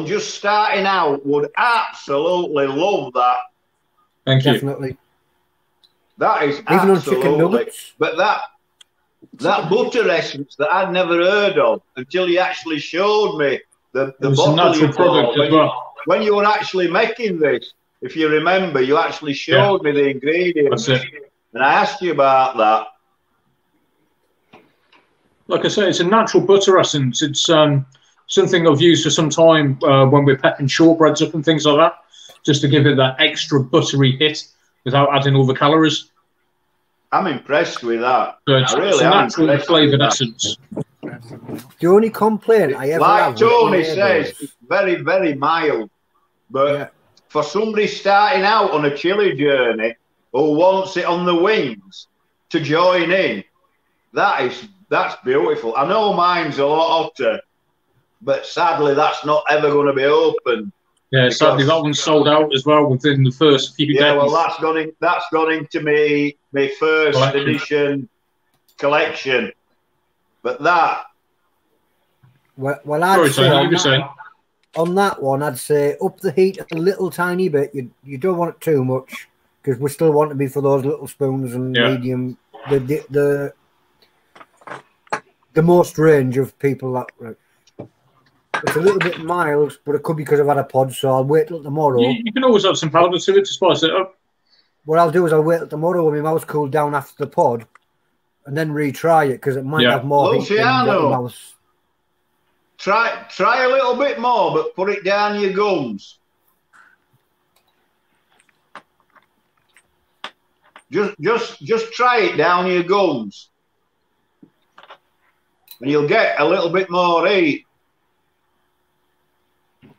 just starting out would absolutely love that. Thank you. Definitely. That is even on chicken nuggets. But that butter essence that I'd never heard of until you actually showed me the bottle natural product as well. When you were actually making this, if you remember, you actually showed me the ingredients. That's it. And I asked you about that. Like I say, it's a natural butter essence. It's something I've used for some time when we're pepping shortbreads up and things like that, just to give it that extra buttery hit without adding all the calories. I'm impressed with that. So it's a natural flavoured essence. The only complaint I ever have, like Tony says, it's very, very mild. But for somebody starting out on a chili journey who wants it on the wings to join in, that's beautiful. I know mine's a lot hotter, but sadly that's not ever going to be open. Yeah, sadly that one's sold out as well within the first few days. Yeah, well that's gone into my first edition collection. But that. Well, I'd say on that one, I'd say up the heat a little tiny bit. You don't want it too much because we still want to be for those little spoons and medium. The most range of people that. It's a little bit mild, but it could be because I've had a pod, so I'll wait till tomorrow. You can always have some powder to it to spice it up. What I'll do is I'll wait till tomorrow when my mouth's cooled down after the pod, and then retry it because it might have more heat than what the mouth. Try a little bit more, but put it down your gums. Just try it down your gums, and you'll get a little bit more heat.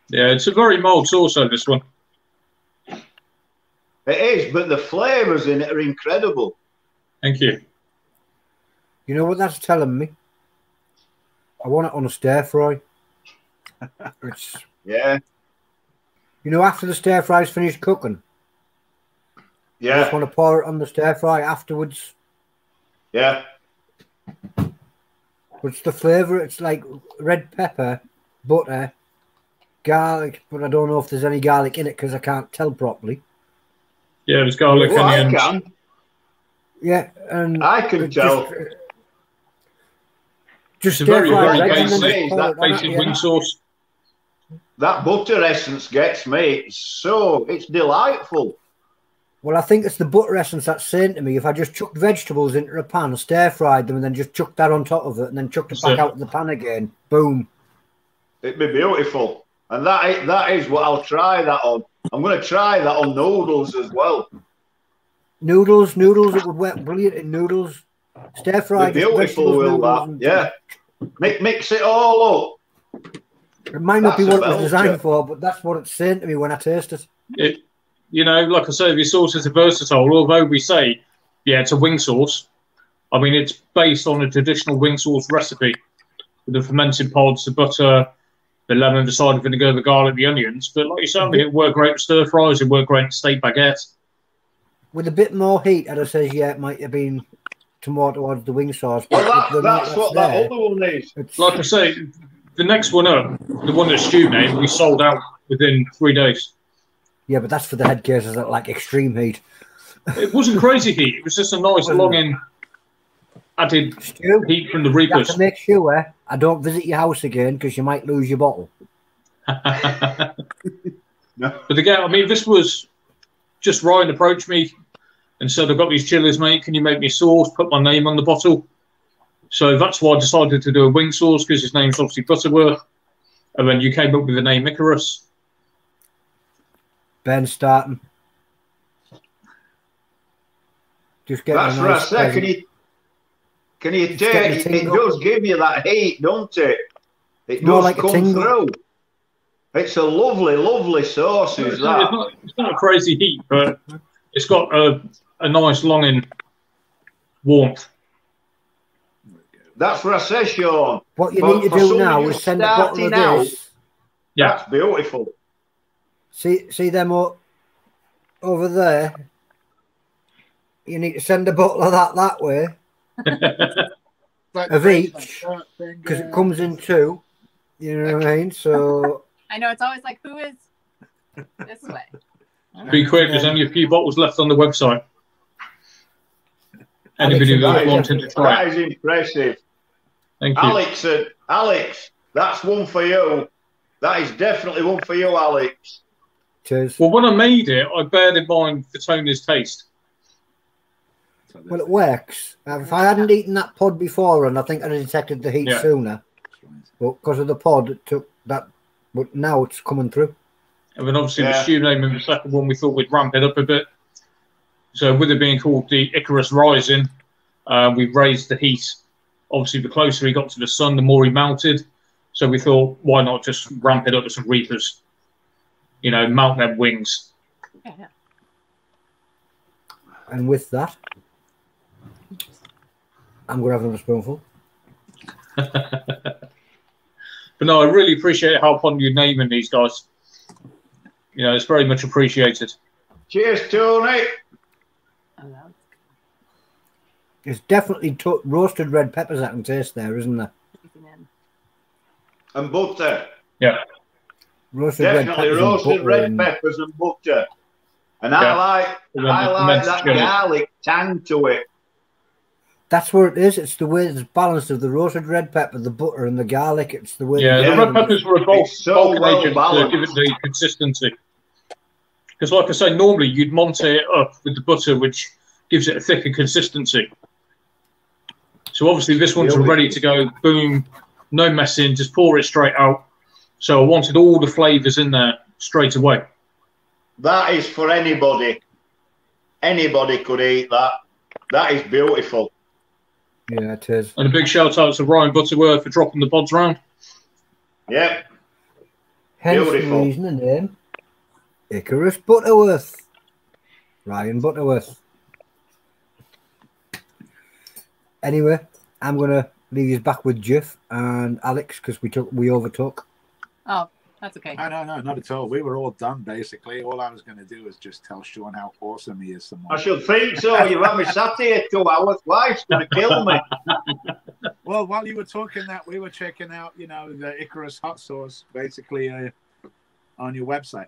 Yeah, it's a very mild sauce on this one. It is, but the flavours in it are incredible. Thank you. You know what that's telling me? I want it on a stir fry. Yeah. You know, after the stir fry's finished cooking. Yeah. I just want to pour it on the stir fry afterwards. Yeah. What's the flavour? It's like red pepper, butter, garlic, but I don't know if there's any garlic in it because I can't tell properly. Yeah, there's garlic in the end. I can. Yeah, and I can tell. Just a very, very basic wing sauce. That butter essence gets me. It's delightful. Well, I think it's the butter essence that's saying to me, if I just chucked vegetables into a pan, stir-fried them, and then just chucked that on top of it, and then chucked it back out of the pan again, boom. It'd be beautiful. And that is what I'll try that on. I'm going to try that on noodles as well. Noodles, it would work brilliant in noodles. Stir-fried beautiful will that. Yeah. Mix it all up. It might not be what it was designed for, but that's what it's saying to me when I taste it. You know, like I say, the sauces are versatile. Although we say, yeah, it's a wing sauce. I mean, it's based on a traditional wing sauce recipe with the fermented pods, the butter, the lemon, the cider vinegar, the garlic, the onions. But like you said, I mean, it worked great with stir fries. It worked great with steak baguette. With a bit more heat, I'd say, yeah, it might have been more towards the wing sauce. Well, that's what that other one is. Like I say, the next one up, the one that Stu made, we sold out within 3 days. Yeah, but that's for the head cases that like extreme heat. It wasn't crazy heat. It was just a nice long-in added heat from the Reapers. You have to make sure I don't visit your house again because you might lose your bottle. But again, I mean, this was just Ryan approached me and said, I've got these chilies, mate. Can you make me sauce? Put my name on the bottle. So that's why I decided to do a wing sauce, because his name's obviously Butterworth. And then you came up with the name Icarus. Ben starting. Just get That's a what I nice said. Can you take it? It does give you that heat, don't it? It does like come through. It's a lovely, lovely sauce, is that? It's not a crazy heat, but it's got a nice longing warmth. That's what I say, Sean. What you need to do now is send a bottle of this. Yeah. That's beautiful. See them over there? You need to send a bottle of that way. Of each. Because it comes in two. You know what I mean? So... I know, it's always like, who is this way? Be quick, there's only a few bottles left on the website. Anybody who's wanting to try. That is impressive. Thank you. Alex, that's one for you. That is definitely one for you, Alex. Cheers. Well, when I made it, I bared in mind for Tony's taste. Well, it works. If I hadn't eaten that pod before, and I think I'd have detected the heat sooner. But because of the pod, it took that. But now it's coming through. And then obviously the stew name in the second one, we thought we'd ramp it up a bit. So with it being called the Icarus Rising, we raised the heat. Obviously, the closer he got to the sun, the more he melted. So we thought, why not just ramp it up with some Reapers? You know, mount them wings. Yeah. And with that, I'm going to have another spoonful. But no, I really appreciate how fond you're naming these guys. You know, it's very much appreciated. Cheers, Tony. There's definitely roasted red peppers I can taste there, isn't there? And butter. Yeah. Definitely roasted red peppers and butter. And I like that garlic tang to it. That's where it is. It's the way it's balanced of the roasted red pepper, the butter, and the garlic. It's the way. Yeah, the red peppers were a bulk agent to give it the consistency. Because, like I say, normally you'd monte it up with the butter, which gives it a thicker consistency. So obviously this one's ready to go. Boom, no messing, just pour it straight out. So I wanted all the flavours in there straight away. That is for anybody. Anybody could eat that. That is beautiful. Yeah, it is. And a big shout out to Ryan Butterworth for dropping the pods round. Yep. Hence the reason the name Icarus Butterworth. Ryan Butterworth. Anyway, I'm gonna leave you back with Jeff and Alex because we overtook. Oh, that's okay. No, not at all. We were all done basically. All I was going to do was just tell Sean how awesome he is. I should think so. You've had me sat here 2 hours. Wife's going to kill me. Well, while you were talking that, we were checking out, you know, the Icarus hot sauce basically on your website,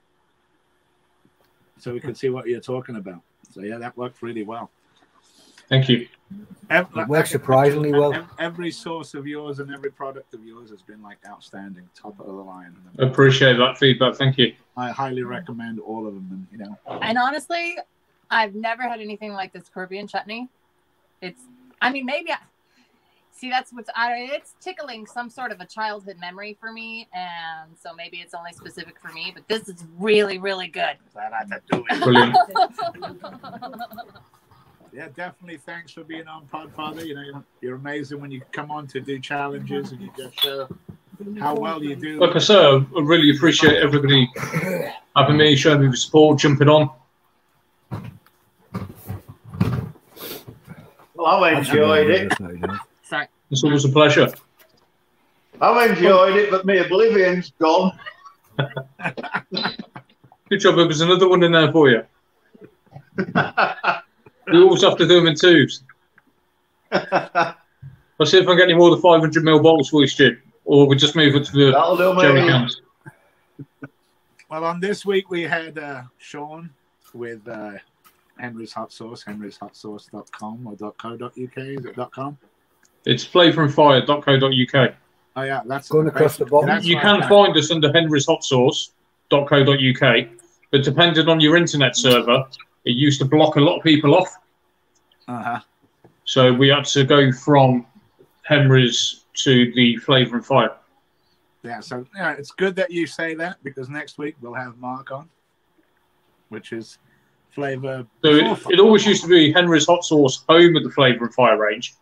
so we could see what you're talking about. So yeah, that worked really well. Thank you. It works surprisingly well. Every source of yours and every product of yours has been like outstanding, top of the line. Appreciate that feedback. Thank you. I highly recommend all of them, and you know. And honestly, I've never had anything like this Caribbean chutney. I mean, maybe see that's it's tickling some sort of a childhood memory for me, and so maybe it's only specific for me. But this is really, really good. Brilliant. Yeah, definitely. Thanks for being on, Podfather. You know, you're amazing when you come on to do challenges and you just show how well you do. Like I said, I really appreciate everybody having me, showing me the support, jumping on. Well, I've enjoyed it. Sorry. It's always a pleasure. I've enjoyed it, but my oblivion's gone. Good job. There was another one in there for you. We always have to do them in twos. I'll see if I can get any more of the 500ml bottles for you, Stu, or we just move it to the jerry cans. Well, on this week we had Sean with Henry's Hot Sauce, henry'shotsauce.com or .co.uk. Is it .com? It's flavorandfire.co.uk. Oh yeah, that's going across the bottom. You can find us under henry'shotsauce.co.uk, but depending on your internet server, it used to block a lot of people off. Uh-huh. So we had to go from Henry's to the Flavour and Fire. Yeah, so yeah, it's good that you say that because next week we'll have Mark on, which is flavour. So it always used to be Henry's Hot Sauce, home of the Flavour and Fire range.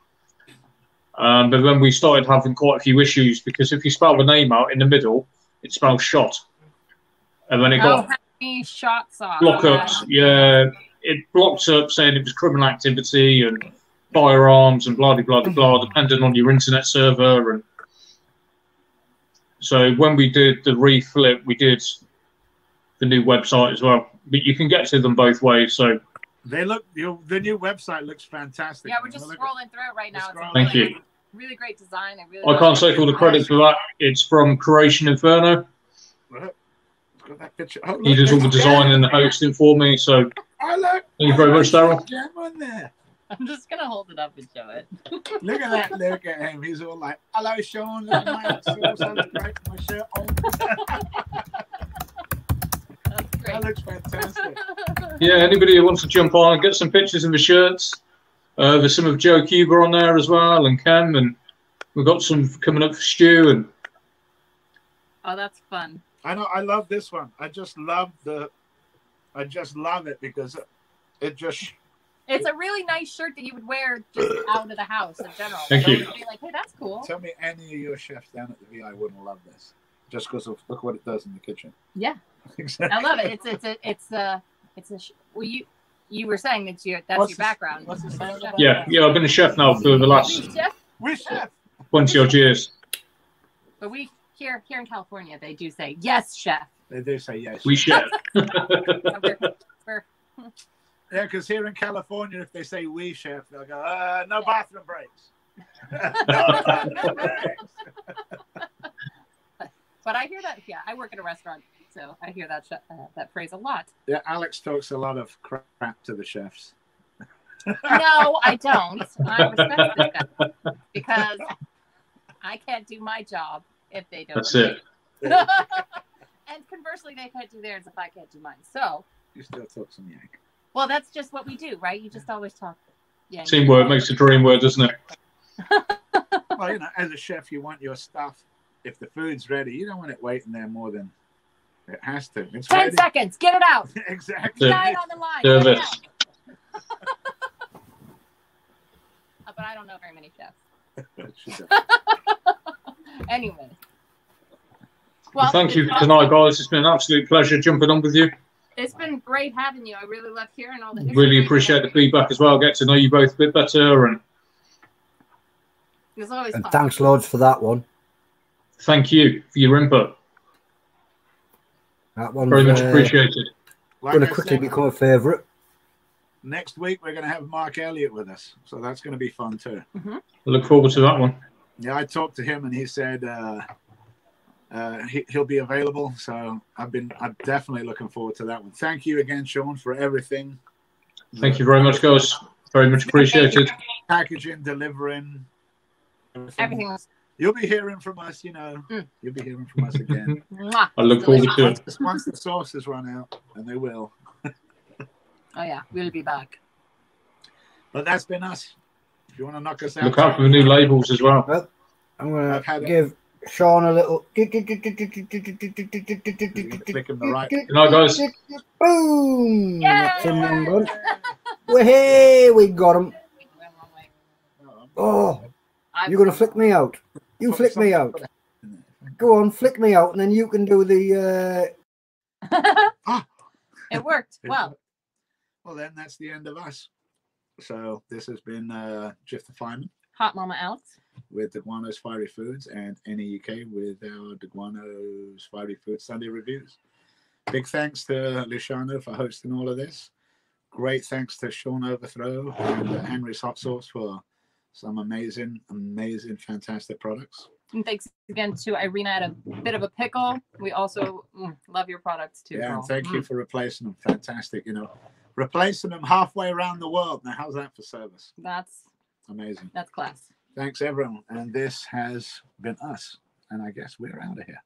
But then we started having quite a few issues because if you spell the name out in the middle, it spells shot. And then it got shot sauce. Block-ups. Yeah, it blocks up saying it was criminal activity and firearms and blah, blah, blah, blah, depending on your internet server. And so when we did the reflip, we did the new website as well. But you can get to them both ways. So they look. The new website looks fantastic. Yeah, we're just scrolling through it right now. Thank you. Really great design. I can't take all the credit for that. It's from Creation Inferno. That picture. Oh, He does all the design and the hosting for me. So thank you very much, Daryl. I'm just gonna hold it up and show it. Look at that! Look at him. He's all like, "Hello, Sean. Look at my shirt on." That looks fantastic. Yeah, anybody who wants to jump on, get some pictures of the shirts. There's some of Joe Cuba on there as well, and Ken, and we've got some coming up for Stu. And oh, that's fun. I know. I love this one. I just love it because it just. It's a really nice shirt that you would wear just out of the house in general. Thank you. Be like, hey, that's cool. Tell me any of your chefs down at the VI wouldn't love this, just because of look what it does in the kitchen. Yeah, exactly. I love it. Well, you were saying that's your background. Yeah, I've been a chef now for the last 20 odd years. But we here in California, they do say yes, chef. They do say yes. We chef. Yeah, because here in California, if they say we chef, they'll go, no bathroom breaks. No bathroom breaks. But I hear that, yeah, I work at a restaurant, so I hear that phrase a lot. Yeah, Alex talks a lot of crap to the chefs. No, I don't. I respect this guy because I can't do my job if they don't. That's it. And conversely, they can't do theirs if I can't do mine. So you still talk some yank. Well, that's just what we do, right? You just always talk. Yeah. Teamwork makes the dream work, doesn't it? Well, as a chef, you want your stuff. If the food's ready, you don't want it waiting there more than it has to. It's 10 ready. seconds. Get it out. Exactly. Get it on the line. Service. But I don't know very many chefs. Anyway. Well, thank you for tonight, guys. It's been an absolute pleasure jumping on with you. It's been great having you. I really love hearing all the really appreciate the feedback as well. Get to know you both a bit better, and it's always and fun. Thanks loads for that one. Thank you for your input. That one very much appreciated. Going to quickly become a favourite. Next week we're going to have Mark Elliott with us, so that's going to be fun too. Mm-hmm. I look forward to that one. Yeah, I talked to him and he said he'll be available, so I'm definitely looking forward to that one. Thank you again, Sean, for everything. Thank you very much, guys. Very much appreciated. Packaging, delivering, everything. You'll be hearing from us, You'll be hearing from us again. I look forward to it. Once the sauces run out, and they will. Oh yeah, we'll be back. But that's been us. If you want to knock us out, look out for the new labels as well. Well, I'm going to give Sean a little. Click him the right. Good night, guys. Boom! That's him one done. Hey, we got him. Oh, you're going to flick me out. You flick me out. Go on, flick me out, and then you can do the. It worked well. Well, then that's the end of us. So this has been Jeff the Fireman. Hot Mama Alex. With Deguano's Fiery Foods and NEUK with our Deguano's Fiery Foods Sunday reviews. Big thanks to Luciano for hosting all of this. Great thanks to Sean Overthrow and Henry's Hot Sauce for some amazing, fantastic products. And thanks again to Irina at a bit of a pickle. We also love your products too. Yeah, and thank you for replacing them. Fantastic, replacing them halfway around the world. Now, how's that for service? That's amazing. That's class. Thanks, everyone. And this has been us. And I guess we're out of here.